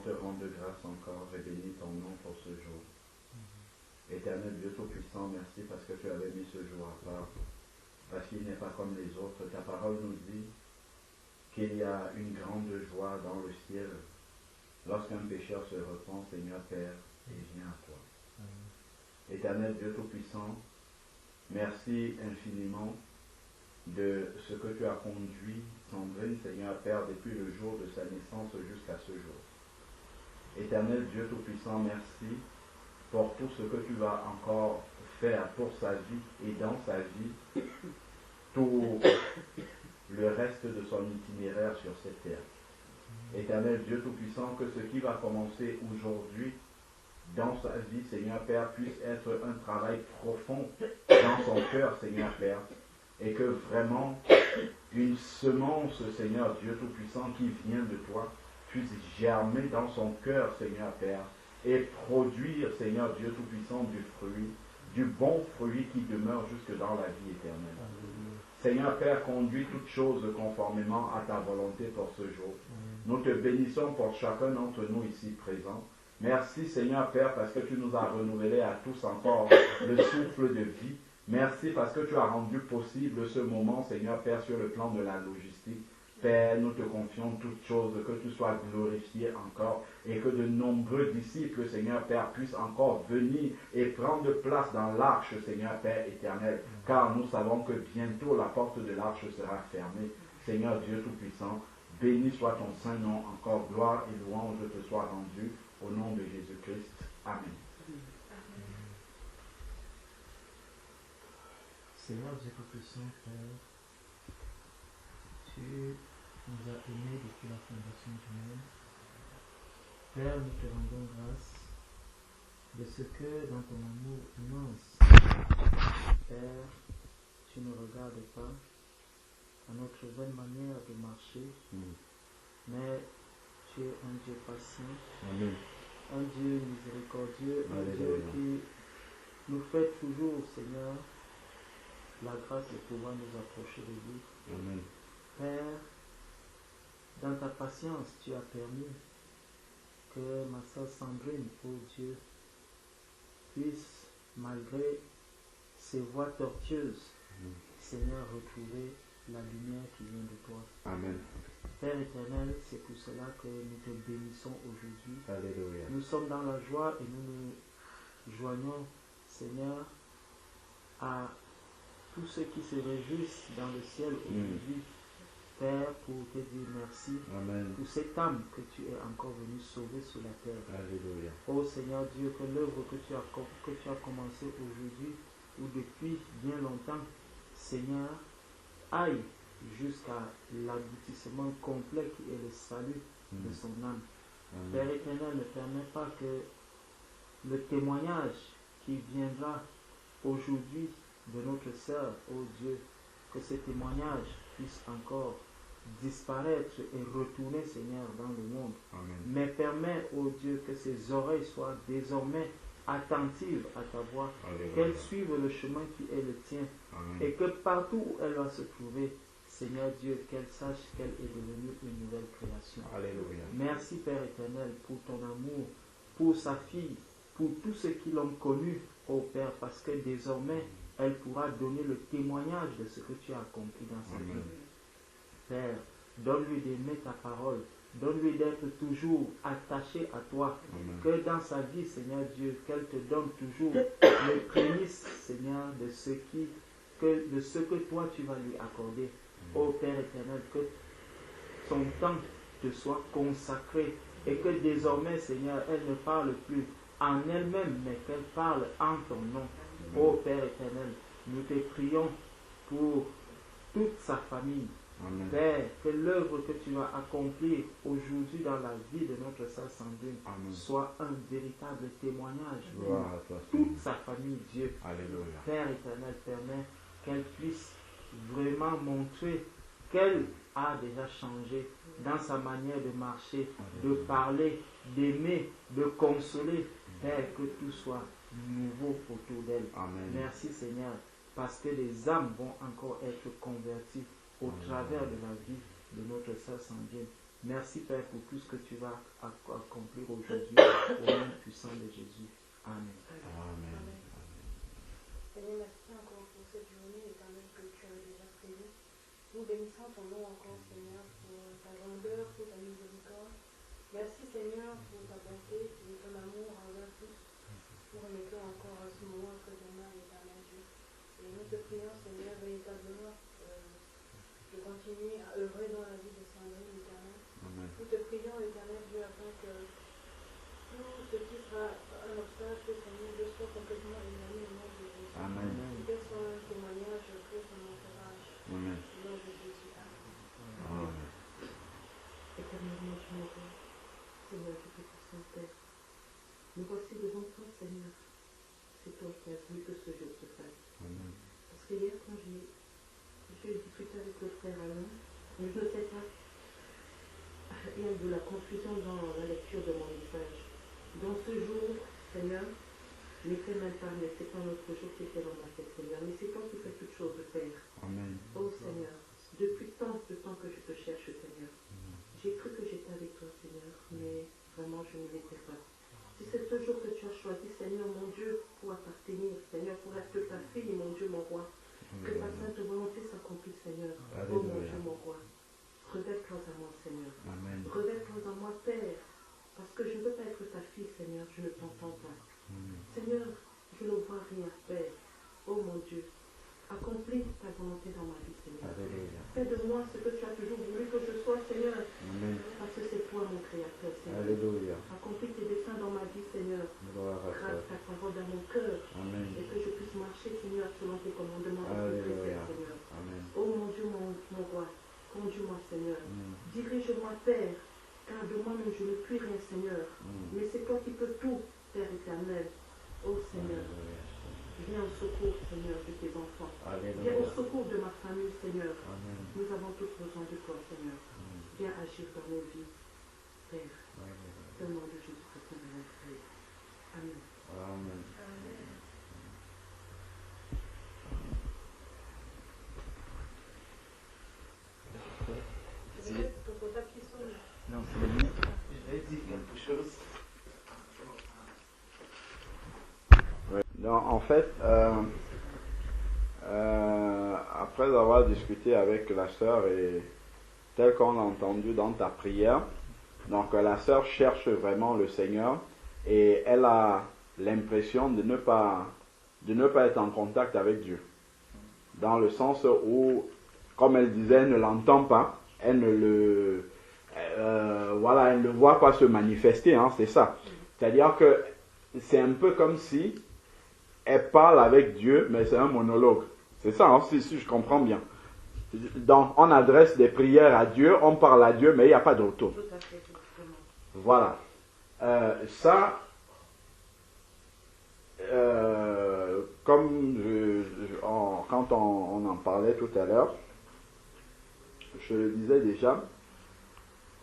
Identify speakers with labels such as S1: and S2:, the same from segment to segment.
S1: te rendre grâce encore et bénis ton nom pour ce jour. Éternel Dieu Tout-Puissant, merci parce que tu avais mis ce jour à part, parce qu'il n'est pas comme les autres. Ta parole nous dit qu'il y a une grande joie dans le ciel lorsqu'un pécheur se repent, Seigneur Père, et vient à toi. Éternel Dieu Tout-Puissant, merci infiniment de ce que tu as conduit Sandrine, Seigneur Père, depuis le jour de sa naissance jusqu'à ce jour. Éternel Dieu Tout-Puissant, merci pour tout ce que tu vas encore faire pour sa vie et dans sa vie, tout le reste de son itinéraire sur cette terre. Éternel Dieu Tout-Puissant, que ce qui va commencer aujourd'hui dans sa vie, Seigneur Père, puisse être un travail profond dans son cœur, Seigneur Père, et que vraiment une semence, Seigneur Dieu Tout-Puissant, qui vient de toi, puisse germer dans son cœur, Seigneur Père, et produire, Seigneur Dieu Tout-Puissant, du fruit, du bon fruit qui demeure jusque dans la vie éternelle. Seigneur Père, conduis toutes choses conformément à ta volonté pour ce jour. Nous te bénissons pour chacun d'entre nous ici présents. Merci Seigneur Père parce que tu nous as renouvelé à tous encore le souffle de vie. Merci parce que tu as rendu possible ce moment, Seigneur Père, sur le plan de la logistique. Père, nous te confions toutes choses, que tu sois glorifié encore et que de nombreux disciples, Seigneur Père, puissent encore venir et prendre place dans l'arche, Seigneur Père éternel, car nous savons que bientôt la porte de l'arche sera fermée. Seigneur Dieu Tout-Puissant, béni soit ton saint nom, encore gloire et louange te soient rendues au nom de Jésus-Christ. Amen.
S2: Seigneur Dieu Tout-Puissant, Père, tu nous as aimés depuis la fondation du monde. Père, nous te rendons grâce de ce que dans ton amour immense, Père, tu ne regardes pas à notre bonne manière de marcher, mais tu es un Dieu patient,
S1: Amen.
S2: un Dieu miséricordieux, un
S1: Alléluia.
S2: Dieu qui nous fait toujours, Seigneur, la grâce de pouvoir nous approcher de lui.
S1: Amen.
S2: Père, dans ta patience, tu as permis que ma soeur Sandrine, oh Dieu, puisse, malgré ses voies tortueuses, Seigneur, retrouver la lumière qui vient de toi.
S1: Amen.
S2: Père éternel, c'est pour cela que nous te bénissons aujourd'hui.
S1: Alléluia.
S2: Nous sommes dans la joie et nous nous joignons, Seigneur, à tous ceux qui se réjouissent dans le ciel aujourd'hui, Père, pour te dire merci.
S1: Amen.
S2: Pour cette âme que tu es encore venu sauver sur la terre.
S1: Alléluia.
S2: Oh Seigneur Dieu, que l'œuvre que tu as commencée aujourd'hui ou depuis bien longtemps, Seigneur, aille jusqu'à l'aboutissement complet qui est le salut de son âme.
S1: Amen.
S2: Père éternel, ne permet pas que le témoignage qui viendra aujourd'hui de notre sœur, oh Dieu, que ce témoignage puisse encore disparaître et retourner, Seigneur, dans le monde.
S1: Amen.
S2: Mais permets, oh Dieu, que ses oreilles soient désormais attentives à ta voix,
S1: Alléluia.
S2: qu'elle suive le chemin qui est le tien,
S1: Amen.
S2: et que partout où elle va se trouver, Seigneur Dieu, qu'elle sache qu'elle est devenue une nouvelle création.
S1: Alléluia.
S2: Merci Père éternel pour ton amour, pour sa fille, pour tous ceux qui l'ont connue, ô Père, parce que désormais, elle pourra donner le témoignage de ce que tu as accompli dans sa vie. Père, donne-lui d'aimer ta parole, donne-lui d'être toujours attaché à toi,
S1: Amen.
S2: que dans sa vie, Seigneur Dieu, qu'elle te donne toujours les prémices, Seigneur, de ce que toi tu vas lui accorder. Ô Père éternel, que son temps te soit consacré et que désormais, Seigneur, elle ne parle plus en elle-même, mais qu'elle parle en ton nom. Ô Père éternel, nous te prions pour toute sa famille.
S1: Amen.
S2: Père, que l'œuvre que tu vas accomplir aujourd'hui dans la vie de notre sœur Sandrine
S1: Amen.
S2: soit un véritable témoignage
S1: Gloire
S2: pour
S1: à toi, Seigneur.
S2: toute sa famille, Dieu.
S1: Alléluia.
S2: Père éternel, permet qu'elle puisse vraiment montrer qu'elle a déjà changé dans sa manière de marcher, de parler, d'aimer, de consoler. Père, que tout soit nouveau autour d'elle.
S1: Amen.
S2: Merci Seigneur, parce que les âmes vont encore être converties au travers de la vie de notre sœur Sandrine. Merci Père pour tout ce que tu vas accomplir aujourd'hui au nom puissant de Jésus. Amen.
S1: Amen.
S3: Seigneur, merci encore pour cette journée éternelle que tu as déjà prévue. Nous bénissons ton nom encore, Seigneur, pour ta grandeur, pour ta miséricorde. Merci, Seigneur, pour ta bonté, pour ton amour envers tous. Nous remettons encore à ce moment que demain, éternel Dieu. Et nous te prions, Seigneur, véritablement de continuer à œuvrer dans la vie de Sandrine, éternel. Nous te prions, éternel Dieu, afin que tout ce qui sera un obstacle, Seigneur, Dieu, soit complètement éloigné au nom de Jésus.
S1: Amen.
S3: Que ce soit un témoignage pour son entourage.
S1: Amen.
S3: Au nom de Jésus. Amen.
S1: Amen.
S4: Éternellement, je m'adore. Seigneur, je te puissant Père. Nous voici devant toi, Seigneur. C'est toi qui as voulu que ce jour se fasse.
S1: Amen.
S4: Parce que hier, quand j'ai discuté avec le frère Alain, je ne sais pas, il y a de la confusion dans la lecture de mon message. Dans ce jour, Seigneur, n'était même pas, mais c'est pas notre jour qui était dans ma tête, Seigneur. Mais c'est toi qui fais toutes choses, Père.
S1: Amen.
S4: Oh Seigneur, depuis tant de temps que je te cherche, Seigneur, j'ai cru que j'étais avec toi, Seigneur, mais vraiment je ne l'étais pas. Si c'est ce jour que tu as choisi, Seigneur, mon Dieu, pour appartenir, Seigneur, pour être ta fille, mon Dieu, mon roi, que ta sainte volonté s'accomplisse, Seigneur. Oh mon Dieu, mon roi, revêt-toi à moi, Seigneur.
S1: Amen.
S4: Revêt-toi à moi, Père, parce que je ne veux pas être ta fille, Seigneur, je ne t'entends pas. Seigneur, je ne vois rien, Père. Oh mon Dieu, accomplis ta volonté dans ma vie, Seigneur.
S1: Alléluia.
S4: Fais de moi ce que tu as toujours voulu que je sois, Seigneur,
S1: Amen.
S4: parce que c'est toi mon Créateur, Seigneur.
S1: Alléluia.
S4: Accomplis tes desseins dans ma vie, Seigneur,
S1: Gloire à
S4: grâce
S1: toi.
S4: à ta parole dans mon cœur,
S1: Amen.
S4: et que je puisse marcher, Seigneur, selon tes commandements et tes
S1: Alléluia.
S4: préceptes, Seigneur.
S1: Amen.
S4: Oh mon Dieu, mon roi, conduis-moi, Seigneur.
S1: Mm.
S4: Dirige-moi, Père, car de moi-même je ne puis rien, Seigneur. Mais c'est toi qui peux tout, Père éternel. Oh Seigneur, viens au secours, Seigneur, de tes enfants. Viens au
S1: Alléluia.
S4: secours de ma famille, Seigneur.
S1: Amen.
S4: Nous avons tous besoin de toi, Seigneur. Viens agir dans nos vies, Père. Au nom de Jésus-Christ, nous avons prié. Amen.
S1: Amen.
S3: C'est peut-être ton portable qui sonne.
S2: Non, c'est lui. Je vais dire quelque chose.
S1: Donc, en fait, après avoir discuté avec la sœur et tel qu'on l'a entendu dans ta prière, donc la sœur cherche vraiment le Seigneur et elle a l'impression de ne pas être en contact avec Dieu. Dans le sens où, comme elle disait, elle ne l'entend pas, elle ne le voit pas se manifester, hein, c'est ça. C'est-à-dire que c'est un peu comme si elle parle avec Dieu, mais c'est un monologue. C'est ça, hein, si je comprends bien. Donc, on adresse des prières à Dieu, on parle à Dieu, mais il n'y a pas de retour.
S4: Tout à fait, exactement.
S1: Voilà. Comme quand on en parlait tout à l'heure, je le disais déjà,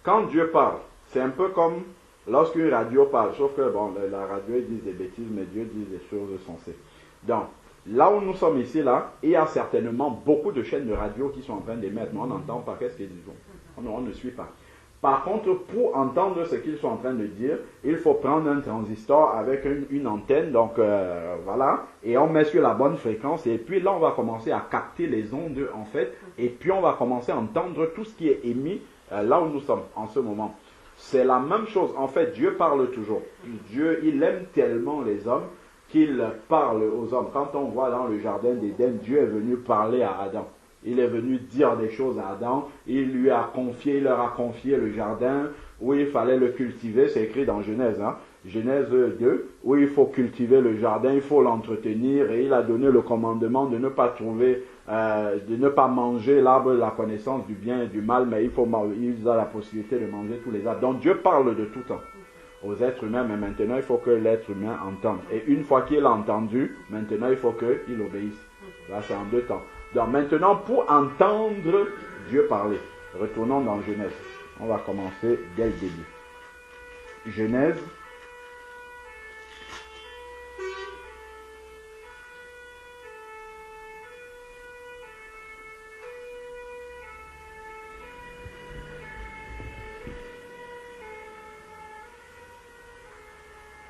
S1: quand Dieu parle, c'est un peu comme lorsqu'une radio parle, sauf que bon, la radio ils disent des bêtises, mais Dieu dit des choses sensées. Donc, là où nous sommes ici, là, il y a certainement beaucoup de chaînes de radio qui sont en train d'émettre, mais on n'entend pas qu'est-ce qu'ils disent. On ne suit pas. Par contre, pour entendre ce qu'ils sont en train de dire, il faut prendre un transistor avec une antenne, donc voilà, et on met sur la bonne fréquence, et puis là on va commencer à capter les ondes en fait, et puis on va commencer à entendre tout ce qui est émis là où nous sommes en ce moment. C'est la même chose, en fait, Dieu parle toujours. Dieu, il aime tellement les hommes qu'il parle aux hommes. Quand on voit dans le jardin d'Éden, Dieu est venu parler à Adam. Il est venu dire des choses à Adam, il leur a confié le jardin où il fallait le cultiver, c'est écrit dans Genèse, hein, Genèse 2, où il faut cultiver le jardin, il faut l'entretenir, et il a donné le commandement de ne pas manger l'arbre de la connaissance du bien et du mal, mais il a la possibilité de manger tous les arbres. Donc Dieu parle de tout temps aux êtres humains, mais maintenant il faut que l'être humain entende. Et une fois qu'il a entendu, maintenant il faut qu'il obéisse. Là c'est en deux temps. Donc maintenant, pour entendre Dieu parler, retournons dans Genèse. On va commencer dès le début. Genèse.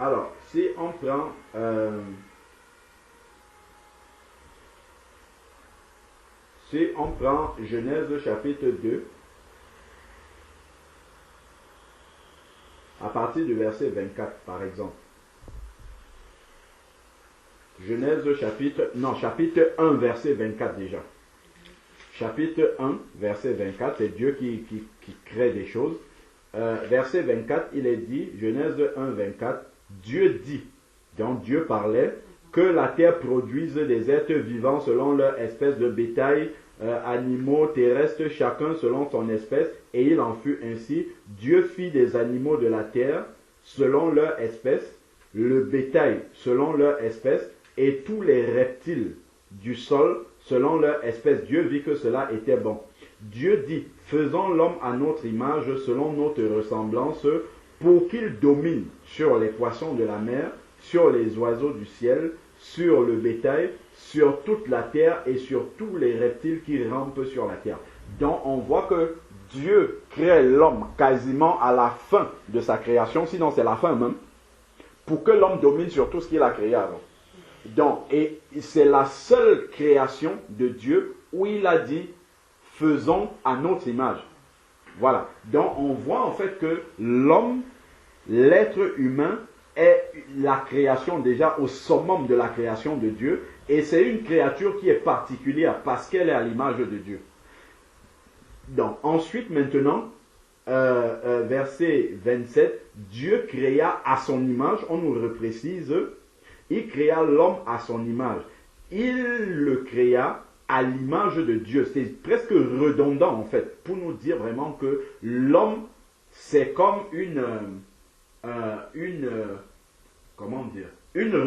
S1: Alors, si on prend Genèse chapitre 2, à partir du verset 24, par exemple. Genèse chapitre 1, verset 24 déjà. Chapitre 1, verset 24, c'est Dieu qui crée des choses. Verset 24, il est dit, Genèse 1, 24, Dieu dit, donc Dieu parlait, que la terre produise des êtres vivants selon leur espèce de bétail, animaux terrestres, chacun selon son espèce, et il en fut ainsi. Dieu fit des animaux de la terre selon leur espèce, le bétail selon leur espèce, et tous les reptiles du sol selon leur espèce. Dieu vit que cela était bon. Dieu dit, faisons l'homme à notre image, selon notre ressemblance, pour qu'il domine sur les poissons de la mer, sur les oiseaux du ciel, sur le bétail, sur toute la terre et sur tous les reptiles qui rampent sur la terre. Donc on voit que Dieu crée l'homme quasiment à la fin de sa création, sinon c'est la fin même, pour que l'homme domine sur tout ce qu'il a créé avant. Donc, et c'est la seule création de Dieu où il a dit, faisons à notre image. Voilà. Donc on voit en fait que l'homme, l'être humain, est la création déjà au summum de la création de Dieu, et c'est une créature qui est particulière parce qu'elle est à l'image de Dieu. Donc ensuite maintenant, verset 27, Dieu créa à son image, on nous le précise, il créa l'homme à son image. Il le créa à l'image de Dieu. C'est presque redondant en fait, pour nous dire vraiment que l'homme, c'est comme une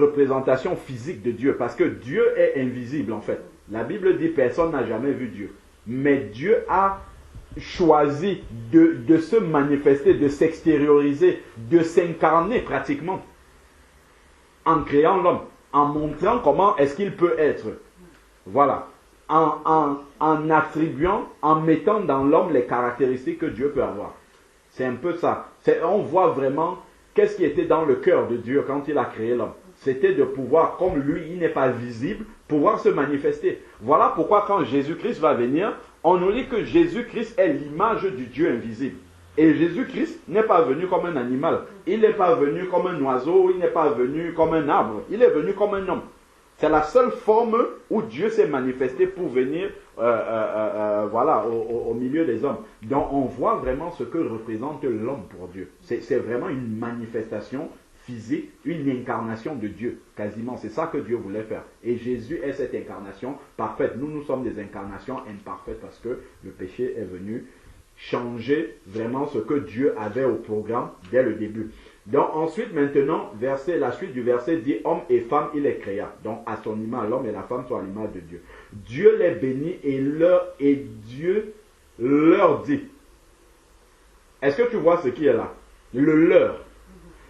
S1: représentation physique de Dieu, parce que Dieu est invisible en fait. La Bible dit personne n'a jamais vu Dieu, mais Dieu a choisi de se manifester, de s'extérioriser, de s'incarner pratiquement en créant l'homme, en montrant comment est-ce qu'il peut être. Voilà. En attribuant, en mettant dans l'homme les caractéristiques que Dieu peut avoir. C'est un peu ça. On voit vraiment qu'est-ce qui était dans le cœur de Dieu quand il a créé l'homme. C'était de pouvoir, comme lui, il n'est pas visible, pouvoir se manifester. Voilà pourquoi quand Jésus-Christ va venir, on nous dit que Jésus-Christ est l'image du Dieu invisible. Et Jésus-Christ n'est pas venu comme un animal. Il n'est pas venu comme un oiseau, il n'est pas venu comme un arbre. Il est venu comme un homme. C'est la seule forme où Dieu s'est manifesté pour venir voilà, au milieu des hommes. Donc on voit vraiment ce que représente l'homme pour Dieu. C'est vraiment une manifestation physique, une incarnation de Dieu, quasiment. C'est ça que Dieu voulait faire. Et Jésus est cette incarnation parfaite. Nous sommes des incarnations imparfaites parce que le péché est venu changer vraiment ce que Dieu avait au programme dès le début. Donc ensuite maintenant, la suite du verset dit, homme et femme il les créa. Donc à son image, l'homme et la femme sont à l'image de Dieu. Dieu les bénit et Dieu leur dit. Est-ce que tu vois ce qui est là? Le leur.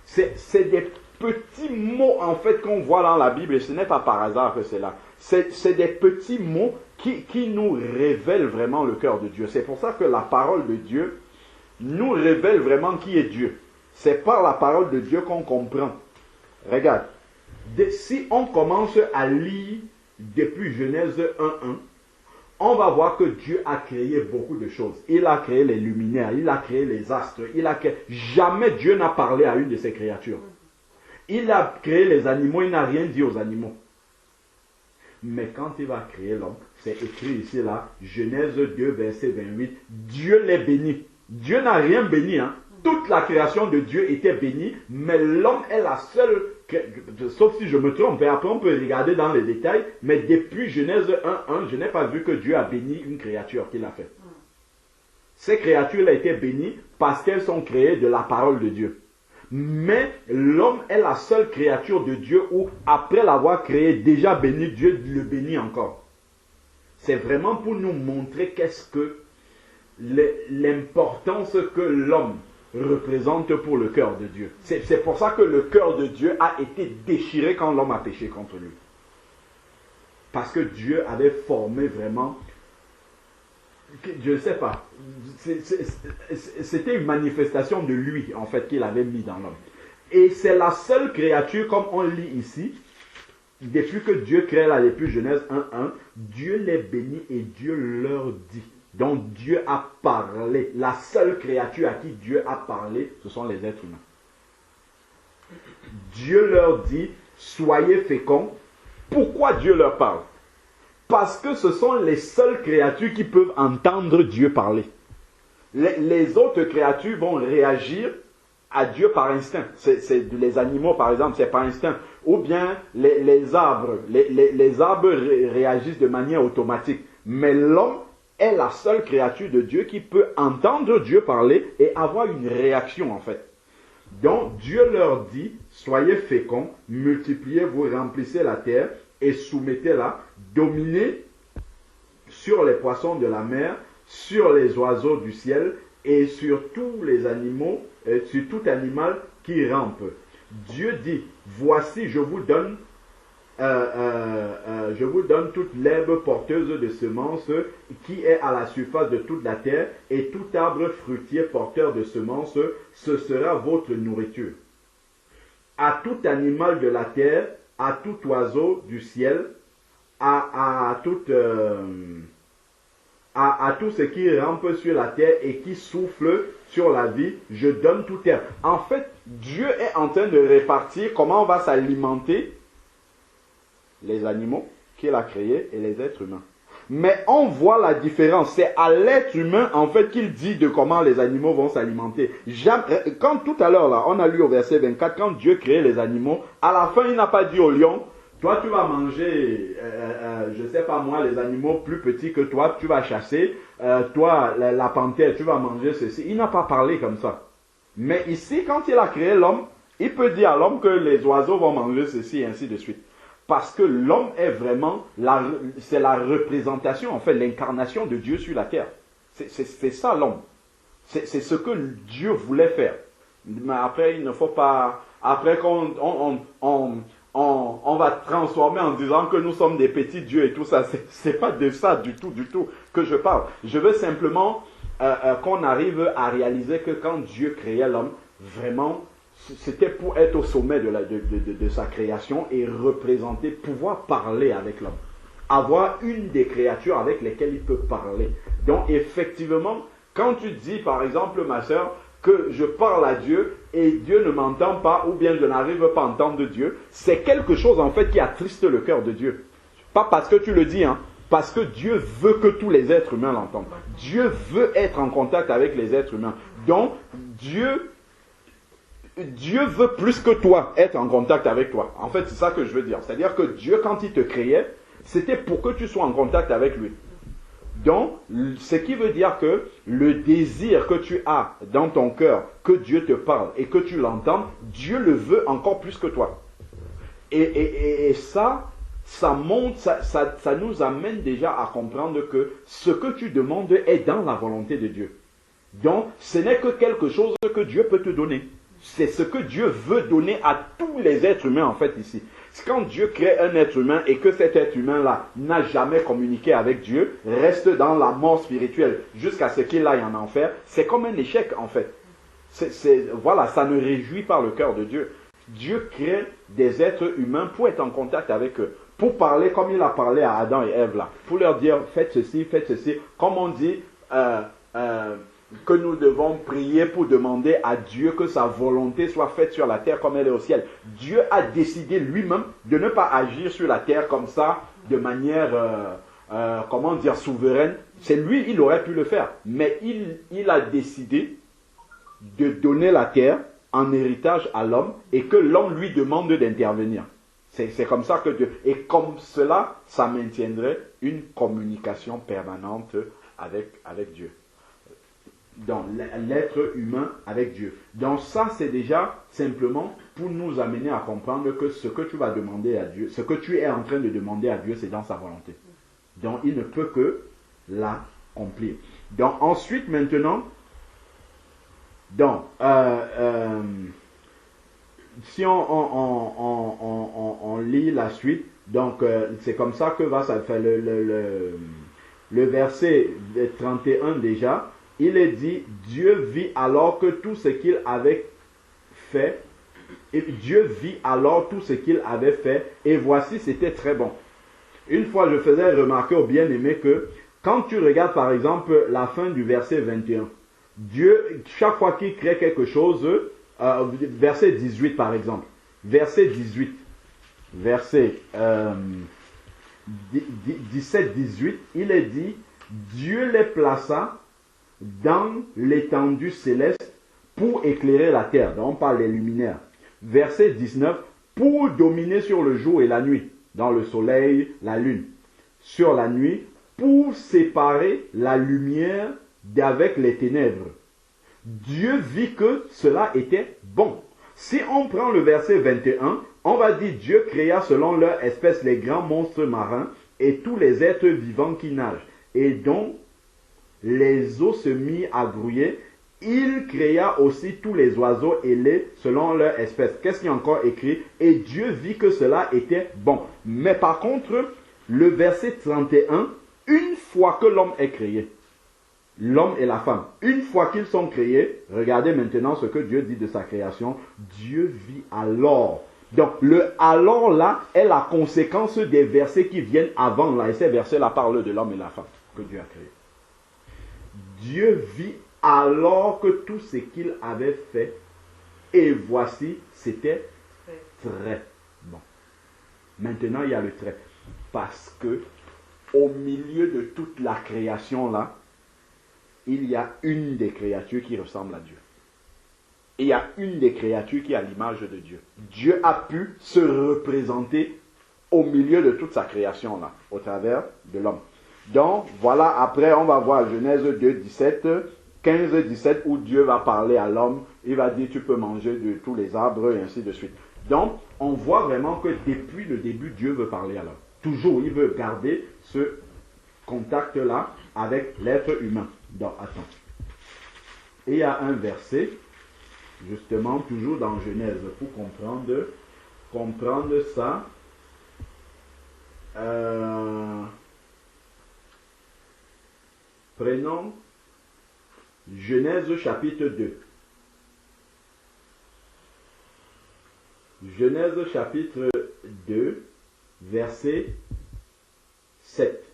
S1: C'est des petits mots en fait qu'on voit dans la Bible, et ce n'est pas par hasard que c'est là. C'est des petits mots qui nous révèlent vraiment le cœur de Dieu. C'est pour ça que la parole de Dieu nous révèle vraiment qui est Dieu. C'est par la parole de Dieu qu'on comprend. Regarde, si on commence à lire depuis Genèse 1.1, on va voir que Dieu a créé beaucoup de choses. Il a créé les luminaires, il a créé les astres, jamais Dieu n'a parlé à une de ses créatures. Il a créé les animaux, il n'a rien dit aux animaux. Mais quand il va créer l'homme, c'est écrit ici là, Genèse 2, verset 28, Dieu les bénit. Dieu n'a rien béni, hein. Toute la création de Dieu était bénie, mais l'homme est la seule, sauf si je me trompe, et après on peut regarder dans les détails, mais depuis Genèse 1.1, je n'ai pas vu que Dieu a béni une créature qu'il a faite. Ces créatures-là étaient bénies parce qu'elles sont créées de la parole de Dieu. Mais l'homme est la seule créature de Dieu où, après l'avoir créé, déjà béni, Dieu le bénit encore. C'est vraiment pour nous montrer qu'est-ce que l'importance que l'homme représente pour le cœur de Dieu. C'est pour ça que le cœur de Dieu a été déchiré quand l'homme a péché contre lui. Parce que Dieu avait formé vraiment, je ne sais pas, c'était une manifestation de lui en fait qu'il avait mis dans l'homme. Et c'est la seule créature, comme on lit ici, depuis que Dieu crée là, depuis Genèse 1:1, Dieu les bénit et Dieu leur dit. Donc Dieu a parlé. La seule créature à qui Dieu a parlé, ce sont les êtres humains. Dieu leur dit, soyez féconds. Pourquoi Dieu leur parle? Parce que ce sont les seules créatures qui peuvent entendre Dieu parler. Les autres créatures vont réagir à Dieu par instinct. C'est les animaux, par exemple, c'est par instinct. Ou bien les arbres. Les arbres réagissent de manière automatique. Mais l'homme est la seule créature de Dieu qui peut entendre Dieu parler et avoir une réaction, en fait. Donc, Dieu leur dit, soyez féconds, multipliez-vous, remplissez la terre et soumettez-la, dominez sur les poissons de la mer, sur les oiseaux du ciel et sur tous les animaux, sur tout animal qui rampe. Dieu dit, voici, je vous donne toute l'herbe porteuse de semences qui est à la surface de toute la terre, et tout arbre fruitier porteur de semences, ce sera votre nourriture. À tout animal de la terre, à tout oiseau du ciel, à tout ce qui rampe sur la terre et qui souffle sur la vie, je donne tout herbe. En fait, Dieu est en train de répartir comment on va s'alimenter les animaux qu'il a créés et les êtres humains. Mais on voit la différence. C'est à l'être humain, en fait, qu'il dit de comment les animaux vont s'alimenter. Quand tout à l'heure, là, on a lu au verset 24, quand Dieu créait les animaux, à la fin, il n'a pas dit au lion, toi, tu vas manger, je ne sais pas moi, les animaux plus petits que toi, tu vas chasser. Toi, la panthère, tu vas manger ceci. Il n'a pas parlé comme ça. Mais ici, quand il a créé l'homme, il peut dire à l'homme que les oiseaux vont manger ceci et ainsi de suite. Parce que l'homme est vraiment, c'est la représentation, en fait, l'incarnation de Dieu sur la terre. C'est ça l'homme. C'est ce que Dieu voulait faire. Mais après, il ne faut pas, après qu'on on va transformer en disant que nous sommes des petits dieux et tout ça. C'est pas de ça du tout que je parle. Je veux simplement qu'on arrive à réaliser que quand Dieu créait l'homme, vraiment, c'était pour être au sommet de sa création et représenter, pouvoir parler avec l'homme. Avoir une des créatures avec lesquelles il peut parler. Donc effectivement, quand tu dis par exemple, ma sœur, que je parle à Dieu et Dieu ne m'entend pas ou bien je n'arrive pas à entendre Dieu, c'est quelque chose en fait qui attriste le cœur de Dieu. Pas parce que tu le dis, hein, parce que Dieu veut que tous les êtres humains l'entendent. Dieu veut être en contact avec les êtres humains. Donc Dieu veut plus que toi être en contact avec toi. En fait, c'est ça que je veux dire. C'est-à-dire que Dieu, quand il te créait, c'était pour que tu sois en contact avec lui. Donc, ce qui veut dire que le désir que tu as dans ton cœur, que Dieu te parle et que tu l'entendes, Dieu le veut encore plus que toi. Et ça monte, ça nous amène déjà à comprendre que ce que tu demandes est dans la volonté de Dieu. Donc, ce n'est que quelque chose que Dieu peut te donner. C'est ce que Dieu veut donner à tous les êtres humains en fait ici. Quand Dieu crée un être humain et que cet être humain-là n'a jamais communiqué avec Dieu, reste dans la mort spirituelle jusqu'à ce qu'il aille en enfer, c'est comme un échec en fait. Voilà, ça ne réjouit pas le cœur de Dieu. Dieu crée des êtres humains pour être en contact avec eux, pour parler comme il a parlé à Adam et Ève là, pour leur dire faites ceci, comme on dit que nous devons prier pour demander à Dieu que sa volonté soit faite sur la terre comme elle est au ciel. Dieu a décidé lui-même de ne pas agir sur la terre comme ça, de manière, souveraine. C'est lui, il aurait pu le faire. Mais il a décidé de donner la terre en héritage à l'homme et que l'homme lui demande d'intervenir. C'est comme ça que Dieu... Et comme cela, ça maintiendrait une communication permanente avec Dieu. Dans l'être humain avec Dieu. Donc ça, c'est déjà simplement pour nous amener à comprendre que ce que tu vas demander à Dieu, ce que tu es en train de demander à Dieu, c'est dans sa volonté. Donc il ne peut que l'accomplir. Donc ensuite, maintenant, si on lit la suite, donc c'est comme ça que va ça faire le verset 31 déjà. Il est dit, Dieu vit alors que tout ce qu'il avait fait Et Dieu vit alors tout ce qu'il avait fait, et voici, c'était très bon. Une fois, je faisais remarquer au bien-aimé que, quand tu regardes par exemple la fin du verset 21, Dieu, chaque fois qu'il crée quelque chose, verset 18 par exemple, verset 18, verset 17-18, il est dit, Dieu les plaça dans l'étendue céleste pour éclairer la terre. Donc on parle des luminaires. Verset 19, pour dominer sur le jour et la nuit, dans le soleil, la lune. Sur la nuit, pour séparer la lumière d'avec les ténèbres. Dieu vit que cela était bon. Si on prend le verset 21, on va dire Dieu créa selon leur espèce les grands monstres marins et tous les êtres vivants qui nagent et dont les eaux se mirent à grouiller. Il créa aussi tous les oiseaux ailés selon leur espèce. Qu'est-ce qu'il y a encore écrit? Et Dieu vit que cela était bon. Mais par contre, le verset 31, une fois que l'homme est créé, l'homme et la femme, une fois qu'ils sont créés, regardez maintenant ce que Dieu dit de sa création. Dieu vit alors. Donc, le alors là est la conséquence des versets qui viennent avant là. Et ces versets-là parlent de l'homme et la femme que Dieu a créé. Dieu vit alors que tout ce qu'il avait fait, et voici, c'était très bon. Maintenant, il y a le trait. Parce que, au milieu de toute la création là, il y a une des créatures qui ressemble à Dieu. Et il y a une des créatures qui a l'image de Dieu. Dieu a pu se représenter au milieu de toute sa création là, au travers de l'homme. Donc, voilà, après on va voir Genèse 2, 17, 15, 17, où Dieu va parler à l'homme. Il va dire, tu peux manger de tous les arbres, et ainsi de suite. Donc, on voit vraiment que depuis le début, Dieu veut parler à l'homme. Toujours, il veut garder ce contact-là avec l'être humain. Donc, attends. Et il y a un verset, justement, toujours dans Genèse, pour comprendre ça. Prenons Genèse chapitre 2. Genèse chapitre 2, verset 7.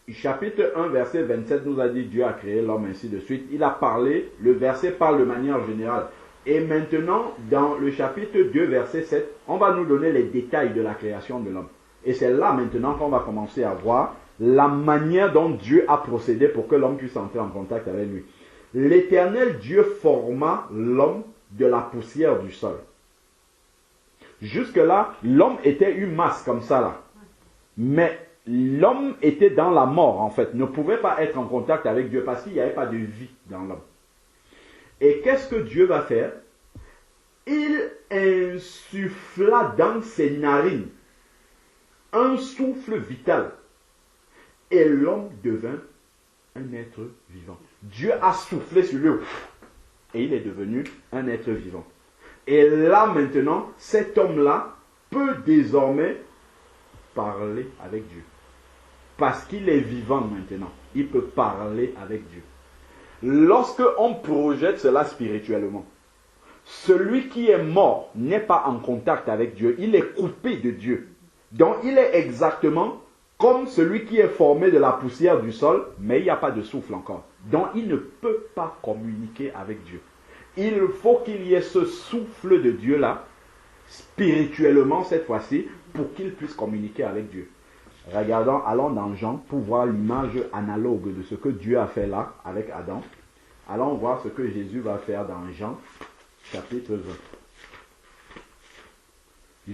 S1: Chapitre 1, verset 27 nous a dit Dieu a créé l'homme, ainsi de suite. Il a parlé, le verset parle de manière générale. Et maintenant, dans le chapitre 2, verset 7, on va nous donner les détails de la création de l'homme. Et c'est là maintenant qu'on va commencer à voir la manière dont Dieu a procédé pour que l'homme puisse entrer en contact avec lui. L'Éternel Dieu forma l'homme de la poussière du sol. Jusque-là, l'homme était une masse comme ça là. Mais l'homme était dans la mort en fait, ne pouvait pas être en contact avec Dieu parce qu'il n'y avait pas de vie dans l'homme. Et qu'est-ce que Dieu va faire? Il insuffla dans ses narines un souffle vital. Et l'homme devint un être vivant. Dieu a soufflé sur lui. Et il est devenu un être vivant. Et là maintenant, cet homme-là peut désormais parler avec Dieu. Parce qu'il est vivant maintenant. Il peut parler avec Dieu. Lorsque on projette cela spirituellement, celui qui est mort n'est pas en contact avec Dieu. Il est coupé de Dieu. Donc il est exactement comme celui qui est formé de la poussière du sol, mais il n'y a pas de souffle encore. Donc il ne peut pas communiquer avec Dieu. Il faut qu'il y ait ce souffle de Dieu là, spirituellement cette fois-ci, pour qu'il puisse communiquer avec Dieu. Regardons, allons dans Jean pour voir l'image analogue de ce que Dieu a fait là avec Adam. Allons voir ce que Jésus va faire dans Jean chapitre 20.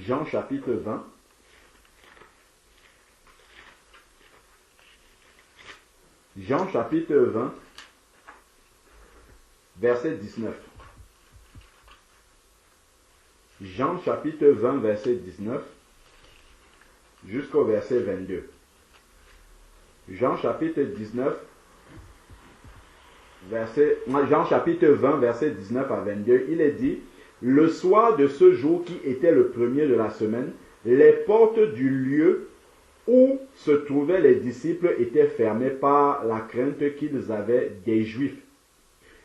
S1: Jean chapitre 20. Jean chapitre 20, verset 19. Jean chapitre 20, verset 19, jusqu'au verset 22. Jean chapitre 19, Jean chapitre 20, verset 19 à 22, il est dit, le soir de ce jour qui était le premier de la semaine, les portes du lieu où se trouvaient les disciples étaient fermés par la crainte qu'ils avaient des Juifs.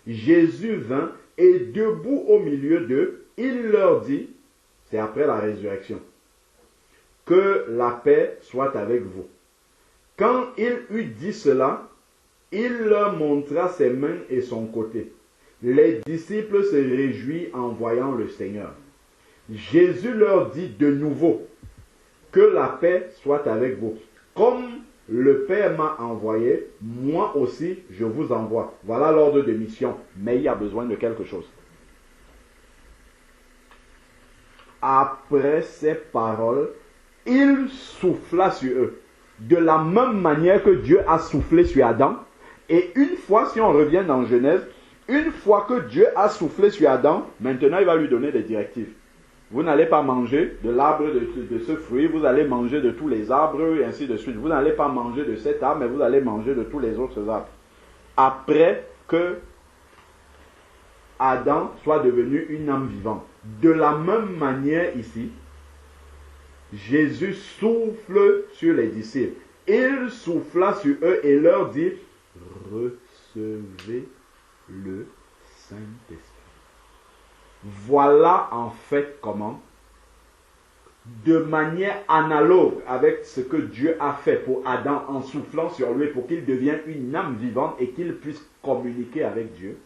S1: Jésus vint Et debout au milieu d'eux, il leur dit, c'est après la résurrection, que la paix soit avec vous. Quand il eut dit cela, il leur montra ses mains et son côté. Les disciples se réjouirent en voyant le Seigneur. Jésus leur dit de nouveau, que la paix soit avec vous. Comme le Père m'a envoyé, moi aussi je vous envoie. Voilà l'ordre de mission, mais il y a besoin de quelque chose. Après ces paroles, il souffla sur eux. De la même manière que Dieu a soufflé sur Adam. Et une fois, si on revient dans Genèse, une fois que Dieu a soufflé sur Adam, maintenant il va lui donner des directives. Vous n'allez pas manger de l'arbre de ce fruit, vous allez manger de tous les arbres, et ainsi de suite. Vous n'allez pas manger de cet arbre, mais vous allez manger de tous les autres arbres. Après que Adam soit devenu une âme vivante. De la même manière ici, Jésus souffle sur les disciples. Il souffla sur eux et leur dit, recevez le Saint-Esprit. Voilà en fait comment, de manière analogue avec ce que Dieu a fait pour Adam en soufflant sur lui pour qu'il devienne une âme vivante et qu'il puisse communiquer avec Dieu.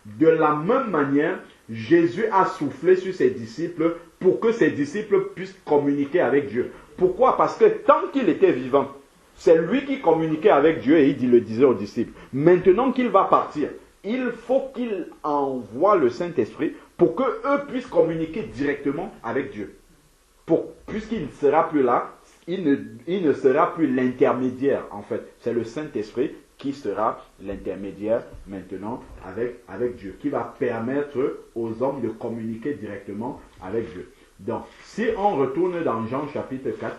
S1: De la même manière, Jésus a soufflé sur ses disciples pour que ses disciples puissent communiquer avec Dieu. Pourquoi? Parce que tant qu'il était vivant, c'est lui qui communiquait avec Dieu et il le disait aux disciples. Maintenant qu'il va partir, il faut qu'il envoie le Saint-Esprit pour qu'eux puissent communiquer directement avec Dieu. Puisqu'il ne sera plus là, il ne sera plus l'intermédiaire en fait. C'est le Saint-Esprit qui sera l'intermédiaire maintenant avec Dieu, qui va permettre aux hommes de communiquer directement avec Dieu. Donc, si on retourne dans Jean chapitre 4,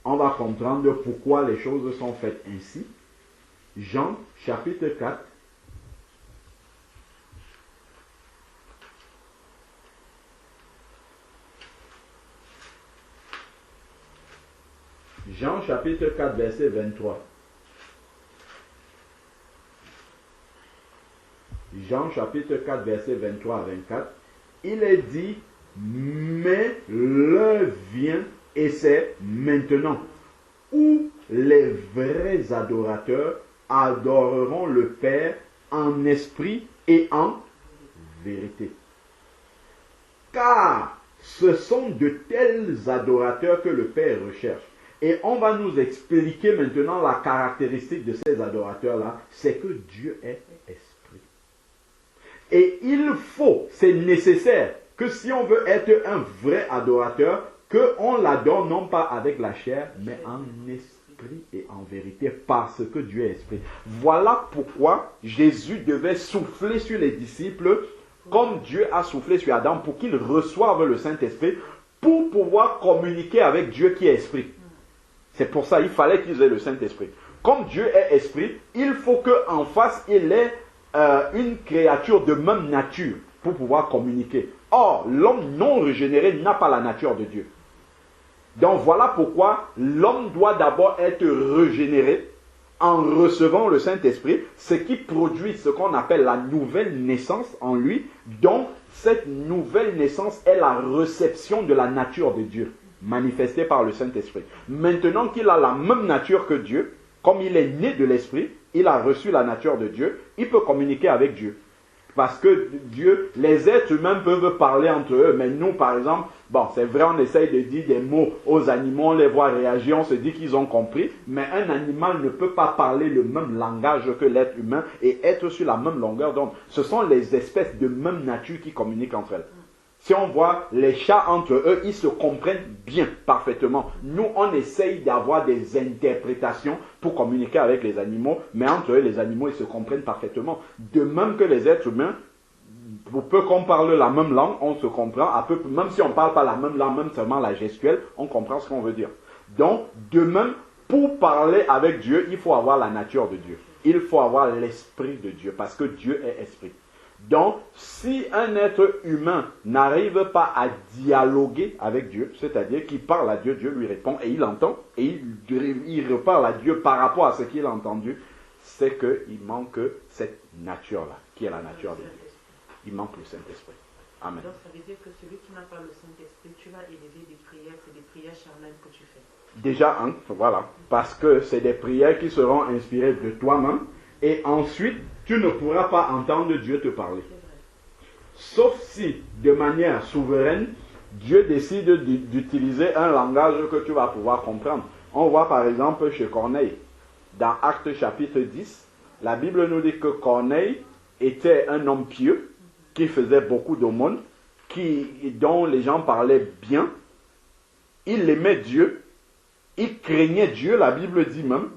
S1: on va comprendre pourquoi les choses sont faites ainsi. Jean chapitre 4, Jean chapitre 4, verset 23. Jean chapitre 4, verset 23 à 24. Il est dit, mais l'heure vient, et c'est maintenant, où les vrais adorateurs adoreront le Père en esprit et en vérité. Car ce sont de tels adorateurs que le Père recherche. Et on va nous expliquer maintenant la caractéristique de ces adorateurs-là, c'est que Dieu est esprit. Et il faut, c'est nécessaire, que si on veut être un vrai adorateur, qu'on l'adore non pas avec la chair, mais en esprit et en vérité, parce que Dieu est esprit. Voilà pourquoi Jésus devait souffler sur les disciples, comme Dieu a soufflé sur Adam, pour qu'ils reçoivent le Saint-Esprit, pour pouvoir communiquer avec Dieu qui est esprit. C'est pour ça qu'il fallait qu'ils aient le Saint-Esprit. Comme Dieu est esprit, il faut qu'en face, il ait une créature de même nature pour pouvoir communiquer. Or, l'homme non régénéré n'a pas la nature de Dieu. Donc voilà pourquoi l'homme doit d'abord être régénéré en recevant le Saint-Esprit, ce qui produit ce qu'on appelle la nouvelle naissance en lui. Donc, cette nouvelle naissance est la réception de la nature de Dieu, manifesté par le Saint-Esprit. Maintenant qu'il a la même nature que Dieu, comme il est né de l'Esprit, il a reçu la nature de Dieu, il peut communiquer avec Dieu. Parce que Dieu, les êtres humains peuvent parler entre eux, mais nous, par exemple, bon, c'est vrai, on essaye de dire des mots aux animaux, on les voit réagir, on se dit qu'ils ont compris, mais un animal ne peut pas parler le même langage que l'être humain et être sur la même longueur d'onde. Ce sont les espèces de même nature qui communiquent entre elles. Si on voit les chats entre eux, ils se comprennent bien, parfaitement. Nous, on essaye d'avoir des interprétations pour communiquer avec les animaux, mais entre eux, les animaux, ils se comprennent parfaitement. De même que les êtres humains, pour peu qu'on parle la même langue, on se comprend, même si on ne parle pas la même langue, même seulement la gestuelle, on comprend ce qu'on veut dire. Donc, de même, pour parler avec Dieu, il faut avoir la nature de Dieu. Il faut avoir l'esprit de Dieu, parce que Dieu est esprit. Donc, si un être humain n'arrive pas à dialoguer avec Dieu, c'est-à-dire qu'il parle à Dieu, Dieu lui répond et il entend, et il reparle à Dieu par rapport à ce qu'il a entendu, c'est qu'il manque cette nature-là, qui est la nature de Dieu. Il manque le Saint-Esprit. Amen.
S4: Donc ça veut dire que celui qui n'a pas le Saint-Esprit, tu vas élever des prières, c'est des prières charnelles que tu fais.
S1: Déjà, voilà, parce que c'est des prières qui seront inspirées de toi-même, et ensuite, tu ne pourras pas entendre Dieu te parler. Sauf si, de manière souveraine, Dieu décide d'utiliser un langage que tu vas pouvoir comprendre. On voit par exemple chez Corneille, dans Actes chapitre 10, la Bible nous dit que Corneille était un homme pieux, qui faisait beaucoup d'aumônes, dont les gens parlaient bien. Il aimait Dieu, il craignait Dieu, la Bible dit même,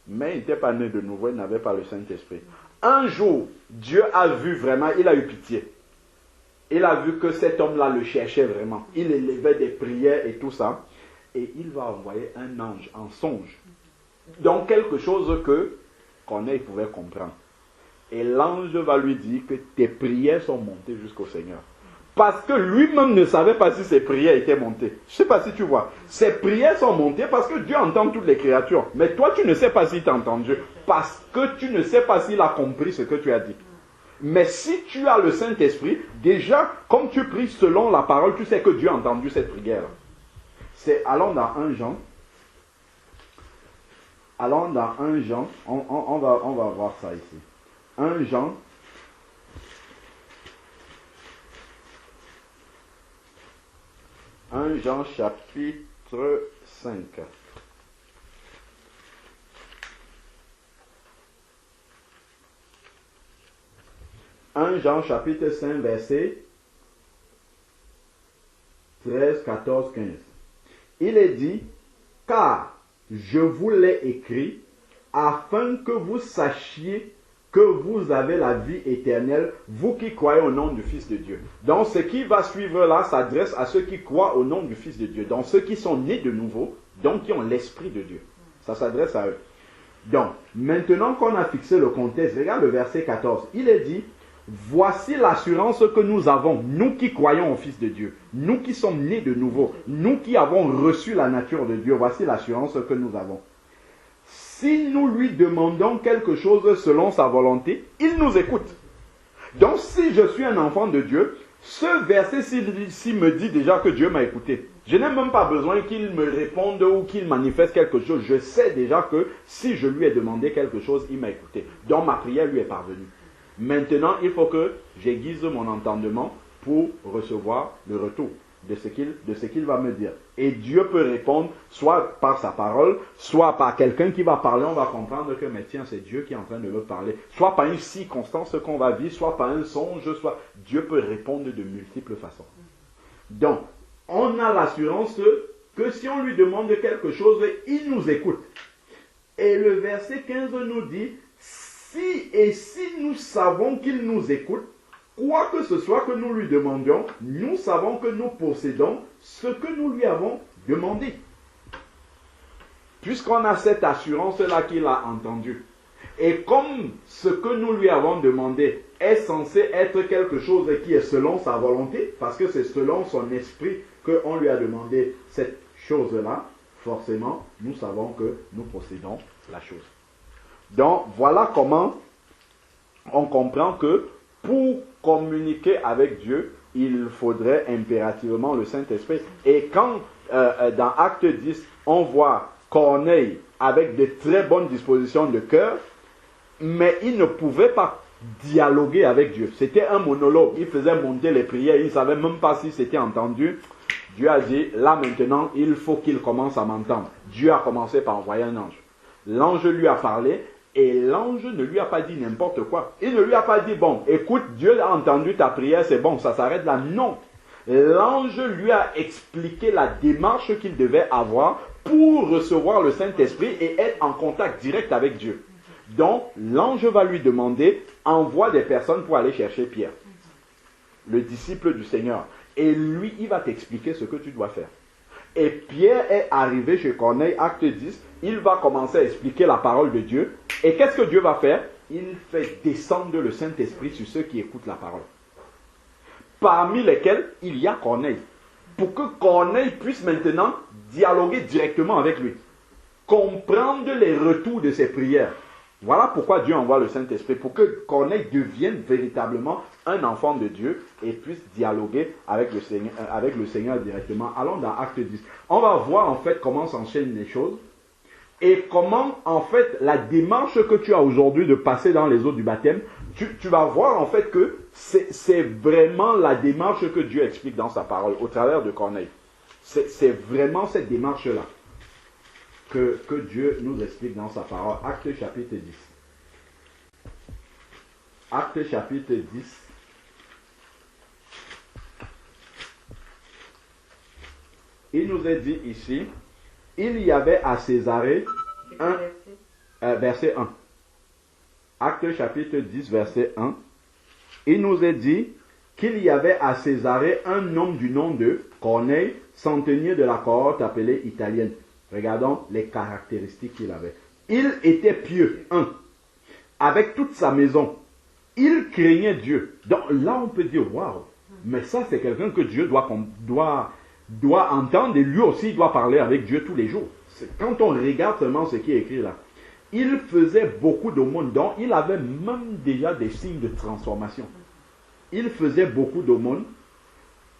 S1: mais il n'était pas né de nouveau, il n'avait pas le Saint-Esprit. Un jour, Dieu a vu vraiment, il a eu pitié. Il a vu que cet homme-là le cherchait vraiment. Il élevait des prières et tout ça. Et il va envoyer un ange en songe. Donc quelque chose que Corneille pouvait comprendre. Et l'ange va lui dire que tes prières sont montées jusqu'au Seigneur. Parce que lui-même ne savait pas si ses prières étaient montées. Je ne sais pas si tu vois. Ses prières sont montées parce que Dieu entend toutes les créatures. Mais toi, tu ne sais pas s'il t'a entendu. Parce que tu ne sais pas s'il a compris ce que tu as dit. Mais si tu as le Saint-Esprit, déjà, comme tu pries selon la parole, tu sais que Dieu a entendu cette prière. Allons dans 1 Jean. Allons dans 1 Jean. On va voir ça ici. 1 Jean. 1 Jean chapitre 5. 1 Jean chapitre 5 verset 13, 14, 15. Il est dit, car je vous l'ai écrit afin que vous sachiez que vous avez la vie éternelle, vous qui croyez au nom du Fils de Dieu. Donc ce qui va suivre là s'adresse à ceux qui croient au nom du Fils de Dieu. Donc ceux qui sont nés de nouveau, donc qui ont l'Esprit de Dieu. Ça s'adresse à eux. Donc, maintenant qu'on a fixé le contexte, regarde le verset 14. Il est dit, voici l'assurance que nous avons, nous qui croyons au Fils de Dieu, nous qui sommes nés de nouveau, nous qui avons reçu la nature de Dieu, voici l'assurance que nous avons. Si nous lui demandons quelque chose selon sa volonté, il nous écoute. Donc si je suis un enfant de Dieu, ce verset-ci me dit déjà que Dieu m'a écouté. Je n'ai même pas besoin qu'il me réponde ou qu'il manifeste quelque chose. Je sais déjà que si je lui ai demandé quelque chose, il m'a écouté. Donc ma prière lui est parvenue. Maintenant, il faut que j'aiguise mon entendement pour recevoir le retour de ce qu'il va me dire. Et Dieu peut répondre soit par sa parole, soit par quelqu'un qui va parler. On va comprendre que, mais tiens, c'est Dieu qui est en train de me parler. Soit par une circonstance qu'on va vivre, soit par un songe, soit Dieu peut répondre de multiples façons. Donc, on a l'assurance que si on lui demande quelque chose, il nous écoute. Et le verset 15 nous dit, si nous savons qu'il nous écoute, quoi que ce soit que nous lui demandions, nous savons que nous possédons ce que nous lui avons demandé. Puisqu'on a cette assurance-là qu'il a entendue. Et comme ce que nous lui avons demandé est censé être quelque chose qui est selon sa volonté, parce que c'est selon son esprit qu'on lui a demandé cette chose-là, forcément, nous savons que nous possédons la chose. Donc, voilà comment on comprend que pour communiquer avec Dieu, il faudrait impérativement le Saint-Esprit. Et quand, dans Acte 10, on voit Corneille avec de très bonnes dispositions de cœur, mais il ne pouvait pas dialoguer avec Dieu. C'était un monologue. Il faisait monter les prières. Il ne savait même pas si c'était entendu. Dieu a dit, là maintenant, il faut qu'il commence à m'entendre. Dieu a commencé par envoyer un ange. L'ange lui a parlé. Et l'ange ne lui a pas dit n'importe quoi. Il ne lui a pas dit, bon, écoute, Dieu a entendu ta prière, c'est bon, ça s'arrête là. Non. L'ange lui a expliqué la démarche qu'il devait avoir pour recevoir le Saint-Esprit et être en contact direct avec Dieu. Donc, l'ange va lui demander, envoie des personnes pour aller chercher Pierre, le disciple du Seigneur. Et lui, il va t'expliquer ce que tu dois faire. Et Pierre est arrivé chez Corneille, acte 10, il va commencer à expliquer la parole de Dieu. Et qu'est-ce que Dieu va faire? Il fait descendre le Saint-Esprit sur ceux qui écoutent la parole. Parmi lesquels il y a Corneille. Pour que Corneille puisse maintenant dialoguer directement avec lui. Comprendre les retours de ses prières. Voilà pourquoi Dieu envoie le Saint-Esprit, pour que Corneille devienne véritablement un enfant de Dieu et puisse dialoguer avec le Seigneur directement. Allons dans Acte 10. On va voir en fait comment s'enchaînent les choses et comment en fait la démarche que tu as aujourd'hui de passer dans les eaux du baptême, tu vas voir en fait que c'est vraiment la démarche que Dieu explique dans sa parole au travers de Corneille. C'est vraiment cette démarche-là que Dieu nous explique dans sa parole. Acte chapitre 10. Acte chapitre 10. Il nous est dit ici, il y avait à Césarée verset 1. Acte chapitre 10, verset 1. Il nous est dit qu'il y avait à Césarée un homme du nom de Corneille, centenier de la cohorte appelée italienne. Regardons les caractéristiques qu'il avait. Il était pieux, avec toute sa maison. Il craignait Dieu. Donc là, on peut dire, waouh, mais ça, c'est quelqu'un que Dieu doit entendre et lui aussi, il doit parler avec Dieu tous les jours. Quand on regarde seulement ce qui est écrit là, il faisait beaucoup d'aumônes, donc il avait même déjà des signes de transformation. Il faisait beaucoup d'aumônes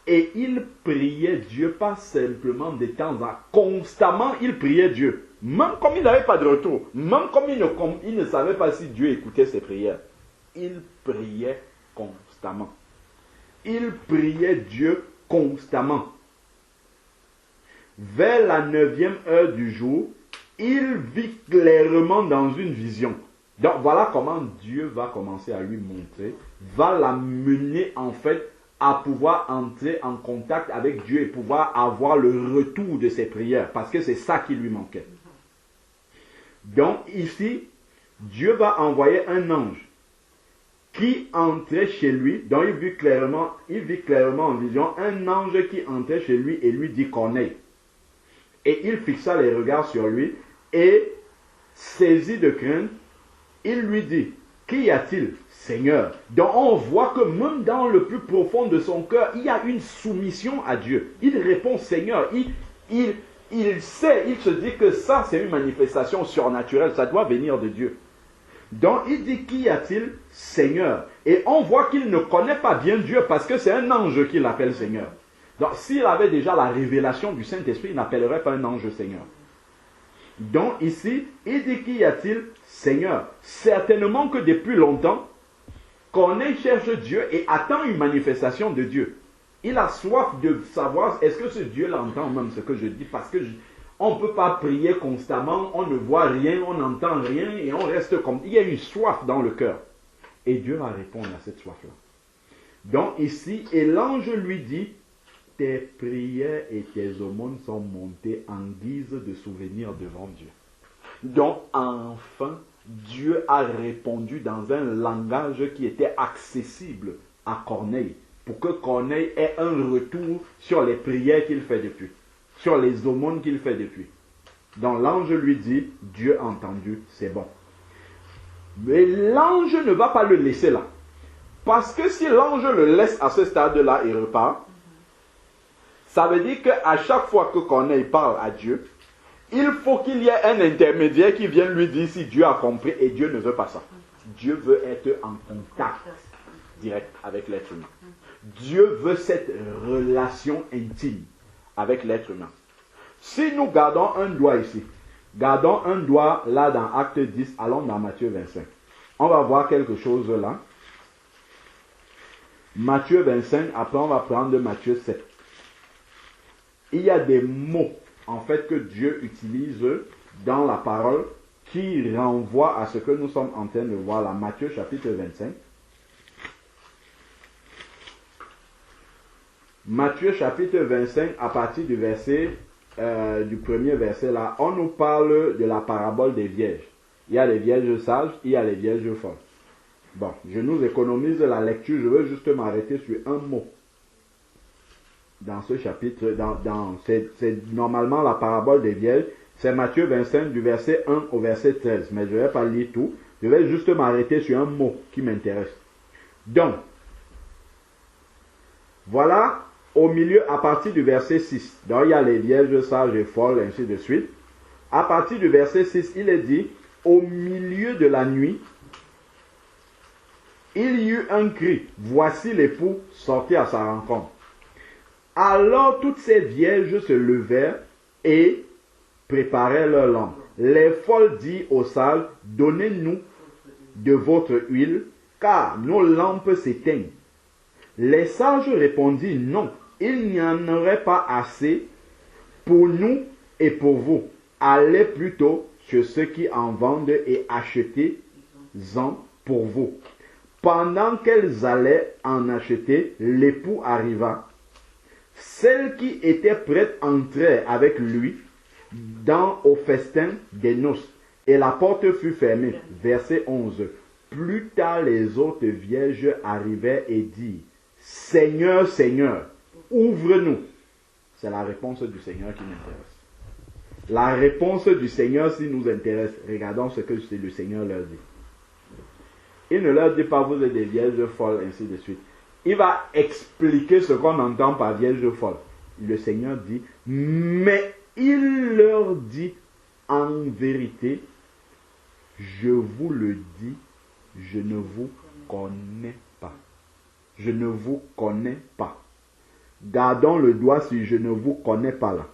S1: et il priait Dieu, pas simplement de temps en temps. Constamment, il priait Dieu. Même comme il n'avait pas de retour, même comme il ne savait pas si Dieu écoutait ses prières. Il priait constamment. Il priait Dieu constamment. Vers la 9e heure du jour, il vit clairement dans une vision. Donc voilà comment Dieu va commencer à lui montrer, va l'amener en fait à pouvoir entrer en contact avec Dieu et pouvoir avoir le retour de ses prières, parce que c'est ça qui lui manquait. Donc ici, Dieu va envoyer un ange qui entrait chez lui, donc il vit clairement en vision, un ange qui entrait chez lui et lui dit Corneille. Et il fixa les regards sur lui et, saisi de crainte, il lui dit, qu'y a-t-il, Seigneur? Donc on voit que même dans le plus profond de son cœur, il y a une soumission à Dieu. Il répond Seigneur. Il sait, il se dit que ça c'est une manifestation surnaturelle, ça doit venir de Dieu. Donc il dit, qu'y a-t-il, Seigneur? Et on voit qu'il ne connaît pas bien Dieu parce que c'est un ange qui l'appelle Seigneur. Donc s'il avait déjà la révélation du Saint-Esprit, il n'appellerait pas un ange Seigneur. Donc ici, il dit, qu'y a-t-il, Seigneur? Certainement que depuis longtemps, Corneille cherche Dieu et attend une manifestation de Dieu. Il a soif de savoir, est-ce que ce Dieu l'entend même ce que je dis? Parce que on ne peut pas prier constamment, on ne voit rien, on n'entend rien et on reste comme... Il y a une soif dans le cœur. Et Dieu va répondre à cette soif-là. Donc ici, et l'ange lui dit, tes prières et tes aumônes sont montées en guise de souvenir devant Dieu. Donc enfin, Dieu a répondu dans un langage qui était accessible à Corneille, pour que Corneille ait un retour sur les prières qu'il fait depuis, sur les aumônes qu'il fait depuis. Donc l'ange lui dit, Dieu a entendu, c'est bon. Mais l'ange ne va pas le laisser là. Parce que si l'ange le laisse à ce stade-là et repart, ça veut dire qu'à chaque fois que Corneille parle à Dieu, il faut qu'il y ait un intermédiaire qui vienne lui dire si Dieu a compris, et Dieu ne veut pas ça. Dieu veut être en contact direct avec l'être humain. Dieu veut cette relation intime avec l'être humain. Si nous gardons un doigt ici, gardons un doigt là dans Acte 10, allons dans Matthieu 25. On va voir quelque chose là. Matthieu 25, après on va prendre Matthieu 7. Il y a des mots en fait que Dieu utilise dans la parole qui renvoient à ce que nous sommes en train de voir là. Matthieu chapitre 25. Matthieu chapitre 25, à partir du premier verset là, on nous parle de la parabole des vierges. Il y a les vierges sages, il y a les vierges folles. Bon, je nous économise la lecture, je veux juste m'arrêter sur un mot. Dans ce chapitre, c'est normalement la parabole des vierges, c'est Matthieu 25 du verset 1 au verset 13, mais je ne vais pas lire tout, je vais juste m'arrêter sur un mot qui m'intéresse. Donc, voilà au milieu à partir du verset 6, donc il y a les vierges sages et folles, ainsi de suite. À partir du verset 6, il est dit, au milieu de la nuit, il y eut un cri. Voici l'époux, sortez à sa rencontre. Alors toutes ces vierges se levèrent et préparèrent leurs lampes. Les folles dirent aux sages, donnez-nous de votre huile, car nos lampes s'éteignent. Les sages répondirent, non, il n'y en aurait pas assez pour nous et pour vous. Allez plutôt chez ceux qui en vendent et achetez-en pour vous. Pendant qu'elles allaient en acheter, l'époux arriva. Celles qui étaient prêtes entrèrent avec lui au festin des noces, et la porte fut fermée. Verset 11. Plus tard, les autres vierges arrivèrent et dirent, Seigneur, Seigneur, ouvre-nous. C'est la réponse du Seigneur qui m'intéresse. La réponse du Seigneur, si nous intéresse, regardons ce que le Seigneur leur dit. Il ne leur dit pas, vous êtes des vierges folles, ainsi de suite. Il va expliquer ce qu'on entend par vierge folle. Le Seigneur dit, mais il leur dit, en vérité, je vous le dis, je ne vous connais pas. Je ne vous connais pas. Gardons le doigt sur je ne vous connais pas là.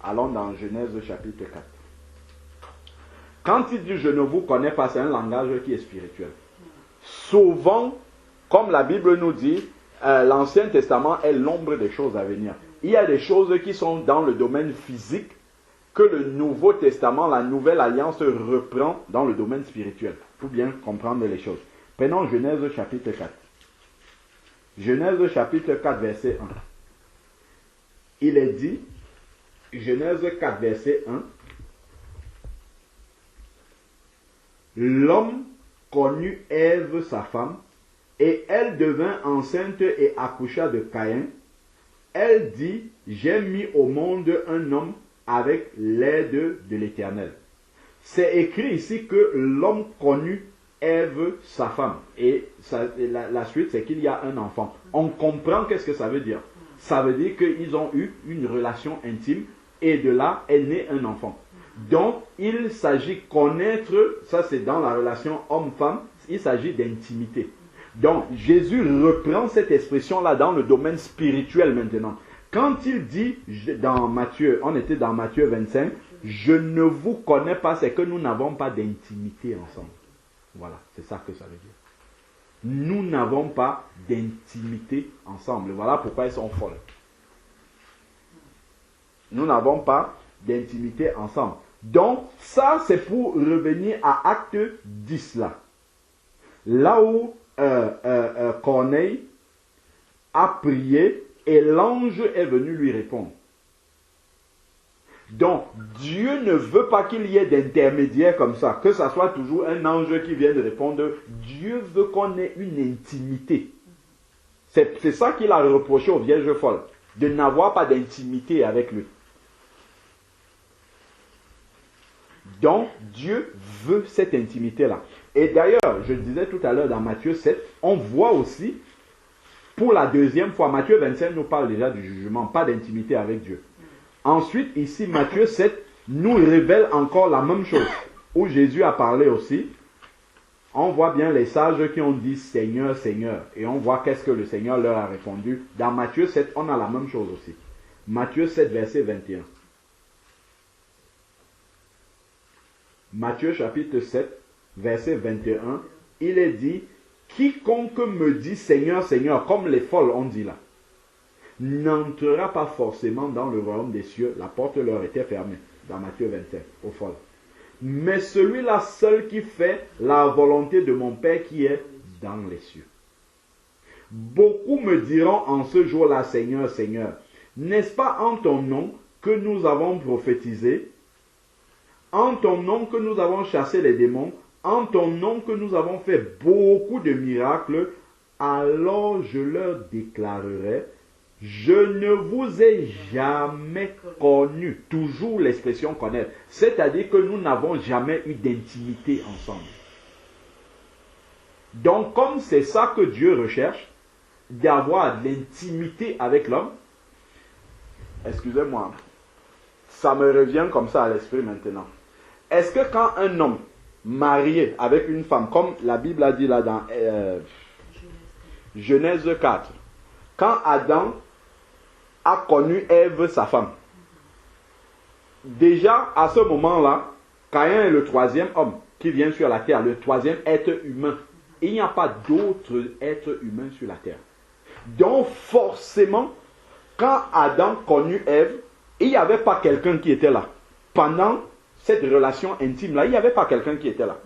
S1: Allons dans Genèse chapitre 4. Quand il dit je ne vous connais pas, c'est un langage qui est spirituel. Souvent, comme la Bible nous dit, l'Ancien Testament est l'ombre des choses à venir. Il y a des choses qui sont dans le domaine physique que le Nouveau Testament, la Nouvelle Alliance reprend dans le domaine spirituel. Pour bien comprendre les choses. Prenons Genèse chapitre 4. Genèse chapitre 4 verset 1. Il est dit, Genèse 4 verset 1, l'homme connut Ève sa femme, et elle devint enceinte et accoucha de Caïn. Elle dit, j'ai mis au monde un homme avec l'aide de l'Éternel. C'est écrit ici que l'homme connut Ève sa femme. Et la suite, c'est qu'il y a un enfant. On comprend qu'est-ce que ça veut dire. Ça veut dire qu'ils ont eu une relation intime et de là est né un enfant. Donc, il s'agit connaître, ça c'est dans la relation homme-femme, il s'agit d'intimité. Donc, Jésus reprend cette expression-là dans le domaine spirituel maintenant. Quand il dit, dans Matthieu, on était dans Matthieu 25, je ne vous connais pas, c'est que nous n'avons pas d'intimité ensemble. Voilà, c'est ça que ça veut dire. Nous n'avons pas d'intimité ensemble. Voilà pourquoi ils sont folles. Nous n'avons pas d'intimité ensemble. Donc, ça, c'est pour revenir à Acte 10 là. Là où Corneille a prié et l'ange est venu lui répondre. Donc, Dieu ne veut pas qu'il y ait d'intermédiaire comme ça, que ça soit toujours un ange qui vienne répondre. Dieu veut qu'on ait une intimité. C'est ça qu'il a reproché aux vierges folles, de n'avoir pas d'intimité avec lui. Donc, Dieu veut cette intimité-là. Et d'ailleurs, je disais tout à l'heure dans Matthieu 7, on voit aussi, pour la deuxième fois, Matthieu 25 nous parle déjà du jugement, pas d'intimité avec Dieu. Ensuite, ici, Matthieu 7 nous révèle encore la même chose, où Jésus a parlé aussi. On voit bien les sages qui ont dit Seigneur, Seigneur. Et on voit qu'est-ce que le Seigneur leur a répondu. Dans Matthieu 7, on a la même chose aussi. Matthieu 7, verset 21. Matthieu chapitre 7, verset 21, il est dit, quiconque me dit Seigneur, Seigneur, comme les folles ont dit là, n'entrera pas forcément dans le royaume des cieux. La porte leur était fermée, dans Matthieu 25, aux folles. Mais celui-là seul qui fait la volonté de mon Père qui est dans les cieux. Beaucoup me diront en ce jour-là, Seigneur, Seigneur, n'est-ce pas en ton nom que nous avons prophétisé, en ton nom que nous avons chassé les démons, en ton nom que nous avons fait beaucoup de miracles, alors je leur déclarerai, je ne vous ai jamais connu. Toujours l'expression connaître. C'est-à-dire que nous n'avons jamais eu d'intimité ensemble. Donc comme c'est ça que Dieu recherche, d'avoir de l'intimité avec l'homme, excusez-moi, ça me revient comme ça à l'esprit maintenant. Est-ce que quand un homme marié avec une femme, comme la Bible a dit là dans Genèse 4, quand Adam a connu Ève, sa femme, déjà à ce moment-là, Caïn est le troisième homme qui vient sur la terre, le troisième être humain. Il n'y a pas d'autre être humain sur la terre. Donc forcément, quand Adam connut Ève, il n'y avait pas quelqu'un qui était là. Pendant cette relation intime-là, il n'y avait pas quelqu'un qui était là.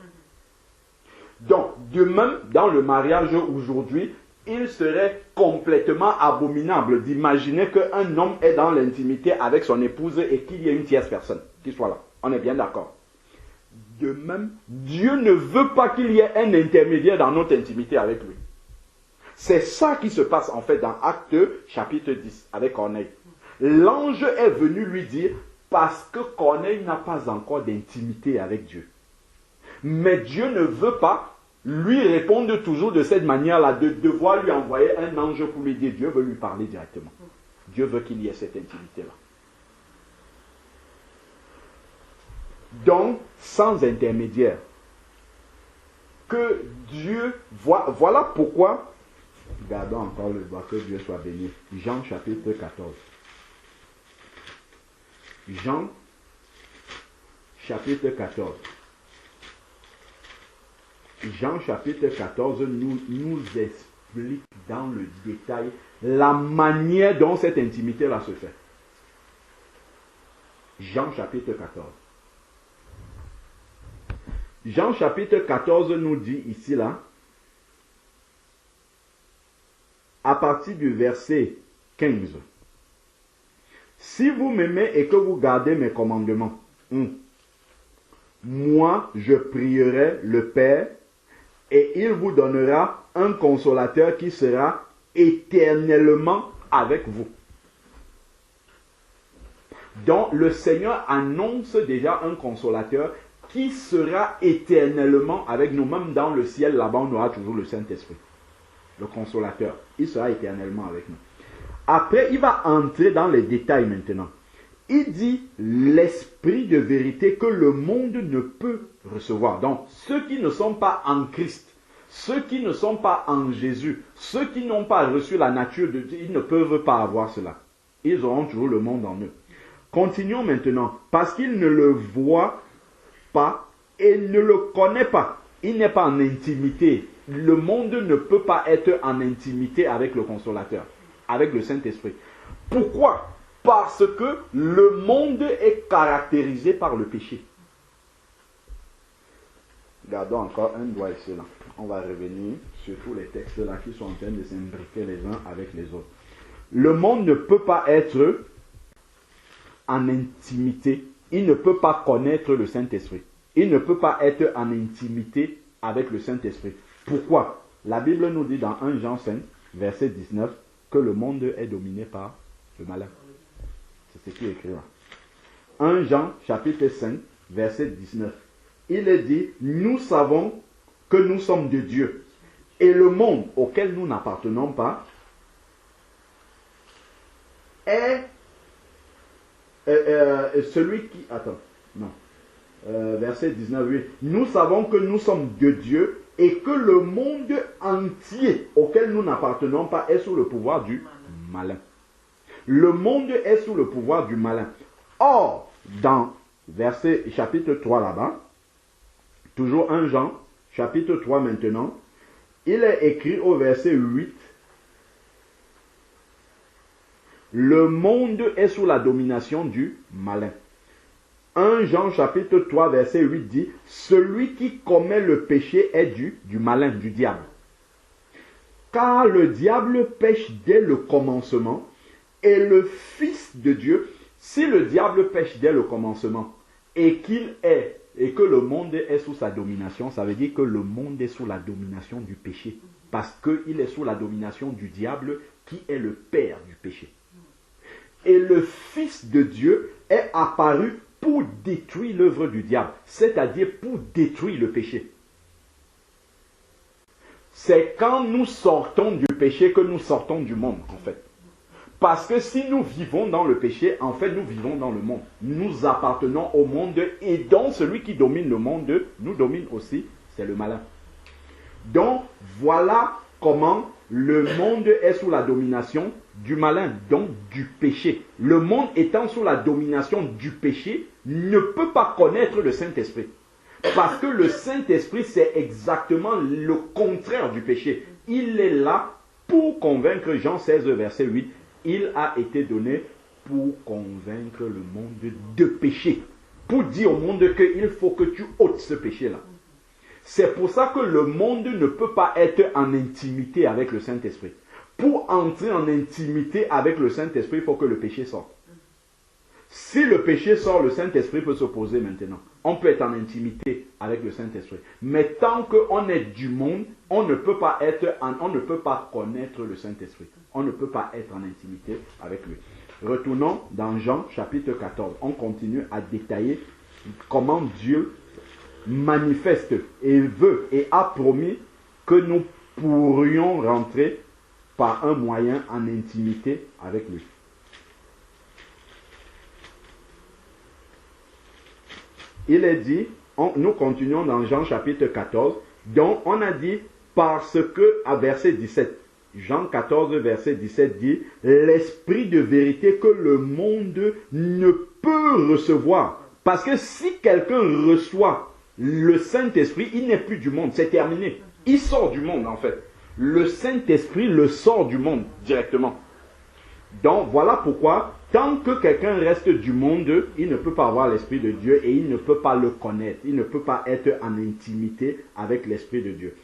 S1: Donc, de même, dans le mariage aujourd'hui, il serait complètement abominable d'imaginer qu'un homme est dans l'intimité avec son épouse et qu'il y ait une tierce personne qui soit là. On est bien d'accord. De même, Dieu ne veut pas qu'il y ait un intermédiaire dans notre intimité avec lui. C'est ça qui se passe en fait dans Actes chapitre 10 avec Corneille. L'ange est venu lui dire parce que Corneille n'a pas encore d'intimité avec Dieu. Mais Dieu ne veut pas lui répondre toujours de cette manière-là, de devoir lui envoyer un ange pour lui dire. Dieu veut lui parler directement. Dieu veut qu'il y ait cette intimité-là. Donc, sans intermédiaire, que Dieu voit. Voilà pourquoi, regardons encore le doigt, que Dieu soit béni. Jean chapitre 14. Jean chapitre 14. Jean chapitre 14 nous explique dans le détail la manière dont cette intimité-là se fait. Jean chapitre 14. Jean chapitre 14 nous dit ici là, à partir du verset 15. Si vous m'aimez et que vous gardez mes commandements, moi je prierai le Père et il vous donnera un consolateur qui sera éternellement avec vous. Donc le Seigneur annonce déjà un consolateur qui sera éternellement avec nous. Même dans le ciel, là-bas, on aura toujours le Saint-Esprit. Le consolateur. Il sera éternellement avec nous. Après, il va entrer dans les détails maintenant. Il dit l'esprit de vérité que le monde ne peut recevoir. Donc, ceux qui ne sont pas en Christ, ceux qui ne sont pas en Jésus, ceux qui n'ont pas reçu la nature de Dieu, ils ne peuvent pas avoir cela. Ils auront toujours le monde en eux. Continuons maintenant. Parce qu'ils ne le voient pas et ne le connaît pas. Il n'est pas en intimité. Le monde ne peut pas être en intimité avec le consolateur, avec le Saint-Esprit. Pourquoi? Parce que le monde est caractérisé par le péché. Regardons encore un doigt ici là. On va revenir sur tous les textes là qui sont en train de s'imbriquer les uns avec les autres. Le monde ne peut pas être en intimité. Il ne peut pas connaître le Saint-Esprit. Il ne peut pas être en intimité avec le Saint-Esprit. Pourquoi? La Bible nous dit dans 1 Jean 5, verset 19, que le monde est dominé par le malin. C'est ce qui est écrit là. 1 Jean, chapitre 5, verset 19. Il est dit, nous savons que nous sommes de Dieu. Et le monde auquel nous n'appartenons pas est celui qui... Attends, non. Verset 19, oui. Nous savons que nous sommes de Dieu et que le monde entier auquel nous n'appartenons pas est sous le pouvoir du malin. Le monde est sous le pouvoir du malin. Or, dans verset chapitre 3 là-bas, toujours 1 Jean, chapitre 3 maintenant, il est écrit au verset 8, le monde est sous la domination du malin. 1 Jean chapitre 3 verset 8 dit, celui qui commet le péché est du malin, du diable. Car le diable pêche dès le commencement et le Fils de Dieu, si le diable pêche dès le commencement et que le monde est sous sa domination, ça veut dire que le monde est sous la domination du péché. Parce qu'il est sous la domination du diable qui est le père du péché. Et le Fils de Dieu est apparu pour détruire l'œuvre du diable, c'est-à-dire pour détruire le péché. C'est quand nous sortons du péché que nous sortons du monde, en fait.
S5: Parce que si nous vivons dans le péché, en fait, nous vivons dans le monde. Nous appartenons au monde et donc celui qui domine le monde nous domine aussi, c'est le malin. Donc, voilà comment le monde est sous la domination du malin, donc du péché. Le monde étant sous la domination du péché, ne peut pas connaître le Saint-Esprit. Parce que le Saint-Esprit, c'est exactement le contraire du péché. Il est là pour convaincre, Jean 16, verset 8, il a été donné pour convaincre le monde de péché. Pour dire au monde qu'il faut que tu ôtes ce péché-là. C'est pour ça que le monde ne peut pas être en intimité avec le Saint-Esprit. Pour entrer en intimité avec le Saint-Esprit, il faut que le péché sorte. Si le péché sort, le Saint-Esprit peut s'opposer maintenant. On peut être en intimité avec le Saint-Esprit. Mais tant qu'on est du monde, on ne peut pas connaître le Saint-Esprit. On ne peut pas être en intimité avec lui. Retournons dans Jean chapitre 14. On continue à détailler comment Dieu manifeste et veut et a promis que nous pourrions rentrer par un moyen en intimité avec lui. Il est dit, nous continuons dans Jean chapitre 14, donc on a dit parce que, à verset 17, Jean 14 verset 17 dit, l'esprit de vérité que le monde ne peut recevoir. Parce que si quelqu'un reçoit le Saint-Esprit, il n'est plus du monde, c'est terminé. Il sort du monde en fait. Le Saint-Esprit le sort du monde directement. Donc voilà pourquoi, tant que quelqu'un reste du monde, il ne peut pas avoir l'Esprit de Dieu et il ne peut pas le connaître. Il ne peut pas être en intimité avec l'Esprit de Dieu.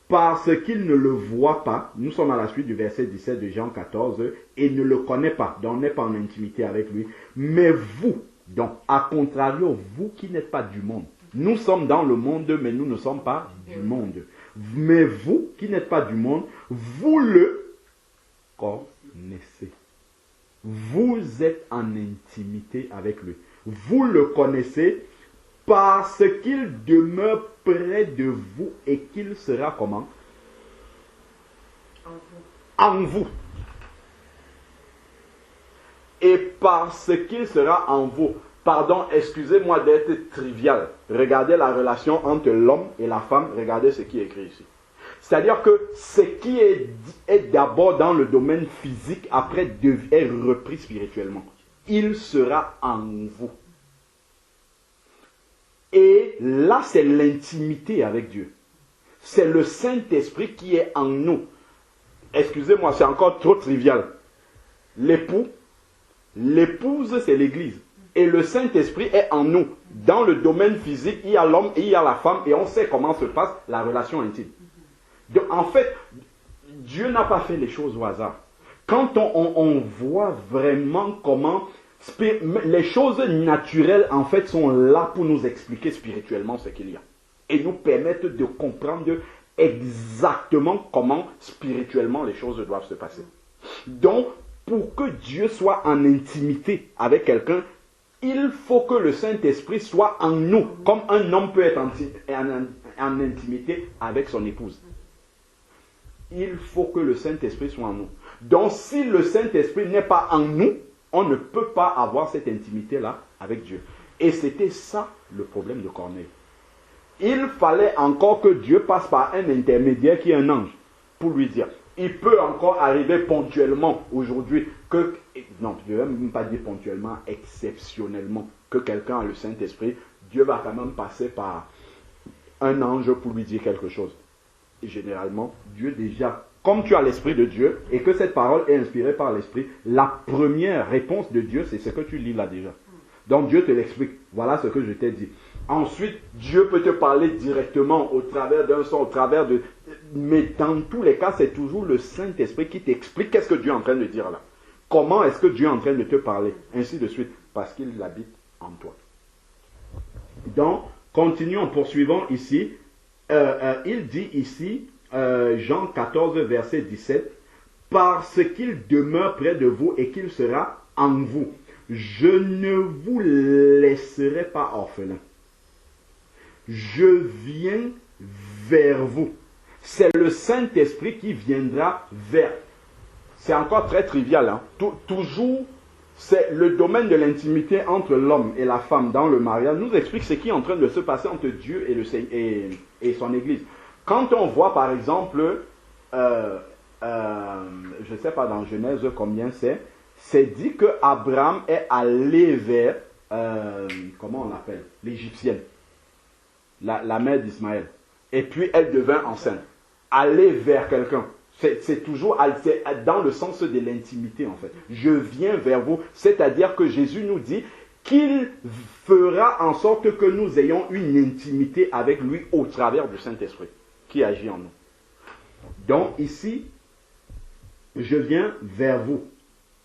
S5: Parce qu'il ne le voit pas, nous sommes à la suite du verset 17 de Jean 14, et ne le connaît pas, donc on n'est pas en intimité avec lui. Mais vous, donc à contrario, vous qui n'êtes pas du monde, nous sommes dans le monde, mais nous ne sommes pas du monde. Mais vous qui n'êtes pas du monde, vous le connaissez. Vous êtes en intimité avec lui. Vous le connaissez parce qu'il demeure près de vous et qu'il sera comment? En vous. Et parce qu'il sera en vous. Pardon, excusez-moi d'être trivial. Regardez la relation entre l'homme et la femme. Regardez ce qui est écrit ici. C'est-à-dire que ce qui est d'abord dans le domaine physique, après est repris spirituellement. Il sera en vous. Et là, c'est l'intimité avec Dieu. C'est le Saint-Esprit qui est en nous. Excusez-moi, c'est encore trop trivial. L'époux, l'épouse, c'est l'Église. Et le Saint-Esprit est en nous. Dans le domaine physique, il y a l'homme et il y a la femme. Et on sait comment se passe la relation intime. Donc, en fait, Dieu n'a pas fait les choses au hasard. Quand on voit vraiment comment les choses naturelles, en fait, sont là pour nous expliquer spirituellement ce qu'il y a. Et nous permettre de comprendre exactement comment spirituellement les choses doivent se passer. Donc, pour que Dieu soit en intimité avec quelqu'un, il faut que le Saint-Esprit soit en nous, comme un homme peut être en intimité avec son épouse. Il faut que le Saint-Esprit soit en nous. Donc, si le Saint-Esprit n'est pas en nous, on ne peut pas avoir cette intimité-là avec Dieu. Et c'était ça le problème de Corneille. Il fallait encore que Dieu passe par un intermédiaire qui est un ange pour lui dire. Il peut encore arriver ponctuellement aujourd'hui que, non, je ne vais même pas dire ponctuellement, exceptionnellement, que quelqu'un a le Saint-Esprit, Dieu va quand même passer par un ange pour lui dire quelque chose. Et généralement, Dieu déjà, comme tu as l'Esprit de Dieu et que cette parole est inspirée par l'Esprit, la première réponse de Dieu, c'est ce que tu lis là déjà. Donc Dieu te l'explique. Voilà ce que je t'ai dit. Ensuite, Dieu peut te parler directement au travers d'un son, au travers de... Mais dans tous les cas, c'est toujours le Saint-Esprit qui t'explique qu'est-ce que Dieu est en train de dire là. Comment est-ce que Dieu est en train de te parler? Ainsi de suite. Parce qu'il habite en toi. Donc, continuons, poursuivons ici. Il dit ici, Jean 14, verset 17, « Parce qu'il demeure près de vous et qu'il sera en vous, je ne vous laisserai pas orphelin. Je viens vers vous. » C'est le Saint-Esprit qui viendra vers. c'est encore très trivial. Hein. Toujours, c'est le domaine de l'intimité entre l'homme et la femme dans le mariage nous explique ce qui est en train de se passer entre Dieu et son Église. Quand on voit par exemple, je ne sais pas dans Genèse combien c'est dit que Abraham est allé vers, comment on l'appelle, l'Égyptienne, la mère d'Ismaël. Et puis elle devint enceinte. Aller vers quelqu'un. C'est toujours dans le sens de l'intimité en fait. Je viens vers vous. C'est-à-dire que Jésus nous dit qu'il fera en sorte que nous ayons une intimité avec lui au travers du Saint-Esprit qui agit en nous. Donc ici, je viens vers vous.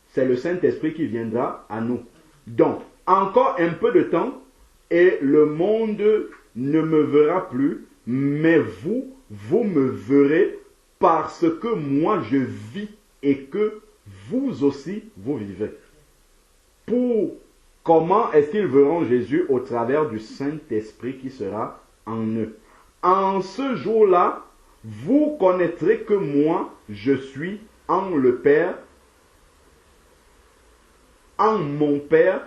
S5: C'est le Saint-Esprit qui viendra à nous. Donc, encore un peu de temps et le monde ne me verra plus, mais vous me verrez parce que moi je vis et que vous aussi vous vivez. Comment est-ce qu'ils verront Jésus? Au travers du Saint-Esprit qui sera en eux. En ce jour-là, vous connaîtrez que moi je suis en le Père, en mon Père,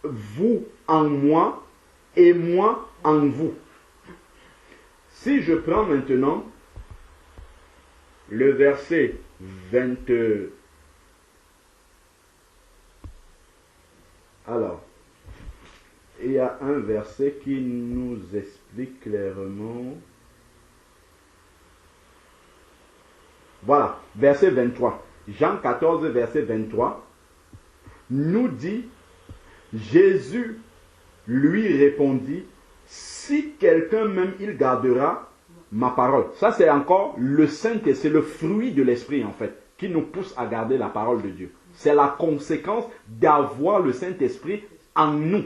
S5: vous en moi et moi en vous. Si je prends maintenant le verset 20. Alors, il y a un verset qui nous explique clairement. Voilà, verset 23. Jean 14, verset 23, nous dit, Jésus lui répondit, si quelqu'un même il gardera ma parole. Ça c'est encore le Saint-Esprit, c'est le fruit de l'Esprit en fait, qui nous pousse à garder la parole de Dieu. C'est la conséquence d'avoir le Saint-Esprit en nous.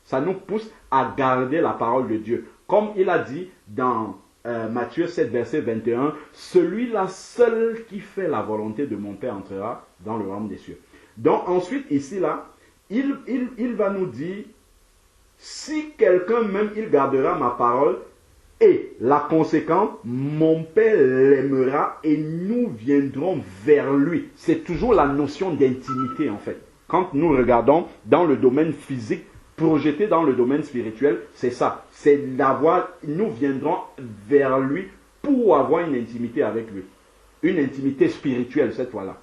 S5: Ça nous pousse à garder la parole de Dieu. Comme il a dit dans Matthieu 7, verset 21, celui-là seul qui fait la volonté de mon Père entrera dans le royaume des cieux. Donc ensuite, ici, là, il va nous dire, si quelqu'un même, il gardera ma parole, et la conséquence, mon Père l'aimera et nous viendrons vers lui. C'est toujours la notion d'intimité en fait. Quand nous regardons dans le domaine physique, projeté dans le domaine spirituel, c'est ça. C'est d'avoir, nous viendrons vers lui pour avoir une intimité avec lui. Une intimité spirituelle cette fois-là,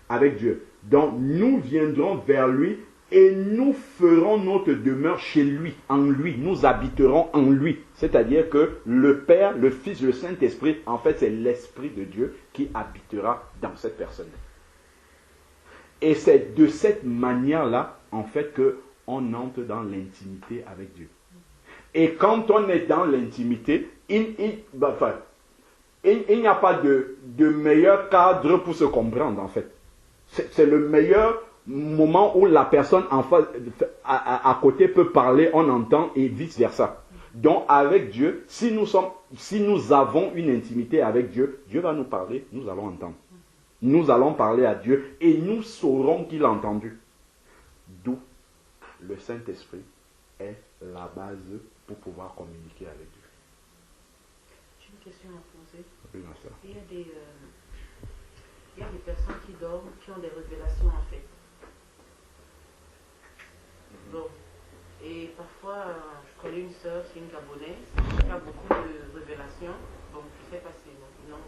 S5: avec Dieu. Donc nous viendrons vers lui et nous ferons notre demeure chez lui, en lui. Nous habiterons en lui. C'est-à-dire que le Père, le Fils, le Saint-Esprit, en fait, c'est l'Esprit de Dieu qui habitera dans cette personne. Et c'est de cette manière-là, en fait, qu'on entre dans l'intimité avec Dieu. Et quand on est dans l'intimité, il n'y a pas de meilleur cadre pour se comprendre, en fait. C'est le meilleur moment où la personne en face, à côté peut parler, on entend et vice versa. Donc avec Dieu, si nous avons une intimité avec Dieu, Dieu va nous parler, nous allons entendre. Nous allons parler à Dieu et nous saurons qu'il a entendu. D'où le Saint-Esprit est la base pour pouvoir communiquer avec Dieu.
S4: J'ai une question à poser.
S5: Oui, ma soeur.
S4: Il y a des personnes qui dorment, qui ont des révélations en fait. Bon. Et parfois, je connais une sœur, c'est une Gabonaise, qui a beaucoup de révélations. Donc, je ne sais pas si non,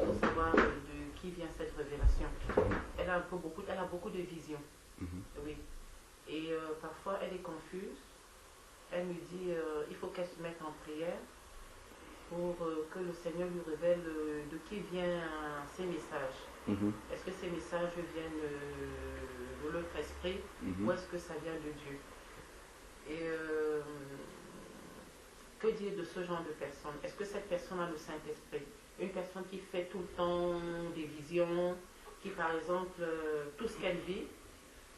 S4: pour savoir de qui vient cette révélation. Elle a beaucoup de visions. Oui. Et parfois, elle est confuse. Elle me dit, il faut qu'elle se mette en prière pour que le Seigneur lui révèle de qui viennent ces messages. Est-ce que ces messages viennent de l'autre esprit ou est-ce que ça vient de Dieu? Et que dire de ce genre de personne? Est-ce que cette personne a le Saint-Esprit? Une personne qui fait tout le temps des visions, qui par exemple, tout ce qu'elle vit,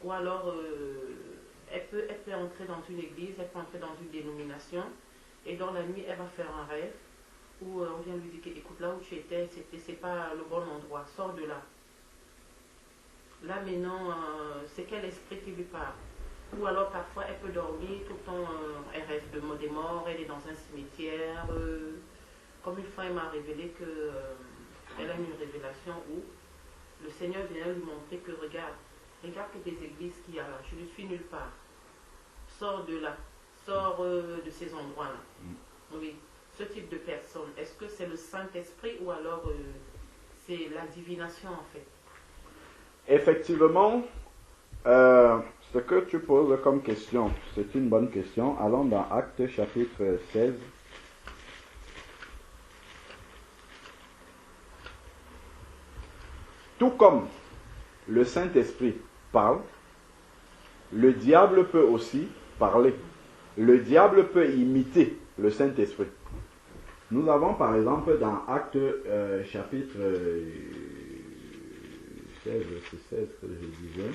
S4: ou alors elle peut entrer dans une église, elle peut entrer dans une dénomination, et dans la nuit, elle va faire un rêve, où on vient lui dire, écoute, là où tu étais, c'est pas le bon endroit, sors de là. Là maintenant, c'est quel esprit qui lui parle? Ou alors parfois elle peut dormir, tout le temps elle rêve des morts, elle est dans un cimetière. Comme une fois elle m'a révélé qu'elle a eu une révélation où le Seigneur vient lui montrer que regarde toutes les églises qu'il y a là, je ne suis nulle part. Sors de là, sors de ces endroits-là. Oui, ce type de personne, est-ce que c'est le Saint-Esprit ou alors c'est la divination en fait?
S5: Effectivement, ce que tu poses comme question, c'est une bonne question. Allons dans Actes chapitre 16. Tout comme le Saint-Esprit parle, le diable peut aussi parler. Le diable peut imiter le Saint-Esprit. Nous avons par exemple dans Actes chapitre 16, c'est 16 que je disais.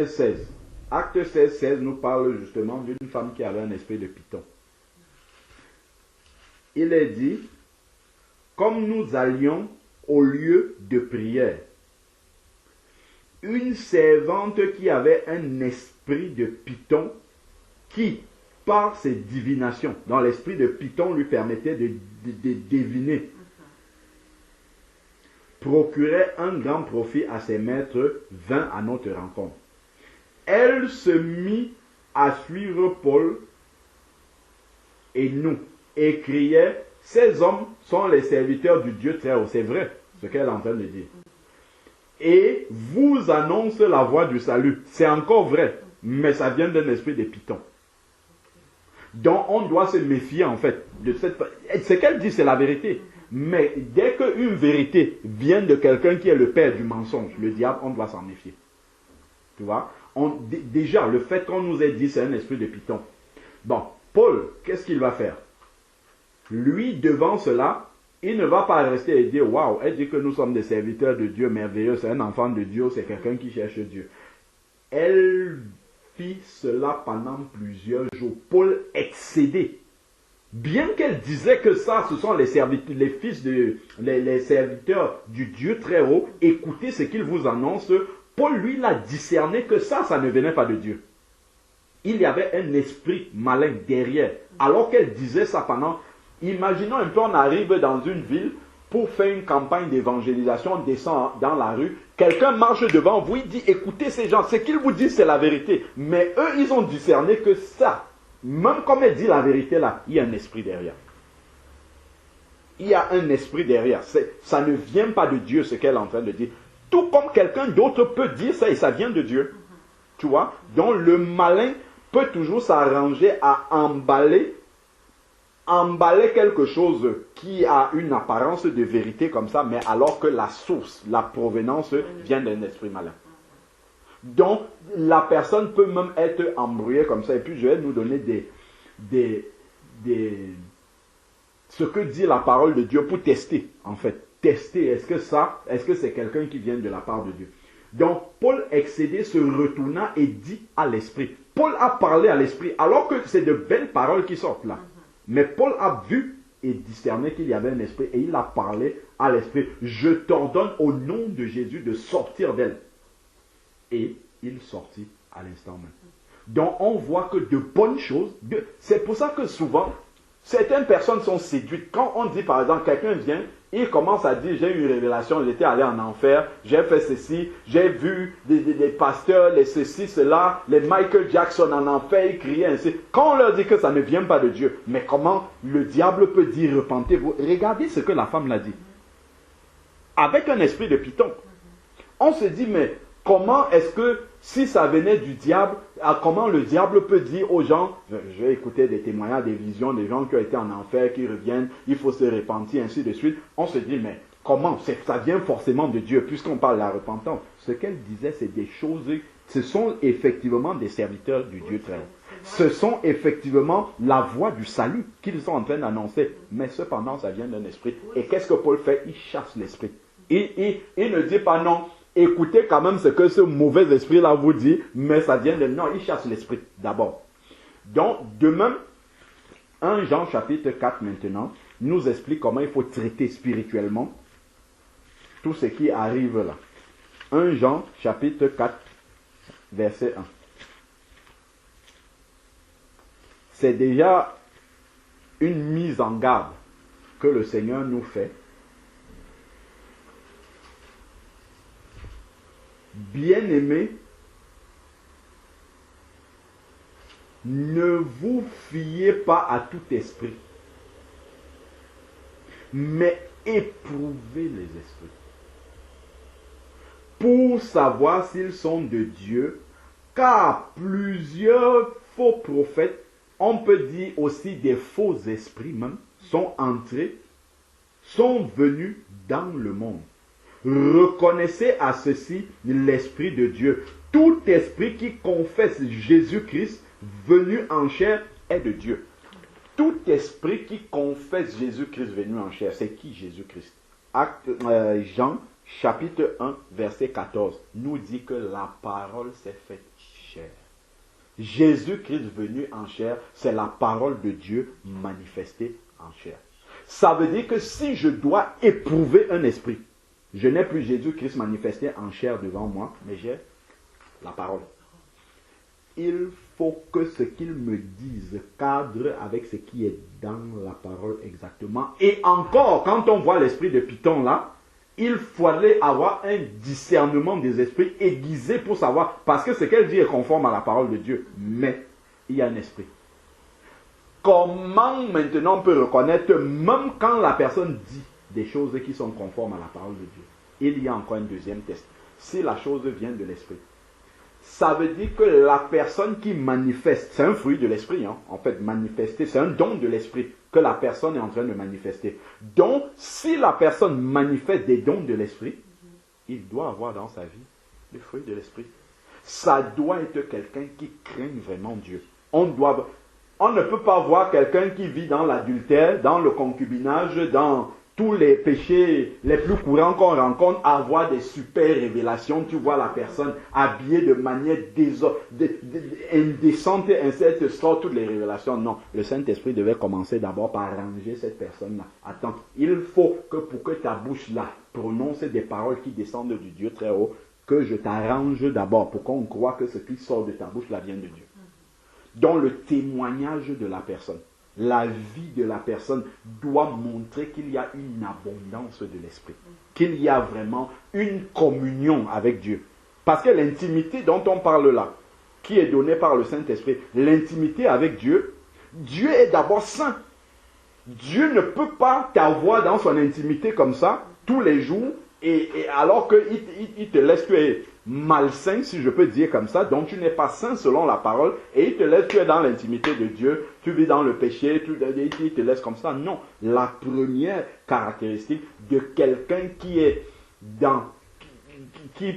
S5: 16. Acte 16 nous parle justement d'une femme qui avait un esprit de python. Il est dit, comme nous allions au lieu de prière, une servante qui avait un esprit de python qui, par ses divinations, dans l'esprit de python lui permettait de deviner, procurait un grand profit à ses maîtres, vint à notre rencontre. Elle se mit à suivre Paul et nous, et criait, ces hommes sont les serviteurs du Dieu très haut. C'est vrai, ce qu'elle est en train de dire. Et vous annonce la voie du salut. C'est encore vrai, mais ça vient d'un esprit de python. Donc on doit se méfier en fait de cette... Ce qu'elle dit, c'est la vérité. Mais dès qu'une vérité vient de quelqu'un qui est le père du mensonge, le diable, on doit s'en méfier. Tu vois? Déjà, le fait qu'on nous ait dit c'est un esprit de python. Bon, Paul, qu'est-ce qu'il va faire? Lui, devant cela, il ne va pas rester et dire, waouh, elle dit que nous sommes des serviteurs de Dieu merveilleux, c'est un enfant de Dieu, c'est quelqu'un qui cherche Dieu. Elle fit cela pendant plusieurs jours. Paul excédé. Bien qu'elle disait que ça, ce sont les serviteurs du Dieu très haut, écoutez ce qu'il vous annonce. Paul, lui, l'a discerné que ça ne venait pas de Dieu. Il y avait un esprit malin derrière. Alors qu'elle disait ça pendant... Imaginons un peu, on arrive dans une ville pour faire une campagne d'évangélisation, on descend dans la rue, quelqu'un marche devant vous, il dit, écoutez ces gens, ce qu'ils vous disent c'est la vérité. Mais eux, ils ont discerné que ça, même comme elle dit la vérité là, il y a un esprit derrière. Il y a un esprit derrière. Ça ne vient pas de Dieu ce qu'elle est en train de dire. Tout comme quelqu'un d'autre peut dire ça et ça vient de Dieu. Tu vois? Donc le malin peut toujours s'arranger à emballer quelque chose qui a une apparence de vérité comme ça, mais alors que la source, la provenance vient d'un esprit malin. Donc, la personne peut même être embrouillée comme ça. Et puis, je vais nous donner ce que dit la parole de Dieu pour tester, en fait. Tester, est-ce que c'est quelqu'un qui vient de la part de Dieu? Donc, Paul excédé se retourna et dit à l'esprit. Paul a parlé à l'esprit, alors que c'est de belles paroles qui sortent là. Mais Paul a vu et discerné qu'il y avait un esprit et il a parlé à l'esprit. Je t'ordonne au nom de Jésus de sortir d'elle. Et il sortit à l'instant même. Donc on voit que de bonnes choses, c'est pour ça que souvent, certaines personnes sont séduites. Quand on dit par exemple, quelqu'un vient, il commence à dire, j'ai eu une révélation, j'étais allé en enfer, j'ai fait ceci, j'ai vu des pasteurs, les ceci, cela, les Michael Jackson en enfer, ils criaient ainsi. Quand on leur dit que ça ne vient pas de Dieu, mais comment le diable peut dire repentez-vous? Regardez ce que la femme l'a dit. Avec un esprit de python. On se dit, mais comment est-ce que, si ça venait du diable, comment le diable peut dire aux gens, je vais écouter des témoignages, des visions, des gens qui ont été en enfer, qui reviennent, il faut se repentir, ainsi de suite. On se dit, mais comment? Ça vient forcément de Dieu, puisqu'on parle de la repentance. Ce qu'elle disait, c'est des choses, ce sont effectivement des serviteurs du Dieu très haut. Ce sont effectivement la voie du salut qu'ils sont en train d'annoncer. Mais cependant, ça vient d'un esprit. Et qu'est-ce que Paul fait? Il chasse l'esprit. Il ne dit pas non. Écoutez quand même ce que ce mauvais esprit-là vous dit, mais ça vient de... Non, il chasse l'esprit d'abord. Donc, de même, 1 Jean chapitre 4 maintenant, nous explique comment il faut traiter spirituellement tout ce qui arrive là. 1 Jean chapitre 4, verset 1. C'est déjà une mise en garde que le Seigneur nous fait Bien-aimés, ne vous fiez pas à tout esprit, mais éprouvez les esprits, pour savoir s'ils sont de Dieu, car plusieurs faux prophètes, on peut dire aussi des faux esprits même, sont venus dans le monde. Reconnaissez à ceci l'Esprit de Dieu. Tout esprit qui confesse Jésus-Christ venu en chair est de Dieu. Tout esprit qui confesse Jésus-Christ venu en chair, c'est qui Jésus-Christ? Jean chapitre 1 verset 14 nous dit que la parole s'est faite chair. Jésus-Christ venu en chair, c'est la parole de Dieu manifestée en chair. Ça veut dire que si je dois éprouver un esprit, je n'ai plus Jésus-Christ manifesté en chair devant moi, mais j'ai la parole. Il faut que ce qu'il me dise cadre avec ce qui est dans la parole exactement. Et encore, quand on voit l'esprit de Python là, il fallait avoir un discernement des esprits aiguisé pour savoir, parce que ce qu'elle dit est conforme à la parole de Dieu, mais il y a un esprit. Comment maintenant on peut reconnaître, même quand la personne dit des choses qui sont conformes à la parole de Dieu, il y a encore un deuxième test. Si la chose vient de l'esprit, ça veut dire que la personne qui manifeste, c'est un fruit de l'esprit, en fait, manifester, c'est un don de l'esprit que la personne est en train de manifester. Donc, si la personne manifeste des dons de l'esprit, il doit avoir dans sa vie le fruit de l'esprit. Ça doit être quelqu'un qui craint vraiment Dieu. On ne peut pas voir quelqu'un qui vit dans l'adultère, dans le concubinage, dans tous les péchés les plus courants qu'on rencontre, avoir des super révélations. Tu vois la personne habillée de manière indécente et incerte, sort toutes les révélations. Non, le Saint-Esprit devait commencer d'abord par ranger cette personne-là. Attends, il faut que pour que ta bouche-là prononce des paroles qui descendent du Dieu très haut, que je t'arrange d'abord pour qu'on croit que ce qui sort de ta bouche-là vient de Dieu. Donc le témoignage de la personne, la vie de la personne doit montrer qu'il y a une abondance de l'esprit, qu'il y a vraiment une communion avec Dieu. Parce que l'intimité dont on parle là, qui est donnée par le Saint-Esprit, l'intimité avec Dieu, Dieu est d'abord saint. Dieu ne peut pas t'avoir dans son intimité comme ça, tous les jours, et alors qu'il te laisse, tu es malsain, si je peux dire comme ça, donc tu n'es pas saint selon la parole, et il te laisse, tu es dans l'intimité de Dieu, tu vis dans le péché, il te laisse comme ça. Non, la première caractéristique de quelqu'un qui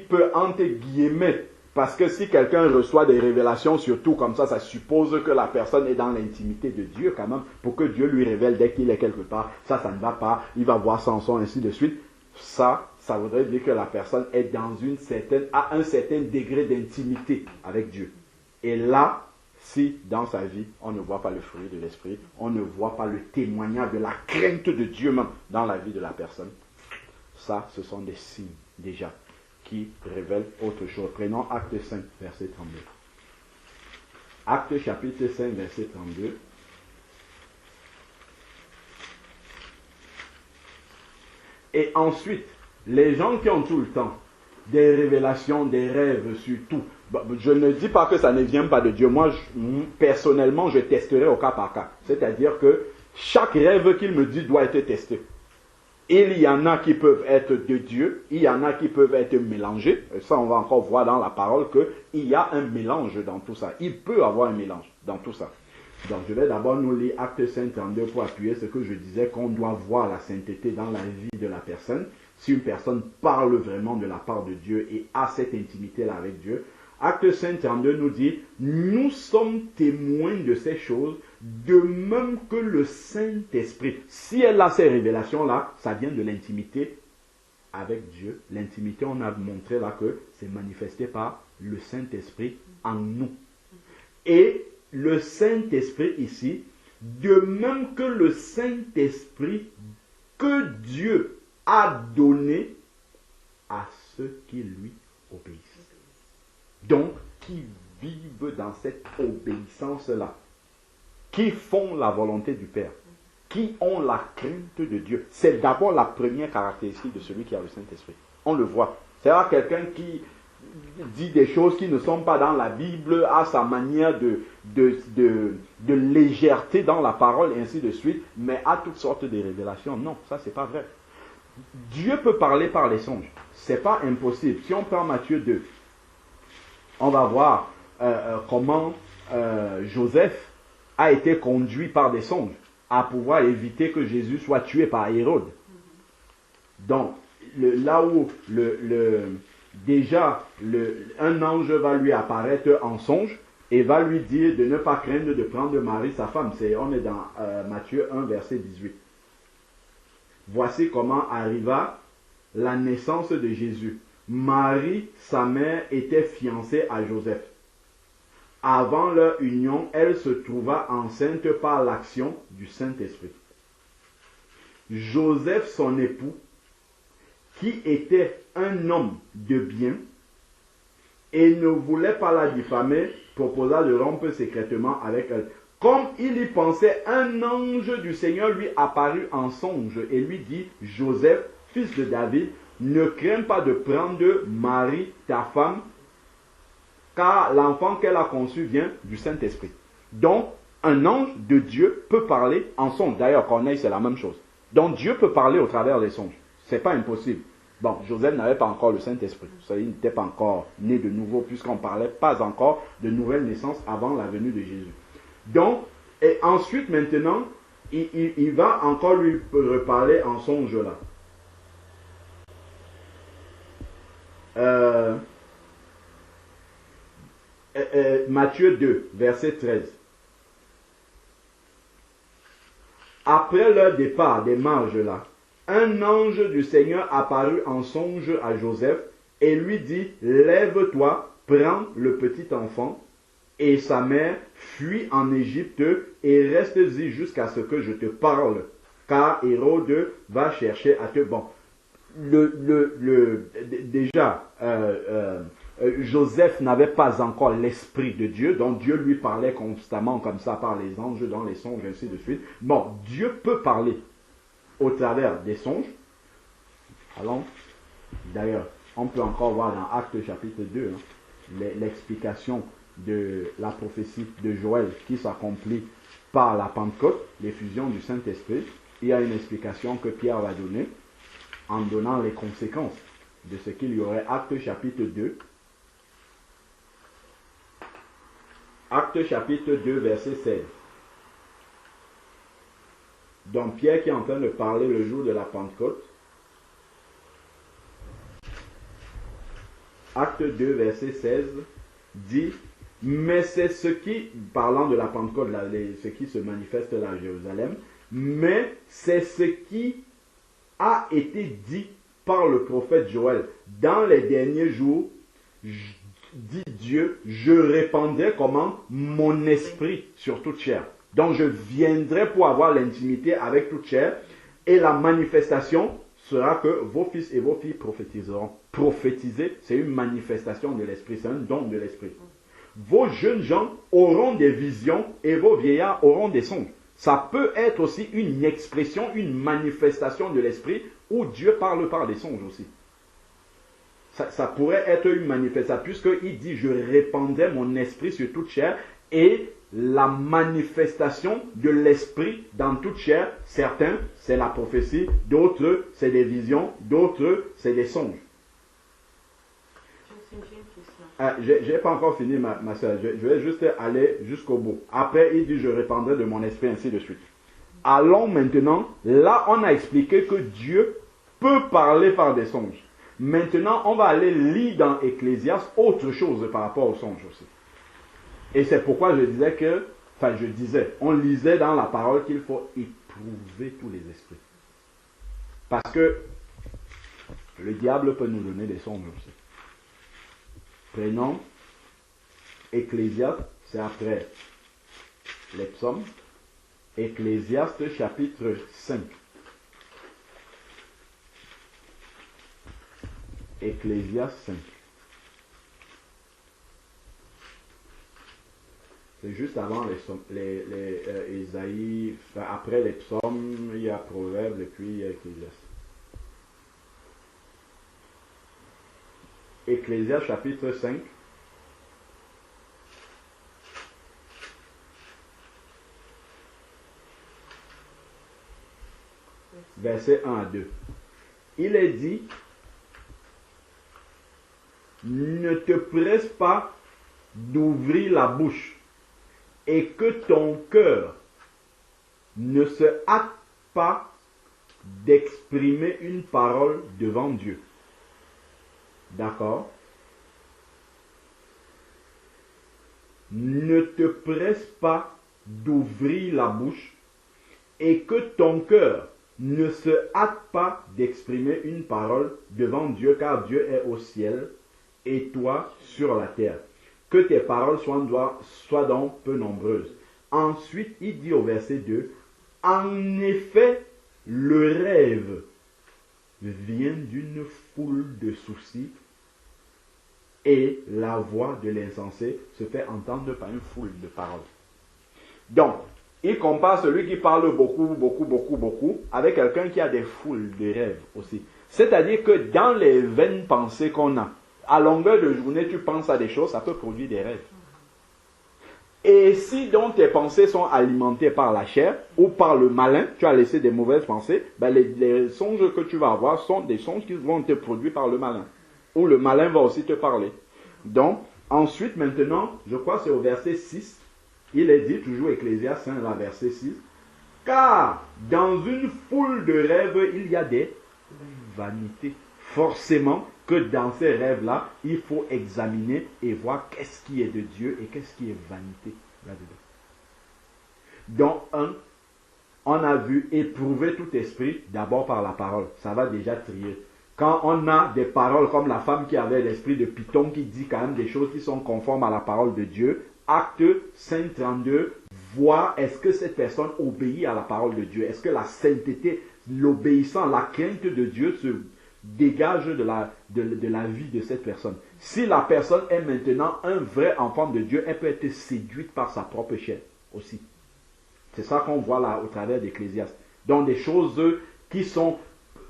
S5: peut, entre guillemets, parce que si quelqu'un reçoit des révélations, surtout comme ça suppose que la personne est dans l'intimité de Dieu quand même, pour que Dieu lui révèle dès qu'il est quelque part, ça ne va pas, il va voir Samson, ainsi de suite. Ça voudrait dire que la personne est à un certain degré d'intimité avec Dieu. Et là, si dans sa vie, on ne voit pas le fruit de l'esprit, on ne voit pas le témoignage de la crainte de Dieu même dans la vie de la personne, ça, ce sont des signes déjà qui révèlent autre chose. Prenons Acte 5, verset 32. Acte chapitre 5, verset 32. Et ensuite, les gens qui ont tout le temps des révélations, des rêves sur tout, je ne dis pas que ça ne vient pas de Dieu. Moi, personnellement, je testerai au cas par cas. C'est-à-dire que chaque rêve qu'il me dit doit être testé. Il y en a qui peuvent être de Dieu, il y en a qui peuvent être mélangés. Ça, on va encore voir dans la parole qu'il y a un mélange dans tout ça. Il peut avoir un mélange dans tout ça. Donc, je vais d'abord nous lire Acte 5, 32 pour appuyer ce que je disais, qu'on doit voir la sainteté dans la vie de la personne. Si une personne parle vraiment de la part de Dieu et a cette intimité-là avec Dieu. Acte 5, 32 nous dit, nous sommes témoins de ces choses, de même que le Saint-Esprit. Si elle a ces révélations-là, ça vient de l'intimité avec Dieu. L'intimité, on a montré là que c'est manifesté par le Saint-Esprit en nous. Et le Saint-Esprit ici, de même que le Saint-Esprit que Dieu a donné à ceux qui lui obéissent. Donc, qui vivent dans cette obéissance-là, qui font la volonté du Père, qui ont la crainte de Dieu. C'est d'abord la première caractéristique de celui qui a le Saint-Esprit. On le voit. C'est quelqu'un qui dit des choses qui ne sont pas dans la Bible, a sa manière de légèreté dans la parole, et ainsi de suite, mais a toutes sortes de révélations. Non, ça c'est pas vrai. Dieu peut parler par les songes. C'est pas impossible. Si on prend Matthieu 2, on va voir comment Joseph a été conduit par des songes à pouvoir éviter que Jésus soit tué par Hérode. Donc, là où déjà un ange va lui apparaître en songe et va lui dire de ne pas craindre de prendre Marie, sa femme. On est dans Matthieu 1, verset 18. Voici comment arriva la naissance de Jésus. Marie, sa mère, était fiancée à Joseph. Avant leur union, elle se trouva enceinte par l'action du Saint-Esprit. Joseph, son époux, qui était un homme de bien et ne voulait pas la diffamer, proposa de rompre secrètement avec elle. Comme il y pensait, un ange du Seigneur lui apparut en songe et lui dit, Joseph, fils de David, ne crains pas de prendre Marie, ta femme, car l'enfant qu'elle a conçu vient du Saint-Esprit. Donc, un ange de Dieu peut parler en songe. D'ailleurs, Corneille, c'est la même chose. Donc, Dieu peut parler au travers des songes. Ce n'est pas impossible. Bon, Joseph n'avait pas encore le Saint-Esprit. Il n'était pas encore né de nouveau, puisqu'on ne parlait pas encore de nouvelle naissance avant la venue de Jésus. Donc, et ensuite, maintenant, il va encore lui reparler en songe là. Matthieu 2, verset 13. Après leur départ des marges là, un ange du Seigneur apparut en songe à Joseph et lui dit, lève-toi, prends le petit enfant et sa mère, fuis en Égypte et reste-y jusqu'à ce que je te parle, car Hérode va chercher à te... Bon, déjà, Joseph n'avait pas encore l'Esprit de Dieu, donc Dieu lui parlait constamment comme ça par les anges, dans les songes, ainsi de suite. Bon, Dieu peut parler au travers des songes. Alors, d'ailleurs, on peut encore voir dans Actes chapitre 2, l'explication de la prophétie de Joël qui s'accomplit par la Pentecôte, l'effusion du Saint-Esprit. Il y a une explication que Pierre va donner en donnant les conséquences de ce qu'il y aurait. Actes chapitre 2. Actes chapitre 2, verset 16. Donc Pierre qui est en train de parler le jour de la Pentecôte. Acte 2, verset 16, dit, mais c'est ce qui, parlant de la Pentecôte, ce qui se manifeste là à Jérusalem, mais c'est ce qui a été dit par le prophète Joël. Dans les derniers jours, dit Dieu, je répandrai comment? Mon esprit sur toute chair. Donc je viendrai pour avoir l'intimité avec toute chair et la manifestation sera que vos fils et vos filles prophétiseront. Prophétiser, c'est une manifestation de l'esprit, c'est un don de l'esprit. Vos jeunes gens auront des visions et vos vieillards auront des songes. Ça peut être aussi une expression, une manifestation de l'esprit où Dieu parle par des songes aussi. Ça pourrait être une manifestation, puisqu'il dit, je répandrai mon esprit sur toute chair, et la manifestation de l'esprit dans toute chair, certains, c'est la prophétie, d'autres, c'est des visions, d'autres, c'est des songes. Je n'ai pas encore fini, ma soeur. Je vais juste aller jusqu'au bout. Après, il dit, je répandrai de mon esprit, ainsi de suite. Allons maintenant, là, on a expliqué que Dieu peut parler par des songes. Maintenant, on va aller lire dans Ecclésiaste autre chose par rapport aux songes aussi. Et c'est pourquoi je disais, on lisait dans la parole qu'il faut éprouver tous les esprits. Parce que le diable peut nous donner des songes aussi. Prenons Ecclésiaste, c'est après les psaumes. Ecclésiaste chapitre 5. Ecclésiaste 5. C'est juste avant les Isaïe, après les psaumes, il y a Proverbes et puis il y a Ecclésiaste. Ecclésiaste chapitre 5. Versets 1 à 2. Il est dit, ne te presse pas d'ouvrir la bouche et que ton cœur ne se hâte pas d'exprimer une parole devant Dieu. D'accord? Ne te presse pas d'ouvrir la bouche et que ton cœur ne se hâte pas d'exprimer une parole devant Dieu, car Dieu est au ciel et toi sur la terre. Que tes paroles soient donc peu nombreuses. Ensuite, il dit au verset 2, en effet, le rêve vient d'une foule de soucis et la voix de l'insensé se fait entendre par une foule de paroles. Donc, il compare celui qui parle beaucoup avec quelqu'un qui a des foules de rêves aussi. C'est-à-dire que dans les vaines pensées qu'on a, à longueur de journée, tu penses à des choses, ça peut produire des rêves. Et si donc tes pensées sont alimentées par la chair ou par le malin, tu as laissé des mauvaises pensées, ben les songes que tu vas avoir sont des songes qui vont te produire par le malin. Ou le malin va aussi te parler. Donc, ensuite, maintenant, je crois que c'est au verset 6, il est dit, toujours Ecclésiaste 5, la verset 6, car dans une foule de rêves, il y a des vanités. Forcément que dans ces rêves-là, il faut examiner et voir qu'est-ce qui est de Dieu et qu'est-ce qui est vanité là-dedans. Donc, on a vu éprouver tout esprit d'abord par la parole. Ça va déjà trier. Quand on a des paroles comme la femme qui avait l'esprit de Python qui dit quand même des choses qui sont conformes à la parole de Dieu, Acte 5.32, voir est-ce que cette personne obéit à la parole de Dieu. Est-ce que la sainteté, l'obéissance, la crainte de Dieu se dégage de la vie de cette personne. Si la personne est maintenant un vrai enfant de Dieu, elle peut être séduite par sa propre chair aussi. C'est ça qu'on voit là au travers d'Ecclésiaste. Donc des choses qui sont...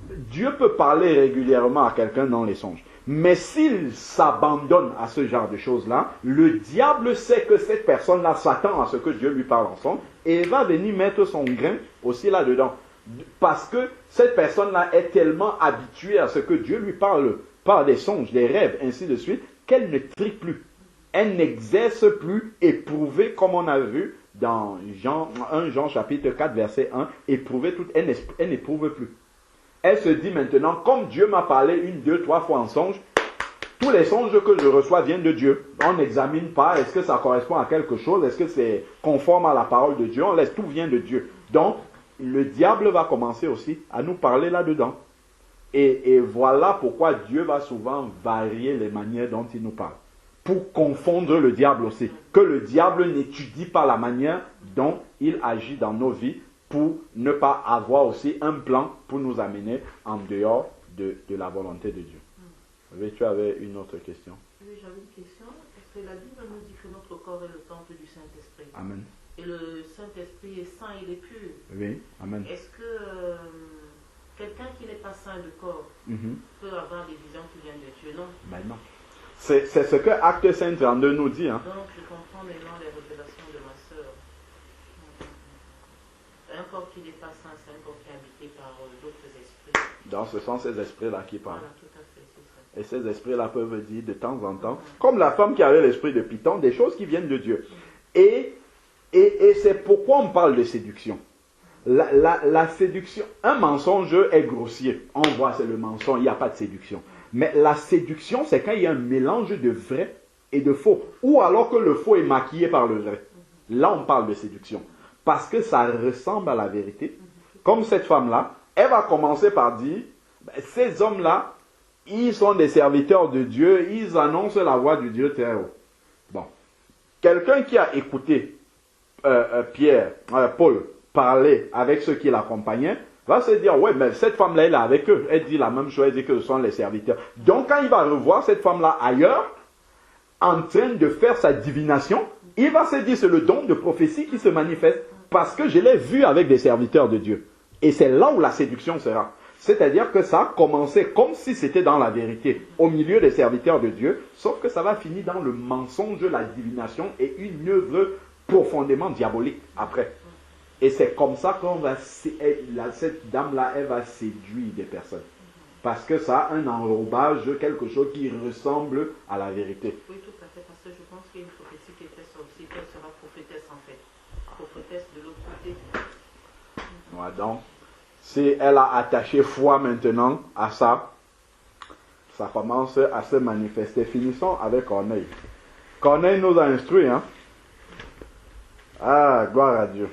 S5: Dieu peut parler régulièrement à quelqu'un dans les songes. Mais s'il s'abandonne à ce genre de choses-là, le diable sait que cette personne-là s'attend à ce que Dieu lui parle en songe et va venir mettre son grain aussi là-dedans. Parce que cette personne-là est tellement habituée à ce que Dieu lui parle par des songes, des rêves, ainsi de suite, qu'elle ne trie plus. Elle n'exerce plus éprouver, comme on a vu dans 1 Jean chapitre 4, verset 1, éprouver tout, elle n'éprouve plus. Elle se dit maintenant, comme Dieu m'a parlé 1, 2, 3 fois en songe, tous les songes que je reçois viennent de Dieu. On n'examine pas, est-ce que ça correspond à quelque chose, est-ce que c'est conforme à la parole de Dieu, on laisse, tout vient de Dieu. Donc, le diable va commencer aussi à nous parler là-dedans. Et voilà pourquoi Dieu va souvent varier les manières dont il nous parle. Pour confondre le diable aussi. Que le diable n'étudie pas la manière dont il agit dans nos vies pour ne pas avoir aussi un plan pour nous amener en dehors de la volonté de Dieu. Oui, tu avais une autre question.
S4: Oui, j'avais une question. Parce que la Bible nous dit que notre corps est le temple du Saint-Esprit.
S5: Amen.
S4: Et le Saint-Esprit est saint, il est pur.
S5: Oui, amen.
S4: Est-ce que quelqu'un qui n'est pas saint de corps peut avoir des visions qui viennent de Dieu? Non.
S5: Ben non. C'est ce que Acte 5.32 nous dit. Hein.
S4: Donc, je comprends maintenant les révélations de ma sœur. Un corps qui n'est pas saint, c'est un corps qui est habité par d'autres esprits.
S5: Donc, ce sont ces esprits-là qui parlent.
S4: Voilà, tout à fait, c'est ça.
S5: Et ces esprits-là peuvent dire de temps en temps, comme la femme qui avait l'esprit de Python, des choses qui viennent de Dieu. Et c'est pourquoi on parle de séduction. La séduction, un mensonge est grossier. On voit, c'est le mensonge, il n'y a pas de séduction. Mais la séduction, c'est quand il y a un mélange de vrai et de faux. Ou alors que le faux est maquillé par le vrai. Là, on parle de séduction. Parce que ça ressemble à la vérité. Comme cette femme-là, elle va commencer par dire, ces hommes-là, ils sont des serviteurs de Dieu, ils annoncent la voix du Dieu très haut. Bon. Quelqu'un qui a écouté Paul parler avec ceux qui l'accompagnaient, va se dire, ouais, mais cette femme-là, elle est avec eux. Elle dit la même chose, elle dit que ce sont les serviteurs. Donc, quand il va revoir cette femme-là ailleurs, en train de faire sa divination, il va se dire, c'est le don de prophétie qui se manifeste, parce que je l'ai vu avec des serviteurs de Dieu. Et c'est là où la séduction sera. C'est-à-dire que ça a commencé comme si c'était dans la vérité, au milieu des serviteurs de Dieu, sauf que ça va finir dans le mensonge, la divination et une œuvre profondément diabolique après. Et c'est comme ça qu'on va, cette dame-là, elle va séduire des personnes. Parce que ça a un enrobage, quelque chose qui ressemble à la vérité.
S4: Oui, tout à fait, parce que je pense qu'il y a une prophétie qui était sortie, qu'elle sera prophétesse en fait. Prophétesse de l'autre côté.
S5: Ouais, donc, si elle a attaché foi maintenant à ça, ça commence à se manifester. Finissons avec Corneille. Corneille nous a instruits, hein. Ah, gloire à Dieu.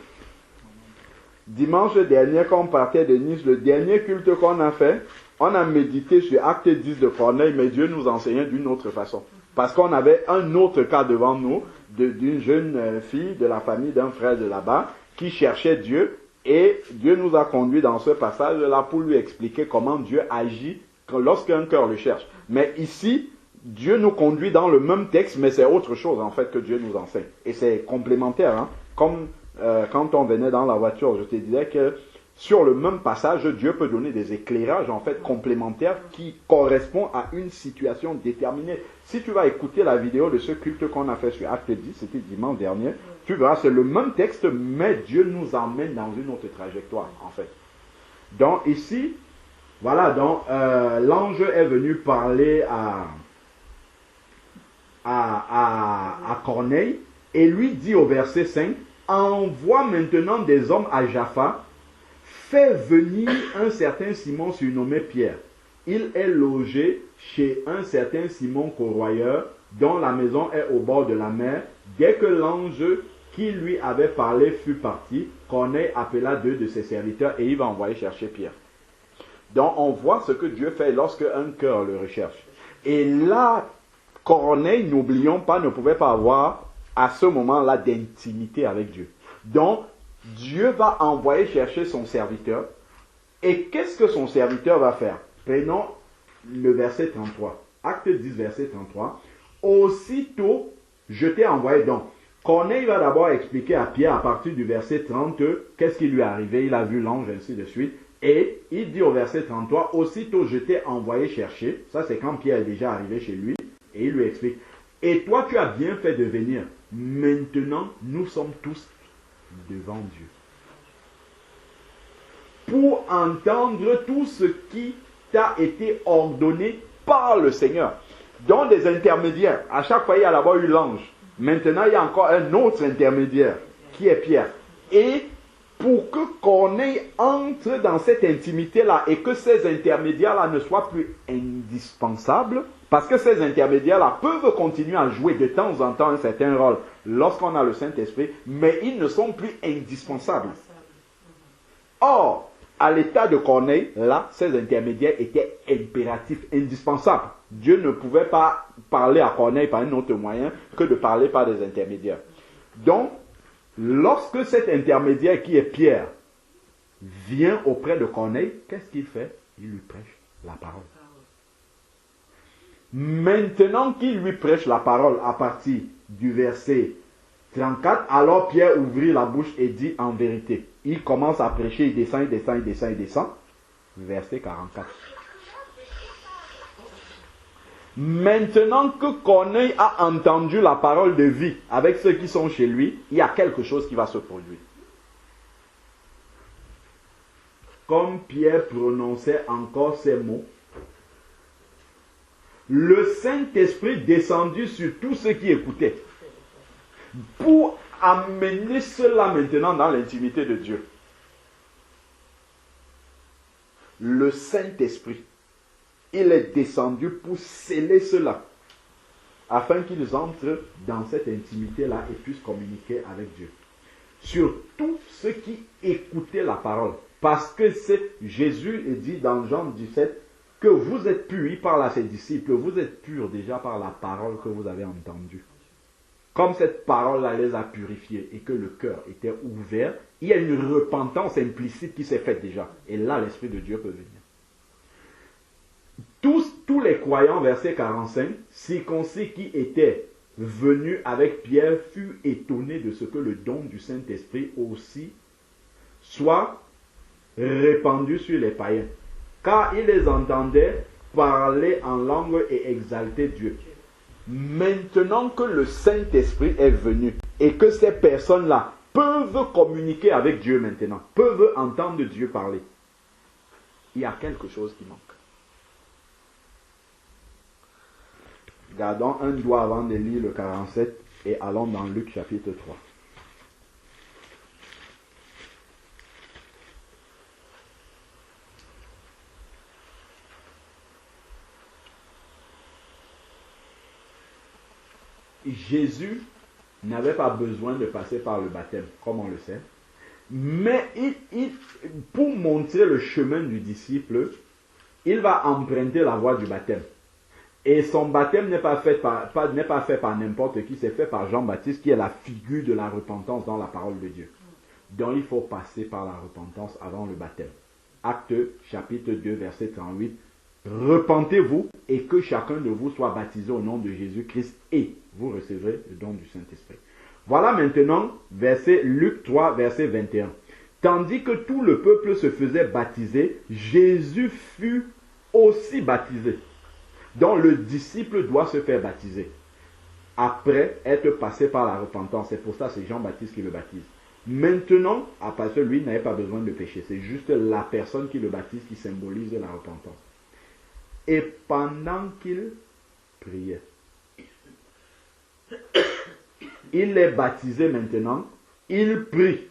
S5: Dimanche dernier, quand on partait de Nice, le dernier culte qu'on a fait, on a médité sur Acte 10 de Corneille, mais Dieu nous enseignait d'une autre façon. Parce qu'on avait un autre cas devant nous, d'une jeune fille de la famille d'un frère de là-bas, qui cherchait Dieu, et Dieu nous a conduits dans ce passage-là pour lui expliquer comment Dieu agit lorsqu'un cœur le cherche. Mais ici, Dieu nous conduit dans le même texte, mais c'est autre chose en fait que Dieu nous enseigne. Et c'est complémentaire, hein. Comme quand on venait dans la voiture, je te disais que sur le même passage, Dieu peut donner des éclairages en fait complémentaires qui correspondent à une situation déterminée. Si tu vas écouter la vidéo de ce culte qu'on a fait sur Acte 10, c'était dimanche dernier, tu verras, c'est le même texte, mais Dieu nous emmène dans une autre trajectoire en fait. Donc ici, voilà, donc l'ange est venu parler à Corneille et lui dit au verset 5, envoie maintenant des hommes à Jaffa, fais venir un certain Simon surnommé Pierre. Il est logé chez un certain Simon Corroyeur, dont la maison est au bord de la mer. Dès que l'ange qui lui avait parlé fut parti, Corneille appela 2 de ses serviteurs et il va envoyer chercher Pierre. Donc on voit ce que Dieu fait lorsque un cœur le recherche. Et là, Corneille, n'oublions pas, ne pouvait pas avoir à ce moment-là d'intimité avec Dieu. Donc, Dieu va envoyer chercher son serviteur. Et qu'est-ce que son serviteur va faire? Prenons le verset 33. Acte 10, verset 33. Aussitôt, je t'ai envoyé donc. Corneille va d'abord expliquer à Pierre à partir du verset 30, qu'est-ce qui lui est arrivé, il a vu l'ange, ainsi de suite. Et il dit au verset 33, aussitôt je t'ai envoyé chercher. Ça c'est quand Pierre est déjà arrivé chez lui. Et il lui explique, et toi tu as bien fait de venir. Maintenant, nous sommes tous devant Dieu. Pour entendre tout ce qui t'a été ordonné par le Seigneur. Donc des intermédiaires. À chaque fois, il y a d'abord eu l'ange. Maintenant, il y a encore un autre intermédiaire, qui est Pierre. Et pour que Corneille entre dans cette intimité-là et que ces intermédiaires-là ne soient plus indispensables, parce que ces intermédiaires-là peuvent continuer à jouer de temps en temps un certain rôle lorsqu'on a le Saint-Esprit, mais ils ne sont plus indispensables. Or, à l'état de Corneille, là, ces intermédiaires étaient impératifs, indispensables. Dieu ne pouvait pas parler à Corneille par un autre moyen que de parler par des intermédiaires. Donc, lorsque cet intermédiaire qui est Pierre vient auprès de Corneille, qu'est-ce qu'il fait? Il lui prêche la parole. Maintenant qu'il lui prêche la parole à partir du verset 34, alors Pierre ouvrit la bouche et dit en vérité. Il commence à prêcher, il descend, il descend, il descend, il descend. Verset 44. Maintenant que Corneille a entendu la parole de vie avec ceux qui sont chez lui, il y a quelque chose qui va se produire. Comme Pierre prononçait encore ces mots, le Saint-Esprit descendit sur tous ceux qui écoutaient pour amener cela maintenant dans l'intimité de Dieu. Le Saint-Esprit, il est descendu pour sceller cela, afin qu'ils entrent dans cette intimité-là et puissent communiquer avec Dieu. Sur tous ceux qui écoutaient la parole. Parce que Jésus est dit dans Jean 17 que vous êtes purs, par là ses disciples, vous êtes purs déjà par la parole que vous avez entendue. Comme cette parole-là les a purifiés et que le cœur était ouvert, il y a une repentance implicite qui s'est faite déjà. Et là, l'Esprit de Dieu peut venir. Tous les croyants, verset 45, circoncis qui étaient venus avec Pierre, furent étonnés de ce que le don du Saint-Esprit aussi soit répandu sur les païens. car ils les entendaient parler en langue et exalter Dieu. Maintenant que le Saint-Esprit est venu et que ces personnes-là peuvent communiquer avec Dieu maintenant, peuvent entendre Dieu parler, il y a quelque chose qui manque. Gardons un doigt avant de lire le 47 et allons dans Luc chapitre 3. Jésus n'avait pas besoin de passer par le baptême, comme on le sait. Mais pour montrer le chemin du disciple, il va emprunter la voie du baptême. Et son baptême n'est pas fait par n'importe qui, c'est fait par Jean-Baptiste, qui est la figure de la repentance dans la parole de Dieu. Donc il faut passer par la repentance avant le baptême. Acte chapitre 2, verset 38. Repentez-vous et que chacun de vous soit baptisé au nom de Jésus-Christ et vous recevrez le don du Saint-Esprit. Voilà maintenant Luc 3, verset 21. Tandis que tout le peuple se faisait baptiser, Jésus fut aussi baptisé. Donc le disciple doit se faire baptiser après être passé par la repentance. C'est pour ça que c'est Jean-Baptiste qui le baptise. Maintenant, parce que lui n'avait pas besoin de pécher, c'est juste la personne qui le baptise qui symbolise la repentance. Et pendant qu'il priait, il est baptisé maintenant, il prie.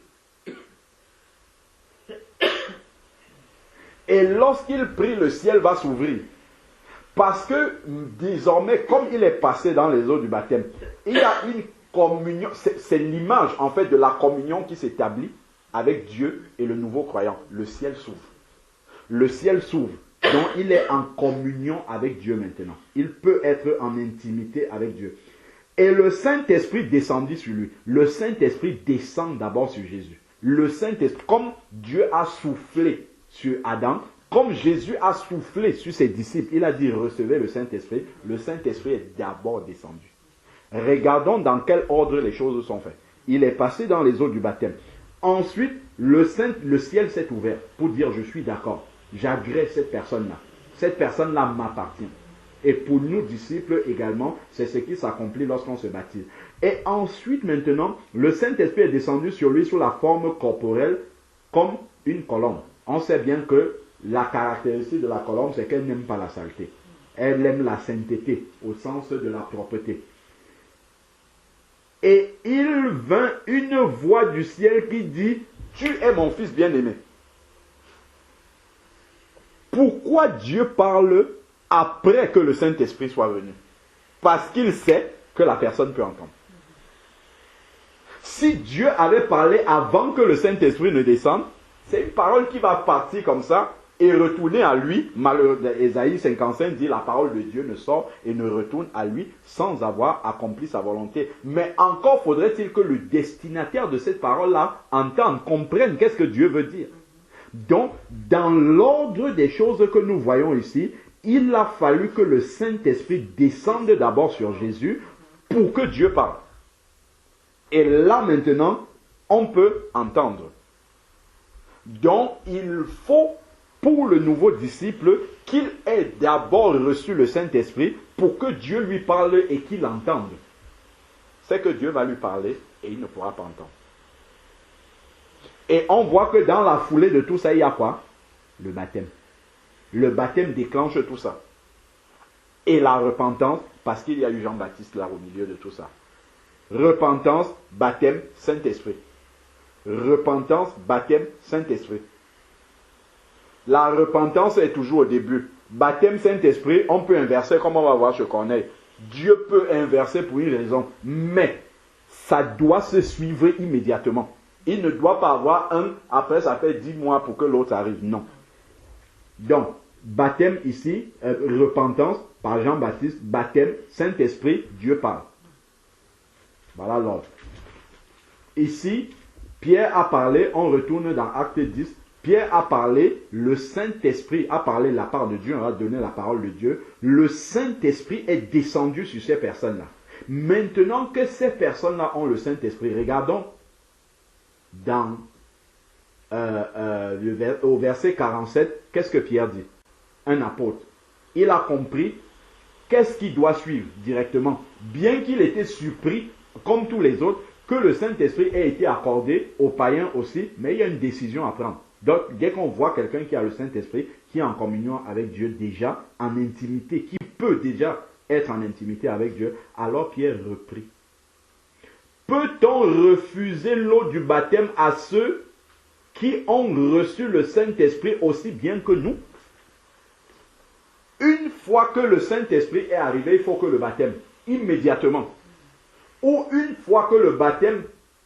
S5: Et lorsqu'il prie, le ciel va s'ouvrir. Parce que désormais, comme il est passé dans les eaux du baptême, il y a une communion, c'est l'image en fait de la communion qui s'établit avec Dieu et le nouveau croyant. Le ciel s'ouvre. Le ciel s'ouvre. Donc il est en communion avec Dieu maintenant. Il peut être en intimité avec Dieu. Et le Saint-Esprit descendit sur lui. Le Saint-Esprit descend d'abord sur Jésus. Le Saint-Esprit, comme Dieu a soufflé sur Adam, comme Jésus a soufflé sur ses disciples, il a dit recevez le Saint-Esprit. Le Saint-Esprit est d'abord descendu. Regardons dans quel ordre les choses sont faites. Il est passé dans les eaux du baptême. Ensuite, le ciel s'est ouvert pour dire je suis d'accord. J'agrée cette personne-là. Cette personne-là m'appartient. Et pour nous, disciples également, c'est ce qui s'accomplit lorsqu'on se baptise. Et ensuite, maintenant, le Saint-Esprit est descendu sur lui sous la forme corporelle comme une colombe. On sait bien que la caractéristique de la colombe, c'est qu'elle n'aime pas la saleté. Elle aime la sainteté, au sens de la propreté. Et il vint une voix du ciel qui dit « Tu es mon fils bien-aimé ». Pourquoi Dieu parle après que le Saint-Esprit soit venu? Parce qu'il sait que la personne peut entendre. Si Dieu avait parlé avant que le Saint-Esprit ne descende, c'est une parole qui va partir comme ça et retourner à lui. Ésaïe 55 dit la parole de Dieu ne sort et ne retourne à lui sans avoir accompli sa volonté. Mais encore faudrait-il que le destinataire de cette parole-là entende, comprenne qu'est-ce que Dieu veut dire. Donc, dans l'ordre des choses que nous voyons ici, il a fallu que le Saint-Esprit descende d'abord sur Jésus pour que Dieu parle. Et là maintenant, on peut entendre. Donc, il faut pour le nouveau disciple qu'il ait d'abord reçu le Saint-Esprit pour que Dieu lui parle et qu'il entende. C'est que Dieu va lui parler et il ne pourra pas entendre. Et on voit que dans la foulée de tout ça, il y a quoi? Le baptême. Le baptême déclenche tout ça. Et la repentance, parce qu'il y a eu Jean-Baptiste là au milieu de tout ça. Repentance, baptême, Saint-Esprit. Repentance, baptême, Saint-Esprit. La repentance est toujours au début. Baptême, Saint-Esprit, on peut inverser comme on va voir chez Corneille. Dieu peut inverser pour une raison, mais ça doit se suivre immédiatement. Il ne doit pas avoir un, après ça fait 10 mois pour que l'autre arrive. Non. Donc, baptême ici, repentance par Jean-Baptiste, baptême, Saint-Esprit, Dieu parle. Voilà l'ordre. Ici, Pierre a parlé, on retourne dans Acte 10, Pierre a parlé, le Saint-Esprit a parlé la part de Dieu, on a donné la parole de Dieu. Le Saint-Esprit est descendu sur ces personnes-là. Maintenant que ces personnes-là ont le Saint-Esprit, regardons dans au verset 47, qu'est-ce que Pierre dit? un apôtre. Il a compris qu'est-ce qu'il doit suivre directement. Bien qu'il était surpris, comme tous les autres, que le Saint-Esprit ait été accordé aux païens aussi, mais il y a une décision à prendre. Donc, dès qu'on voit quelqu'un qui a le Saint-Esprit, qui est en communion avec Dieu déjà, en intimité, qui peut déjà être en intimité avec Dieu, alors Pierre reprit. Peut-on refuser l'eau du baptême à ceux qui ont reçu le Saint-Esprit aussi bien que nous? Une fois que le Saint-Esprit est arrivé, il faut que le baptême, immédiatement, ou une fois que le baptême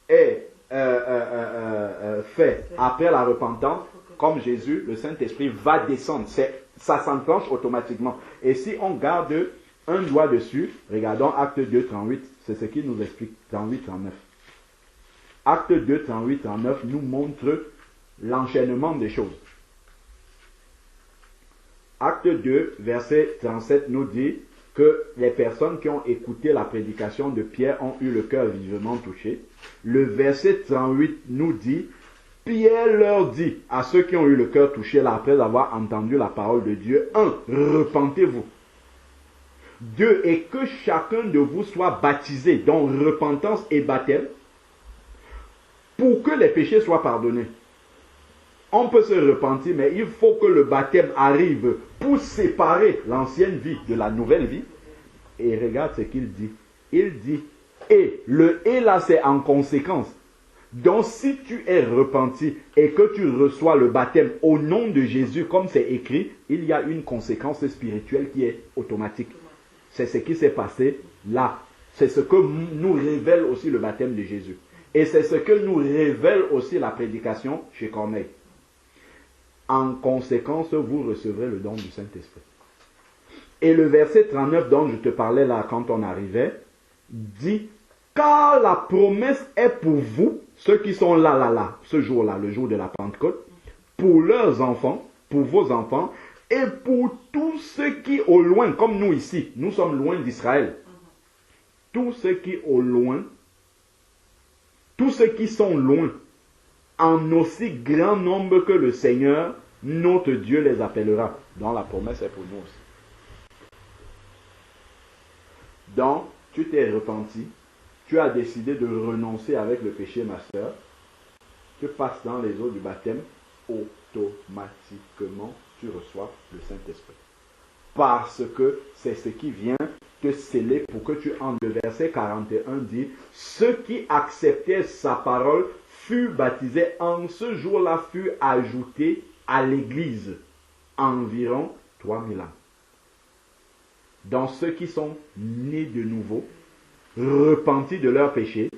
S5: est fait après la repentance, comme Jésus, le Saint-Esprit va descendre. Ça s'enclenche automatiquement. Et si on garde un doigt dessus, regardons Acte 2, 38, c'est ce qui nous explique, 38, 39. Acte 2, 38, 39 nous montre l'enchaînement des choses. Acte 2, verset 37 nous dit que les personnes qui ont écouté la prédication de Pierre ont eu le cœur vivement touché. Le verset 38 nous dit, Pierre leur dit à ceux qui ont eu le cœur touché là, après avoir entendu la parole de Dieu, 1. Repentez-vous. 2. Et que chacun de vous soit baptisé, dont repentance et baptême, pour que les péchés soient pardonnés. On peut se repentir, mais il faut que le baptême arrive pour séparer l'ancienne vie de la nouvelle vie. Et regarde ce qu'il dit. Il dit, et le et là c'est en conséquence. Donc si tu es repenti et que tu reçois le baptême au nom de Jésus, comme c'est écrit, il y a une conséquence spirituelle qui est automatique. C'est ce qui s'est passé là. C'est ce que nous révèle aussi le baptême de Jésus. Et c'est ce que nous révèle aussi la prédication chez Corneille. En conséquence, vous recevrez le don du Saint-Esprit. Et le verset 39 dont je te parlais là quand on arrivait, dit, car la promesse est pour vous, ceux qui sont là, ce jour-là, le jour de la Pentecôte, pour leurs enfants, pour vos enfants, et pour tous ceux qui au loin, comme nous ici, nous sommes loin d'Israël, tous ceux qui au loin, tous ceux qui sont loin, en aussi grand nombre que le Seigneur, notre Dieu les appellera. Donc la promesse est pour nous aussi. Donc, tu t'es repenti, tu as décidé de renoncer avec le péché, ma soeur, tu passes dans les eaux du baptême, automatiquement, tu reçois le Saint-Esprit. Parce que c'est ce qui vient te sceller pour que tu entres. Le verset 41 dit, ceux qui acceptaient sa parole furent baptisés. En ce jour-là furent ajoutés à l'église environ 3000 ans. Donc ceux qui sont nés de nouveau, repentis de leurs péchés,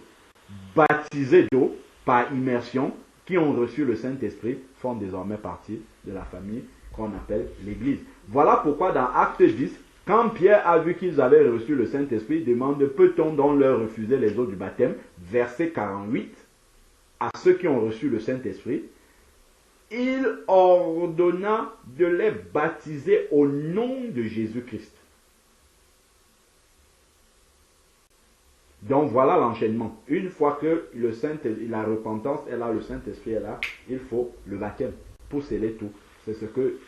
S5: baptisés d'eau par immersion, qui ont reçu le Saint-Esprit, font désormais partie de la famille qu'on appelle l'Église. Voilà pourquoi dans Acte 10, quand Pierre a vu qu'ils avaient reçu le Saint-Esprit, il demande, peut-on donc leur refuser les eaux du baptême? Verset 48, à ceux qui ont reçu le Saint-Esprit, il ordonna de les baptiser au nom de Jésus-Christ. Donc voilà l'enchaînement. Une fois que la repentance est là, le Saint-Esprit est là, il faut le baptême pour sceller tout. C'est ce que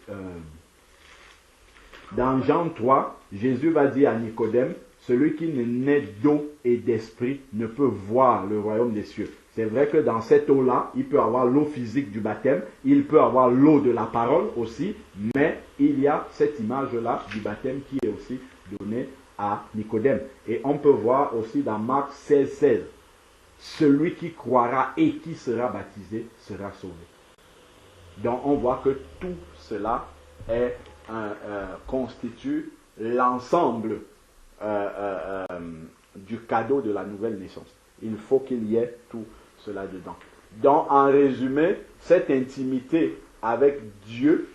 S5: dans Jean 3, Jésus va dire à Nicodème, celui qui ne naît d'eau et d'esprit ne peut voir le royaume des cieux. C'est vrai que dans cette eau-là, il peut avoir l'eau physique du baptême, il peut avoir l'eau de la parole aussi, mais il y a cette image-là du baptême qui est aussi donnée à Nicodème. Et on peut voir aussi dans Marc 16, 16, celui qui croira et qui sera baptisé sera sauvé. Donc on voit que tout cela constitue l'ensemble du cadeau de la nouvelle naissance. Il faut qu'il y ait tout cela dedans. Donc en résumé, cette intimité avec Dieu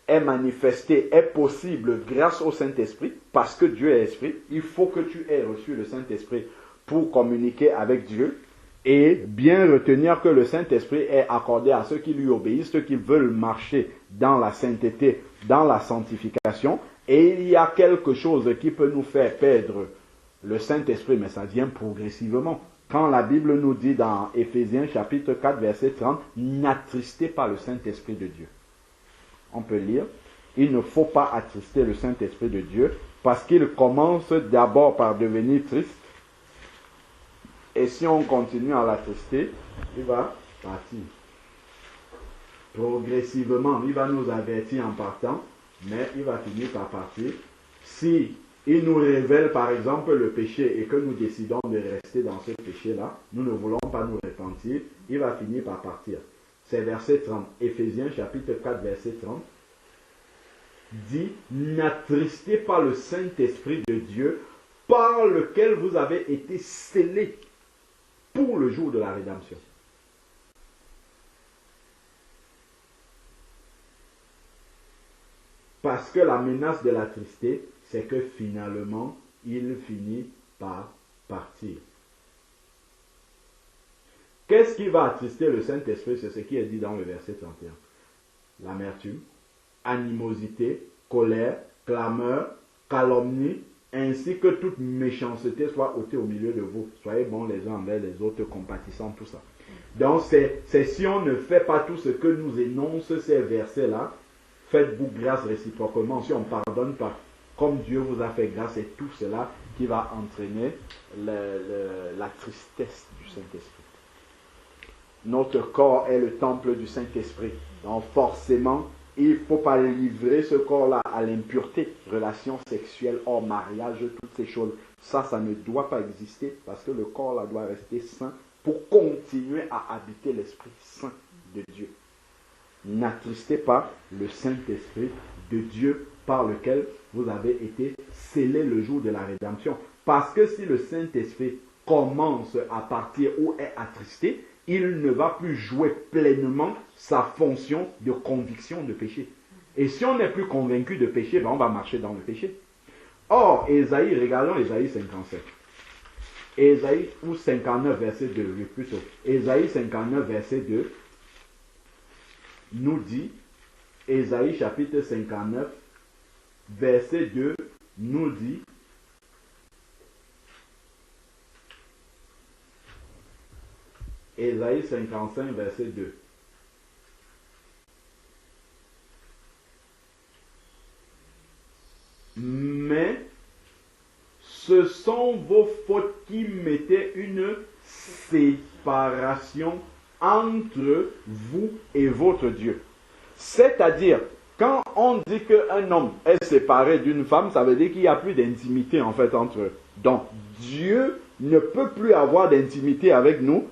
S5: est manifestée, est possible grâce au Saint-Esprit, parce que Dieu est Esprit. Il faut que tu aies reçu le Saint-Esprit pour communiquer avec Dieu. Et bien retenir que le Saint-Esprit est accordé à ceux qui lui obéissent, ceux qui veulent marcher dans la sainteté, dans la sanctification. Et il y a quelque chose qui peut nous faire perdre le Saint-Esprit, mais ça vient progressivement. Quand la Bible nous dit dans Éphésiens chapitre 4, verset 30, n'attristez pas le Saint-Esprit de Dieu. On peut lire. Il ne faut pas attrister le Saint-Esprit de Dieu parce qu'il commence d'abord par devenir triste. Et si on continue à l'attrister, il va partir. Progressivement, il va nous avertir en partant, mais il va finir par partir. Si il nous révèle par exemple le péché et que nous décidons de rester dans ce péché-là, nous ne voulons pas nous repentir, il va finir par partir. C'est verset 30. Éphésiens chapitre 4, verset 30. Dit, n'attristez pas le Saint-Esprit de Dieu par lequel vous avez été scellés pour le jour de la rédemption. Parce que la menace de l'attrister, c'est que finalement, il finit par partir. Qu'est-ce qui va attrister le Saint-Esprit? C'est ce qui est dit dans le verset 31. L'amertume, animosité, colère, clameur, calomnie, ainsi que toute méchanceté soit ôtée au milieu de vous. Soyez bons les uns envers les autres, compatissants, tout ça. Donc, c'est si on ne fait pas tout ce que nous énoncent ces versets-là, faites-vous grâce réciproquement. Si on ne pardonne pas, comme Dieu vous a fait grâce, c'est tout cela qui va entraîner la tristesse du Saint-Esprit. Notre corps est le temple du Saint-Esprit. Donc forcément, il ne faut pas livrer ce corps-là à l'impureté, relations sexuelles hors mariage, toutes ces choses. Ça ne doit pas exister parce que le corps-là doit rester saint pour continuer à habiter l'Esprit Saint de Dieu. N'attristez pas le Saint-Esprit de Dieu par lequel vous avez été scellés le jour de la rédemption. Parce que si le Saint-Esprit commence à partir ou est attristé, il ne va plus jouer pleinement sa fonction de conviction de péché. Et si on n'est plus convaincu de péché, on va marcher dans le péché. Or, Ésaïe, regardons Ésaïe 57. Ésaïe, ou 59, verset 2, plutôt. Ésaïe 59, verset 2, nous dit, Ésaïe chapitre 59, verset 2, nous dit, Ésaïe 55, verset 2. Mais ce sont vos fautes qui mettaient une séparation entre vous et votre Dieu. C'est-à-dire, quand on dit qu'un homme est séparé d'une femme, ça veut dire qu'il n'y a plus d'intimité en fait entre eux. Donc, Dieu ne peut plus avoir d'intimité avec nous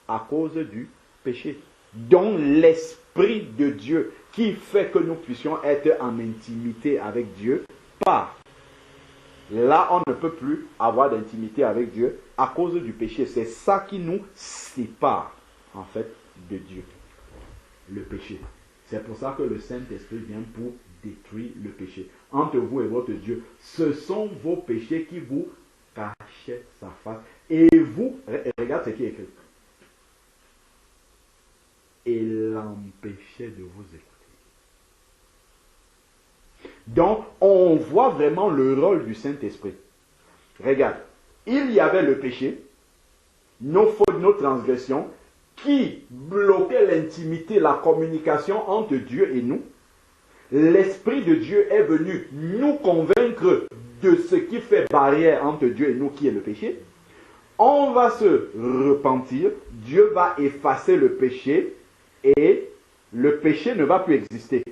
S5: à cause du péché. Donc, l'Esprit de Dieu qui fait que nous puissions être en intimité avec Dieu part. Là, on ne peut plus avoir d'intimité avec Dieu à cause du péché. C'est ça qui nous sépare, en fait, de Dieu. Le péché. C'est pour ça que le Saint-Esprit vient pour détruire le péché. Entre vous et votre Dieu, ce sont vos péchés qui vous cachaient sa face. Et vous, regarde ce qui est écrit. Et l'empêchait de vous écouter. Donc, on voit vraiment le rôle du Saint-Esprit. Regarde, il y avait le péché, nos fautes, nos transgressions, qui bloquaient l'intimité, la communication entre Dieu et nous. L'Esprit de Dieu est venu nous convaincre de ce qui fait barrière entre Dieu et nous, qui est le péché. On va se repentir, Dieu va effacer le péché et le péché ne va plus exister.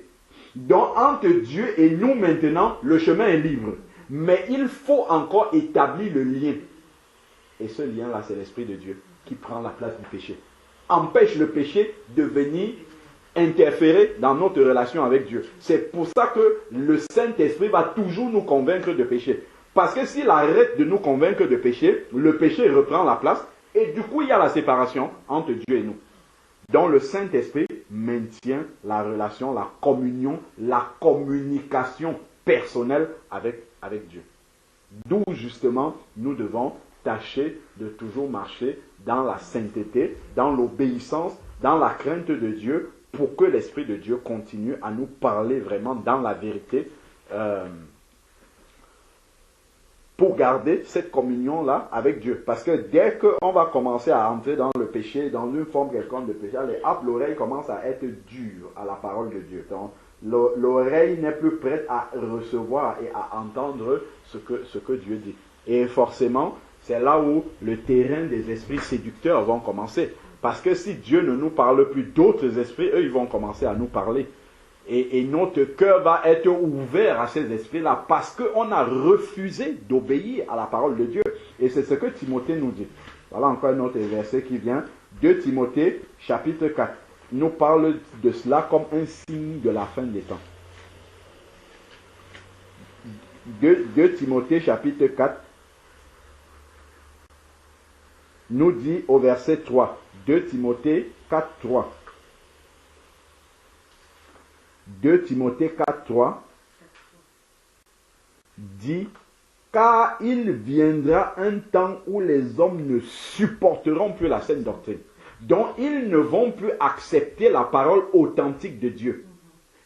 S5: Donc, entre Dieu et nous maintenant, le chemin est libre. Mais il faut encore établir le lien. Et ce lien-là, c'est l'Esprit de Dieu qui prend la place du péché. Empêche le péché de venir interférer dans notre relation avec Dieu. C'est pour ça que le Saint-Esprit va toujours nous convaincre de péché. Parce que s'il arrête de nous convaincre de péché, le péché reprend la place et du coup, il y a la séparation entre Dieu et nous. Donc le Saint-Esprit maintient la relation, la communion, la communication personnelle avec Dieu. D'où justement nous devons tâcher de toujours marcher dans la sainteté, dans l'obéissance, dans la crainte de Dieu, pour que l'Esprit de Dieu continue à nous parler vraiment dans la vérité, pour garder cette communion-là avec Dieu. Parce que dès qu'on va commencer à entrer dans le péché, dans une forme quelconque de péché, l'oreille commence à être dure à la parole de Dieu. Donc, l'oreille n'est plus prête à recevoir et à entendre ce que Dieu dit. Et forcément, c'est là où le terrain des esprits séducteurs vont commencer. Parce que si Dieu ne nous parle plus, d'autres esprits, eux, ils vont commencer à nous parler. Et notre cœur va être ouvert à ces esprits-là parce qu'on a refusé d'obéir à la parole de Dieu. Et c'est ce que Timothée nous dit. Voilà encore un autre verset qui vient. 2 Timothée, chapitre 4. Il nous parle de cela comme un signe de la fin des temps. 2 Timothée, chapitre 4, nous dit au verset 3. 2 Timothée 4, 3. 2 Timothée 4, 3 dit « Car il viendra un temps où les hommes ne supporteront plus la saine doctrine, dont ils ne vont plus accepter la parole authentique de Dieu.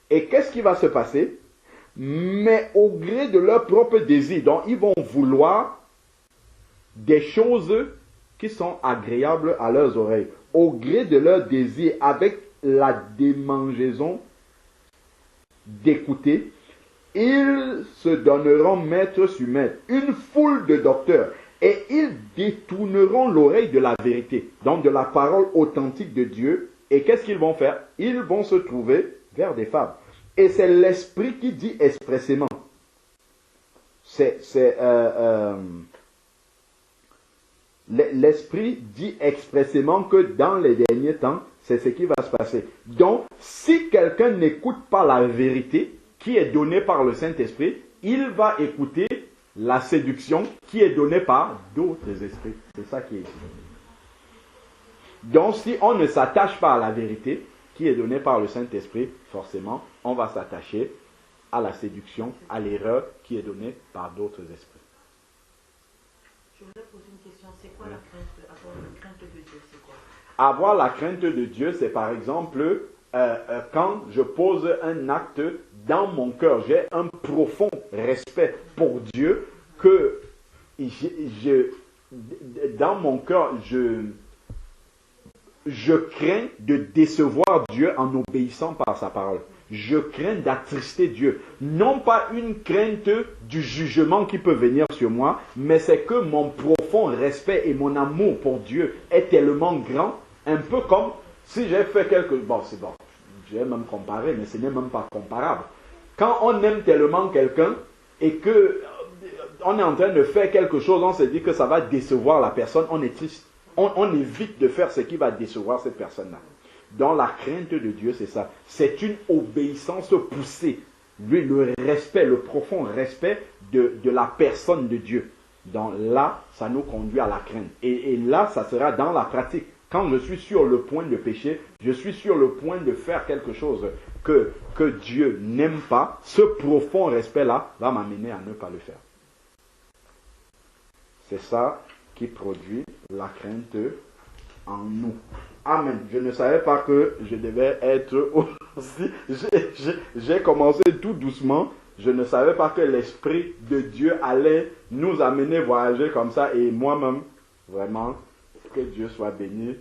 S5: Et qu'est-ce qui va se passer? Mais au gré de leur propre désir, donc ils vont vouloir des choses qui sont agréables à leurs oreilles, au gré de leur désir, avec la démangeaison d'écouter, ils se donneront maître sur maître, une foule de docteurs, et ils détourneront l'oreille de la vérité, donc de la parole authentique de Dieu. Et qu'est-ce qu'ils vont faire? Ils vont se trouver vers des fables. Et c'est l'Esprit qui dit expressément. L'Esprit dit expressément que dans les derniers temps, c'est ce qui va se passer. Donc, si quelqu'un n'écoute pas la vérité qui est donnée par le Saint-Esprit, il va écouter la séduction qui est donnée par d'autres esprits. C'est ça qui est ici. Donc, si on ne s'attache pas à la vérité qui est donnée par le Saint-Esprit, forcément, on va s'attacher à la séduction, à l'erreur qui est donnée par d'autres esprits.
S4: Je voudrais poser une question. C'est quoi la crainte? Avoir la crainte de Dieu, c'est quoi?
S5: Avoir la crainte de Dieu, c'est par exemple quand je pose un acte dans mon cœur, j'ai un profond respect pour Dieu, que dans mon cœur, je crains de décevoir Dieu en obéissant par sa parole. Je crains d'attrister Dieu. Non pas une crainte du jugement qui peut venir sur moi, mais c'est que mon profond respect et mon amour pour Dieu est tellement grand, un peu comme si j'ai fait quelque... Bon, c'est bon, je vais même comparer, mais ce n'est même pas comparable. Quand on aime tellement quelqu'un et que on est en train de faire quelque chose, on se dit que ça va décevoir la personne, on est triste. On évite de faire ce qui va décevoir cette personne-là. Dans la crainte de Dieu, c'est ça. C'est une obéissance poussée. Lui, le respect, le profond respect de la personne de Dieu. Donc là, ça nous conduit à la crainte. Et là, ça sera dans la pratique. Quand je suis sur le point de pécher, je suis sur le point de faire quelque chose que Dieu n'aime pas, ce profond respect-là va m'amener à ne pas le faire. C'est ça qui produit la crainte en nous. Amen. Je ne savais pas que je devais être aussi... J'ai commencé tout doucement. Je ne savais pas que l'Esprit de Dieu allait nous amener voyager comme ça. Et moi-même, vraiment, que Dieu soit béni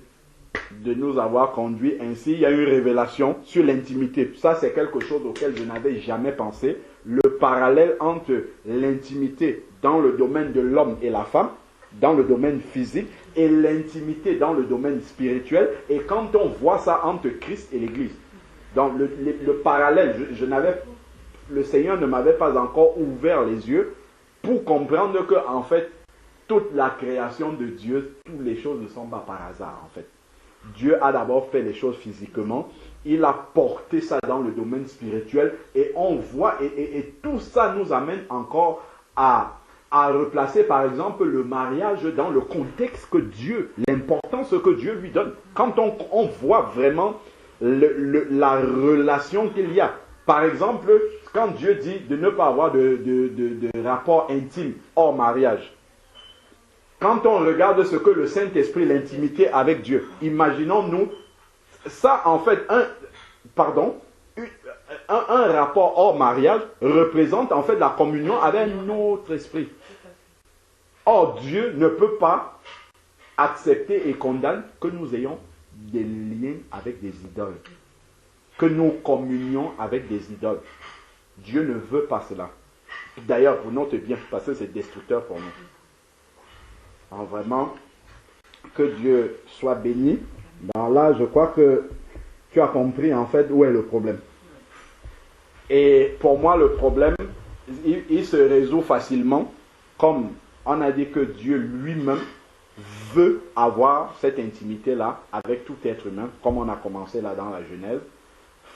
S5: de nous avoir conduits ainsi. Il y a une révélation sur l'intimité. Ça, c'est quelque chose auquel je n'avais jamais pensé. Le parallèle entre l'intimité dans le domaine de l'homme et la femme, dans le domaine physique, et l'intimité dans le domaine spirituel. Et quand on voit ça entre Christ et l'Église, donc le parallèle, le Seigneur ne m'avait pas encore ouvert les yeux pour comprendre que, en fait, toute la création de Dieu, toutes les choses ne sont pas par hasard, en fait. Dieu a d'abord fait les choses physiquement, il a porté ça dans le domaine spirituel, et on voit, et tout ça nous amène encore à replacer par exemple le mariage dans le contexte que Dieu, l'importance que Dieu lui donne. Quand on voit vraiment la relation qu'il y a. Par exemple, quand Dieu dit de ne pas avoir de rapport intime hors mariage. Quand on regarde ce que le Saint-Esprit, l'intimité avec Dieu, imaginons-nous, ça en fait, un rapport hors mariage représente en fait la communion avec un autre esprit. Or, Dieu ne peut pas accepter et condamner que nous ayons des liens avec des idoles. que nous communions avec des idoles. Dieu ne veut pas cela. D'ailleurs, pour notre bien, parce que c'est destructeur pour nous. Alors vraiment, que Dieu soit béni. Ben là, je crois que tu as compris en fait où est le problème. Et pour moi, le problème, il se résout facilement, comme on a dit que Dieu lui-même veut avoir cette intimité-là avec tout être humain, comme on a commencé là dans la Genèse.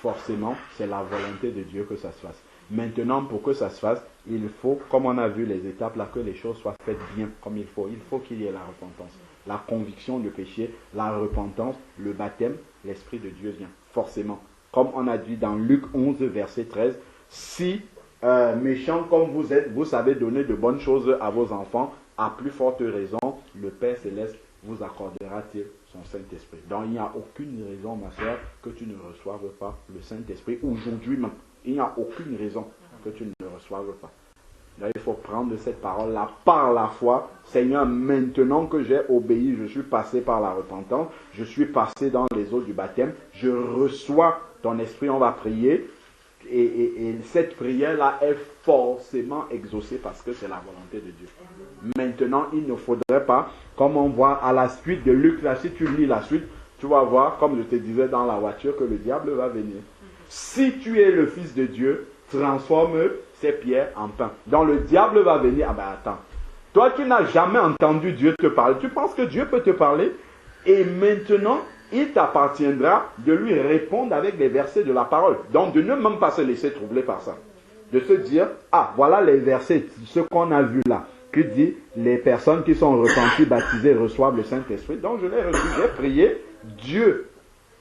S5: Forcément, c'est la volonté de Dieu que ça se fasse. Maintenant, pour que ça se fasse, il faut, comme on a vu les étapes là, que les choses soient faites bien comme il faut. Il faut qu'il y ait la repentance, la conviction du péché, la repentance, le baptême, l'Esprit de Dieu vient. Forcément. Comme on a dit dans Luc 11, verset 13, si méchants comme vous êtes, vous savez donner de bonnes choses à vos enfants, à plus forte raison, le Père Céleste vous accordera-t-il son Saint-Esprit. Donc il n'y a aucune raison, ma soeur, que tu ne reçoives pas le Saint-Esprit aujourd'hui même. Il n'y a aucune raison que tu ne le reçoives pas. Là, il faut prendre cette parole-là par la foi. Seigneur, maintenant que j'ai obéi, je suis passé par la repentance, je suis passé dans les eaux du baptême, je reçois ton esprit, on va prier. Et cette prière-là est forcément exaucée parce que c'est la volonté de Dieu. Maintenant, il ne faudrait pas, comme on voit à la suite de Luc, là, si tu lis la suite, tu vas voir, comme je te disais dans la voiture, que le diable va venir. Si tu es le Fils de Dieu, transforme ces pierres en pain. Donc le diable va venir, ah ben attends, toi tu n'as jamais entendu Dieu te parler, tu penses que Dieu peut te parler, et maintenant il t'appartiendra de lui répondre avec les versets de la parole. Donc de ne même pas se laisser troubler par ça. De se dire, ah voilà les versets, ce qu'on a vu là, qui dit, les personnes qui sont repenties, baptisées, reçoivent le Saint-Esprit. Donc je l'ai reçu, j'ai prié, Dieu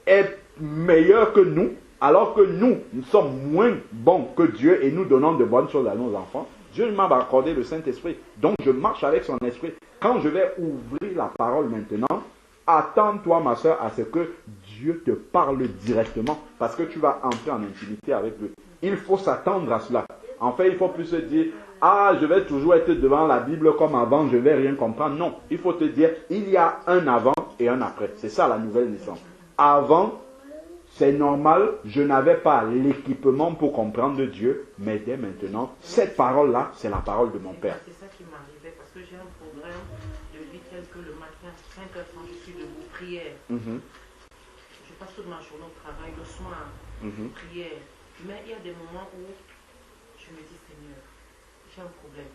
S5: est meilleur que nous, alors que nous sommes moins bons que Dieu et nous donnons de bonnes choses à nos enfants. Dieu m'a accordé le Saint-Esprit. Donc je marche avec son esprit. Quand je vais ouvrir la parole maintenant, attends-toi, ma soeur, à ce que Dieu te parle directement. Parce que tu vas entrer en intimité avec lui. Il faut s'attendre à cela. En fait, il ne faut plus se dire, ah, je vais toujours être devant la Bible comme avant, je ne vais rien comprendre. Non, il faut te dire, il y a un avant et un après. C'est ça la nouvelle naissance. Avant, c'est normal, je n'avais pas l'équipement pour comprendre Dieu, mais dès maintenant, cette parole-là, c'est la parole de mon Père.
S4: C'est ça qui m'arrivait, parce que j'ai un programme de vie tel que le matin, 5h quand je suis debout, prière. Je passe toute ma journée au travail, le soir, prière. Mais il y a des moments où je me dis, Seigneur, j'ai un problème.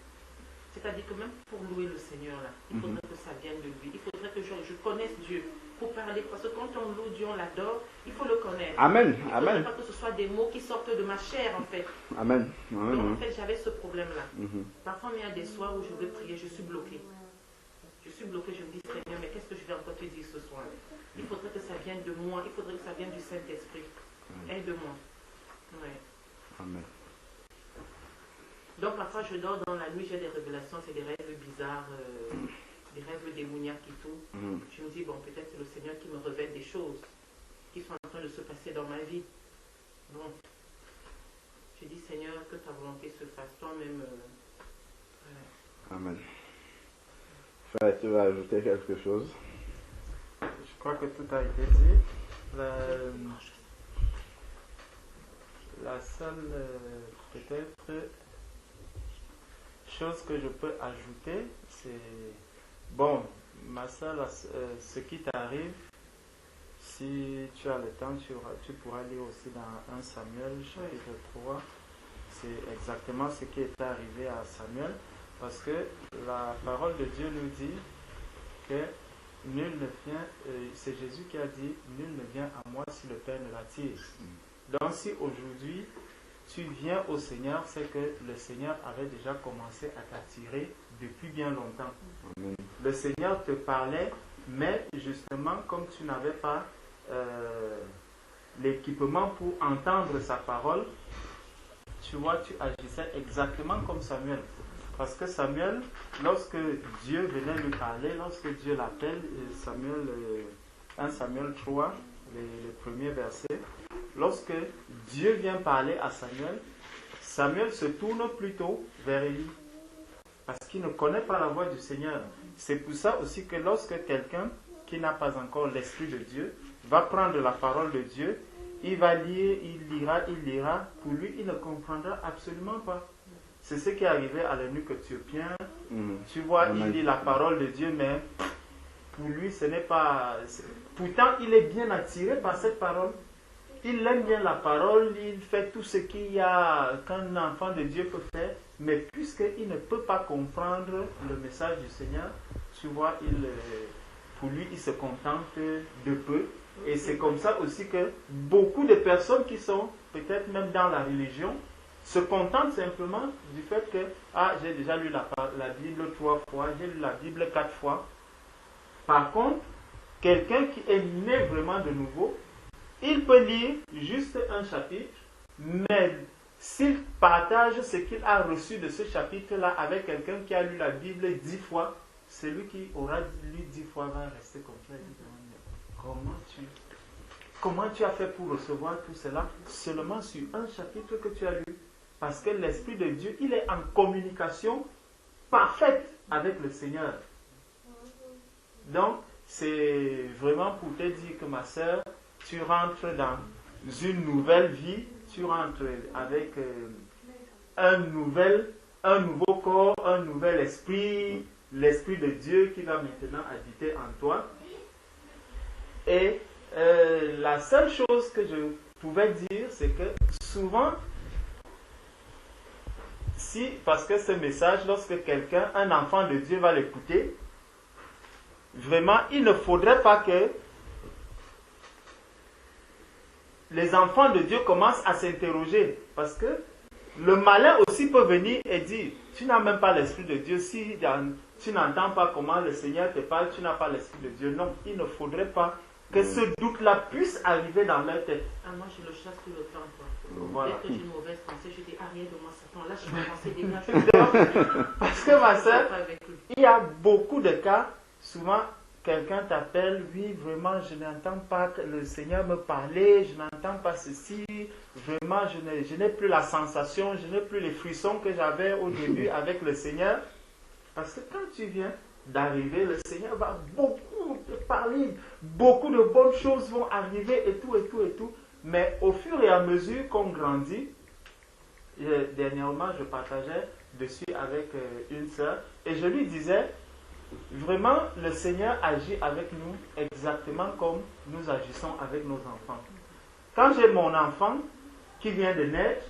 S4: C'est-à-dire que même pour louer le Seigneur, là, il faudrait que ça vienne de lui. Il faudrait que je connaisse Dieu pour parler. Parce que quand on loue Dieu, on l'adore, il faut le connaître.
S5: Amen.
S4: Il ne
S5: Amen.
S4: faudrait pas que ce soit des mots qui sortent de ma chair, en fait.
S5: Amen.
S4: Amen. Donc, en fait, j'avais ce problème-là. Parfois, il y a des soirs où je veux prier, je suis bloquée. Je suis bloquée, je me dis, Seigneur, mais qu'est-ce que je vais encore te dire ce soir? Il faudrait que ça vienne de moi, il faudrait que ça vienne du Saint-Esprit. Aide-moi. Ouais. Amen. Donc parfois je dors dans la nuit, j'ai des révélations, c'est des rêves bizarres, des rêves démoniaques et tout. Je me dis, bon, peut-être c'est le Seigneur qui me révèle des choses qui sont en train de se passer dans ma vie. Bon, je dis, Seigneur, que ta volonté se fasse toi-même.
S5: Amen. Frère, tu vas ajouter quelque chose?
S2: Je crois que tout a été dit. La seule, peut-être, chose que je peux ajouter, c'est, bon, ma soeur, ce qui t'arrive, si tu as le temps, tu pourras lire aussi dans 1 Samuel, chapitre 3, c'est exactement ce qui est arrivé à Samuel, parce que la parole de Dieu nous dit que nul ne vient, c'est Jésus qui a dit, nul ne vient à moi si le Père ne l'attire. Donc si aujourd'hui, tu viens au Seigneur, c'est que le Seigneur avait déjà commencé à t'attirer depuis bien longtemps. Amen. Le Seigneur te parlait, mais justement, comme tu n'avais pas l'équipement pour entendre sa parole, tu vois, tu agissais exactement comme Samuel. Parce que Samuel, lorsque Dieu venait lui parler, lorsque Dieu l'appelle, 1 Samuel 3, les premiers versets, lorsque Dieu vient parler à Samuel, Samuel se tourne plutôt vers Élie. Parce qu'il ne connaît pas la voix du Seigneur. C'est pour ça aussi que lorsque quelqu'un qui n'a pas encore l'Esprit de Dieu va prendre la parole de Dieu, il va lire, il lira, pour lui, il ne comprendra absolument pas. C'est ce qui est arrivé à l'eunuque éthiopien. Tu vois, il lit la parole de Dieu, mais pour lui, ce n'est pas... Pourtant, il est bien attiré par cette parole. Il aime bien la parole, il fait tout ce qu'il y a qu'un enfant de Dieu peut faire, mais puisqu'il ne peut pas comprendre le message du Seigneur, tu vois, pour lui, il se contente de peu. Et c'est comme ça aussi que beaucoup de personnes qui sont peut-être même dans la religion se contentent simplement du fait que j'ai déjà lu la Bible 3 fois, j'ai lu la Bible 4 fois. Par contre, quelqu'un qui est né vraiment de nouveau, il peut lire juste un chapitre, mais s'il partage ce qu'il a reçu de ce chapitre-là avec quelqu'un qui a lu la Bible 10 fois, celui qui aura lu 10 fois va rester comme ça. Comment tu as fait pour recevoir tout cela seulement sur un chapitre que tu as lu? Parce que l'Esprit de Dieu, il est en communication parfaite avec le Seigneur. Donc, c'est vraiment pour te dire que ma sœur, tu rentres dans une nouvelle vie, tu rentres avec un nouveau corps, un nouvel esprit, l'Esprit de Dieu qui va maintenant habiter en toi. Et la seule chose que je pouvais dire, c'est que souvent, parce que ce message, lorsque un enfant de Dieu va l'écouter, vraiment, il ne faudrait pas que les enfants de Dieu commencent à s'interroger. Parce que le malin aussi peut venir et dire, tu n'as même pas l'Esprit de Dieu. Si tu n'entends pas comment le Seigneur te parle, tu n'as pas l'Esprit de Dieu. Non, il ne faudrait pas que ce doute-là puisse arriver dans leur tête.
S4: Moi, je le chasse tout le temps.
S2: Voilà.
S4: Dès que j'ai une mauvaise pensée, je dis, rien de moi, Satan. Là, je vais penser déjà.
S2: Parce que ma soeur, il y a beaucoup de cas, souvent, quelqu'un t'appelle, oui, vraiment, je n'entends pas que le Seigneur me parler, je n'entends pas ceci, vraiment, je n'ai plus la sensation, je n'ai plus les frissons que j'avais au début avec le Seigneur. Parce que quand tu viens d'arriver, le Seigneur va beaucoup te parler, beaucoup de bonnes choses vont arriver et tout, et tout, et tout. Mais au fur et à mesure qu'on grandit, dernièrement, je partageais dessus avec une sœur et je lui disais, vraiment, le Seigneur agit avec nous exactement comme nous agissons avec nos enfants. Quand j'ai mon enfant qui vient de naître,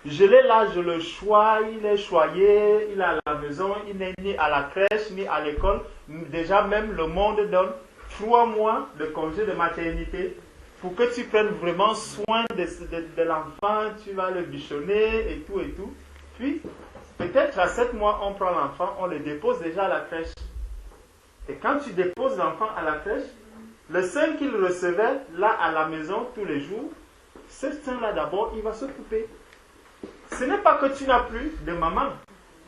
S2: je l'ai là, je le choie, il est choyé, il est à la maison, il n'est ni à la crèche, ni à l'école. Déjà même le monde donne 3 mois de congé de maternité pour que tu prennes vraiment soin de l'enfant, tu vas le bichonner et tout et tout. Puis, peut-être à 7 mois, on prend l'enfant, on le dépose déjà à la crèche. Et quand tu déposes l'enfant à la crèche, le sein qu'il recevait là à la maison tous les jours, ce sein-là d'abord, il va se couper. Ce n'est pas que tu n'as plus de maman,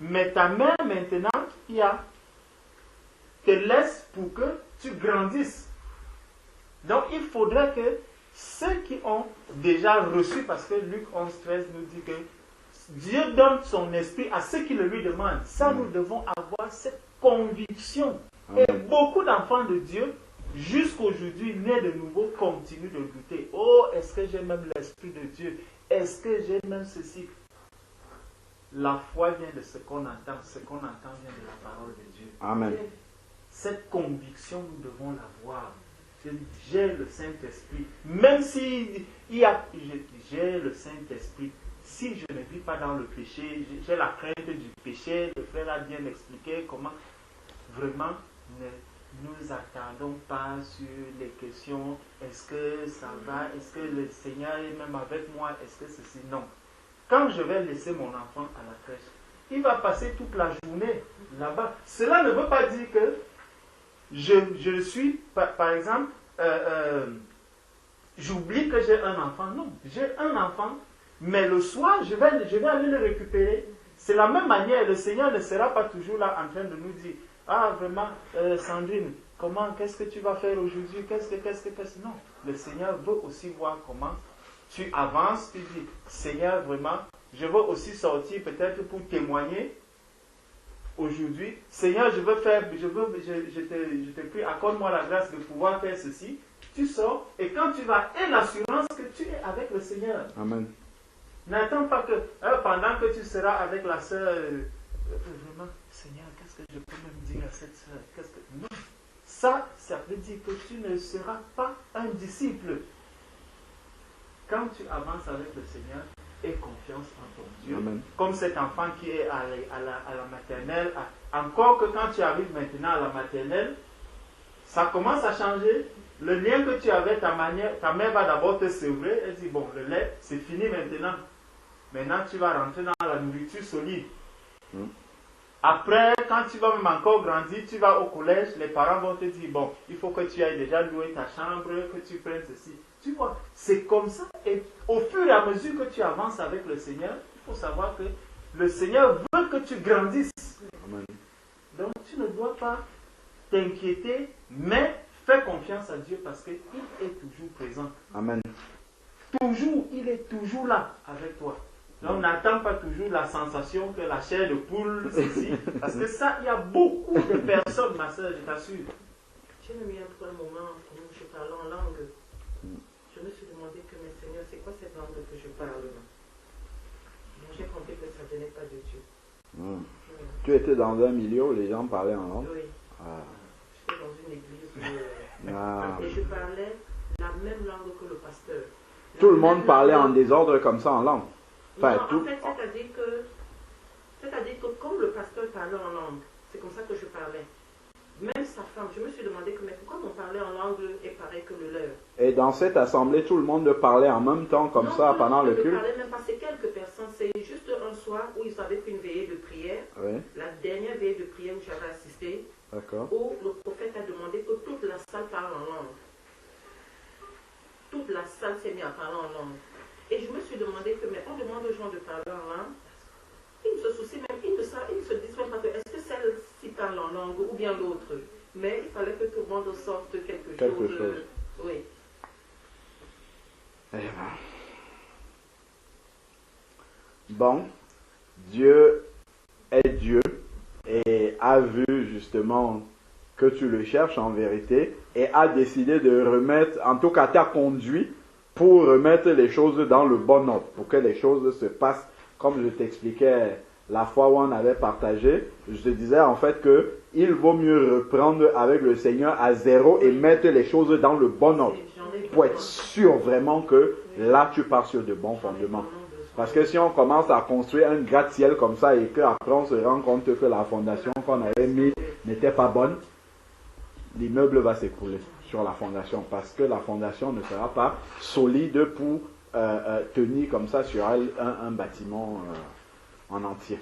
S2: mais ta mère maintenant, te laisse pour que tu grandisses. Donc il faudrait que ceux qui ont déjà reçu, parce que Luc 11:13 nous dit que Dieu donne son esprit à ceux qui le lui demandent. Ça, nous devons avoir cette conviction. Et beaucoup d'enfants de Dieu, jusqu'aujourd'hui, nés de nouveau, continuent de douter. Oh, est-ce que j'ai même l'Esprit de Dieu? Est-ce que j'ai même ceci? La foi vient de ce qu'on entend. Ce qu'on entend vient de la parole de Dieu.
S5: Amen.
S2: Cette conviction, nous devons l'avoir. J'ai le Saint-Esprit. Même si j'ai le Saint-Esprit, si je ne vis pas dans le péché, j'ai la crainte du péché, le frère a bien expliqué comment vraiment ne nous attardons pas sur les questions. Est-ce que ça va? Est-ce que le Seigneur est même avec moi? Est-ce que ceci? Non. Quand je vais laisser mon enfant à la crèche, il va passer toute la journée là-bas. Cela ne veut pas dire que je suis, par exemple, j'oublie que j'ai un enfant. Non, j'ai un enfant, mais le soir, je vais aller le récupérer. C'est la même manière, le Seigneur ne sera pas toujours là en train de nous dire, ah vraiment, Sandrine, qu'est-ce que tu vas faire aujourd'hui? Qu'est-ce que... Non, le Seigneur veut aussi voir comment tu avances, tu dis, Seigneur, vraiment, je veux aussi sortir peut-être pour témoigner aujourd'hui. Seigneur, je te prie, accorde-moi la grâce de pouvoir faire ceci. tu sors et quand tu vas, et l'assurance que tu es avec le Seigneur.
S5: Amen.
S2: N'attends pas que pendant que tu seras avec la sœur, vraiment, Seigneur, qu'est-ce que je peux même dire à cette sœur? Non. Ça veut dire que tu ne seras pas un disciple. Quand tu avances avec le Seigneur, aie confiance en ton Dieu.
S5: Amen.
S2: Comme cet enfant qui est à la maternelle. Encore que quand tu arrives maintenant à la maternelle, ça commence à changer. Le lien que tu avais, ta mère va d'abord te sevrer. Elle dit, bon, le lait, c'est fini maintenant. Maintenant, tu vas rentrer dans la nourriture solide. Après, quand tu vas même encore grandir, tu vas au collège, les parents vont te dire, bon, il faut que tu ailles déjà louer ta chambre, que tu prennes ceci. Tu vois, c'est comme ça. Et au fur et à mesure que tu avances avec le Seigneur, il faut savoir que le Seigneur veut que tu grandisses.
S5: Amen.
S2: Donc, tu ne dois pas t'inquiéter, mais fais confiance à Dieu parce qu'il est toujours présent.
S5: Amen.
S2: Toujours, il est toujours là avec toi. Donc, n'attends pas toujours la sensation que la chair de poule, ceci. Parce que ça, il y a beaucoup de personnes, ma soeur, je t'assure.
S4: J'ai même eu un moment où je parlais en langue. Je me suis demandé que, mais Seigneur, c'est quoi cette langue que je parle là? Donc, j'ai compris que ça ne venait pas de Dieu.
S5: Tu étais dans un milieu où les gens parlaient en langue?
S4: Oui.
S5: Ah.
S4: J'étais dans une église où, et je parlais la même langue que le pasteur.
S5: Tout le monde parlait en désordre comme ça en langue. Enfin,
S4: non, en fait, c'est-à-dire que comme le pasteur parlait en langue, c'est comme ça que je parlais. Même sa femme, je me suis demandé mais pourquoi mon parler en langue est pareil que le leur?
S5: Et dans cette assemblée, tout le monde parlait en même temps comme ça pendant le culte?
S4: Non, ne parlait même pas, c'est quelques personnes. C'est juste un soir où ils avaient fait une veillée de prière.
S5: Oui.
S4: La dernière veillée de prière où j'avais assisté.
S5: D'accord.
S4: Où le prophète a demandé que toute la salle parle en langue. Toute la salle s'est mise à parler en langue. Et je me suis demandé mais on demande aux gens de parler en langue. Ils ne se soucient même, ils ne se disent même pas que est-ce que celle-ci parle en langue ou bien l'autre. Mais il fallait que tout le monde sorte quelque chose. Oui.
S5: Eh ben. Bon, Dieu est Dieu et a vu justement que tu le cherches en vérité et a décidé de remettre, en tout cas t'a conduit pour remettre les choses dans le bon ordre, pour que les choses se passent comme je t'expliquais la fois où on avait partagé. Je te disais en fait que il vaut mieux reprendre avec le Seigneur à zéro et mettre les choses dans le bon ordre pour être sûr vraiment que là tu pars sur de bons fondements. Parce que si on commence à construire un gratte-ciel comme ça et qu'après on se rend compte que la fondation qu'on avait mise n'était pas bonne, l'immeuble va s'écrouler sur la fondation parce que la fondation ne sera pas solide pour tenir comme ça sur elle un bâtiment en entier.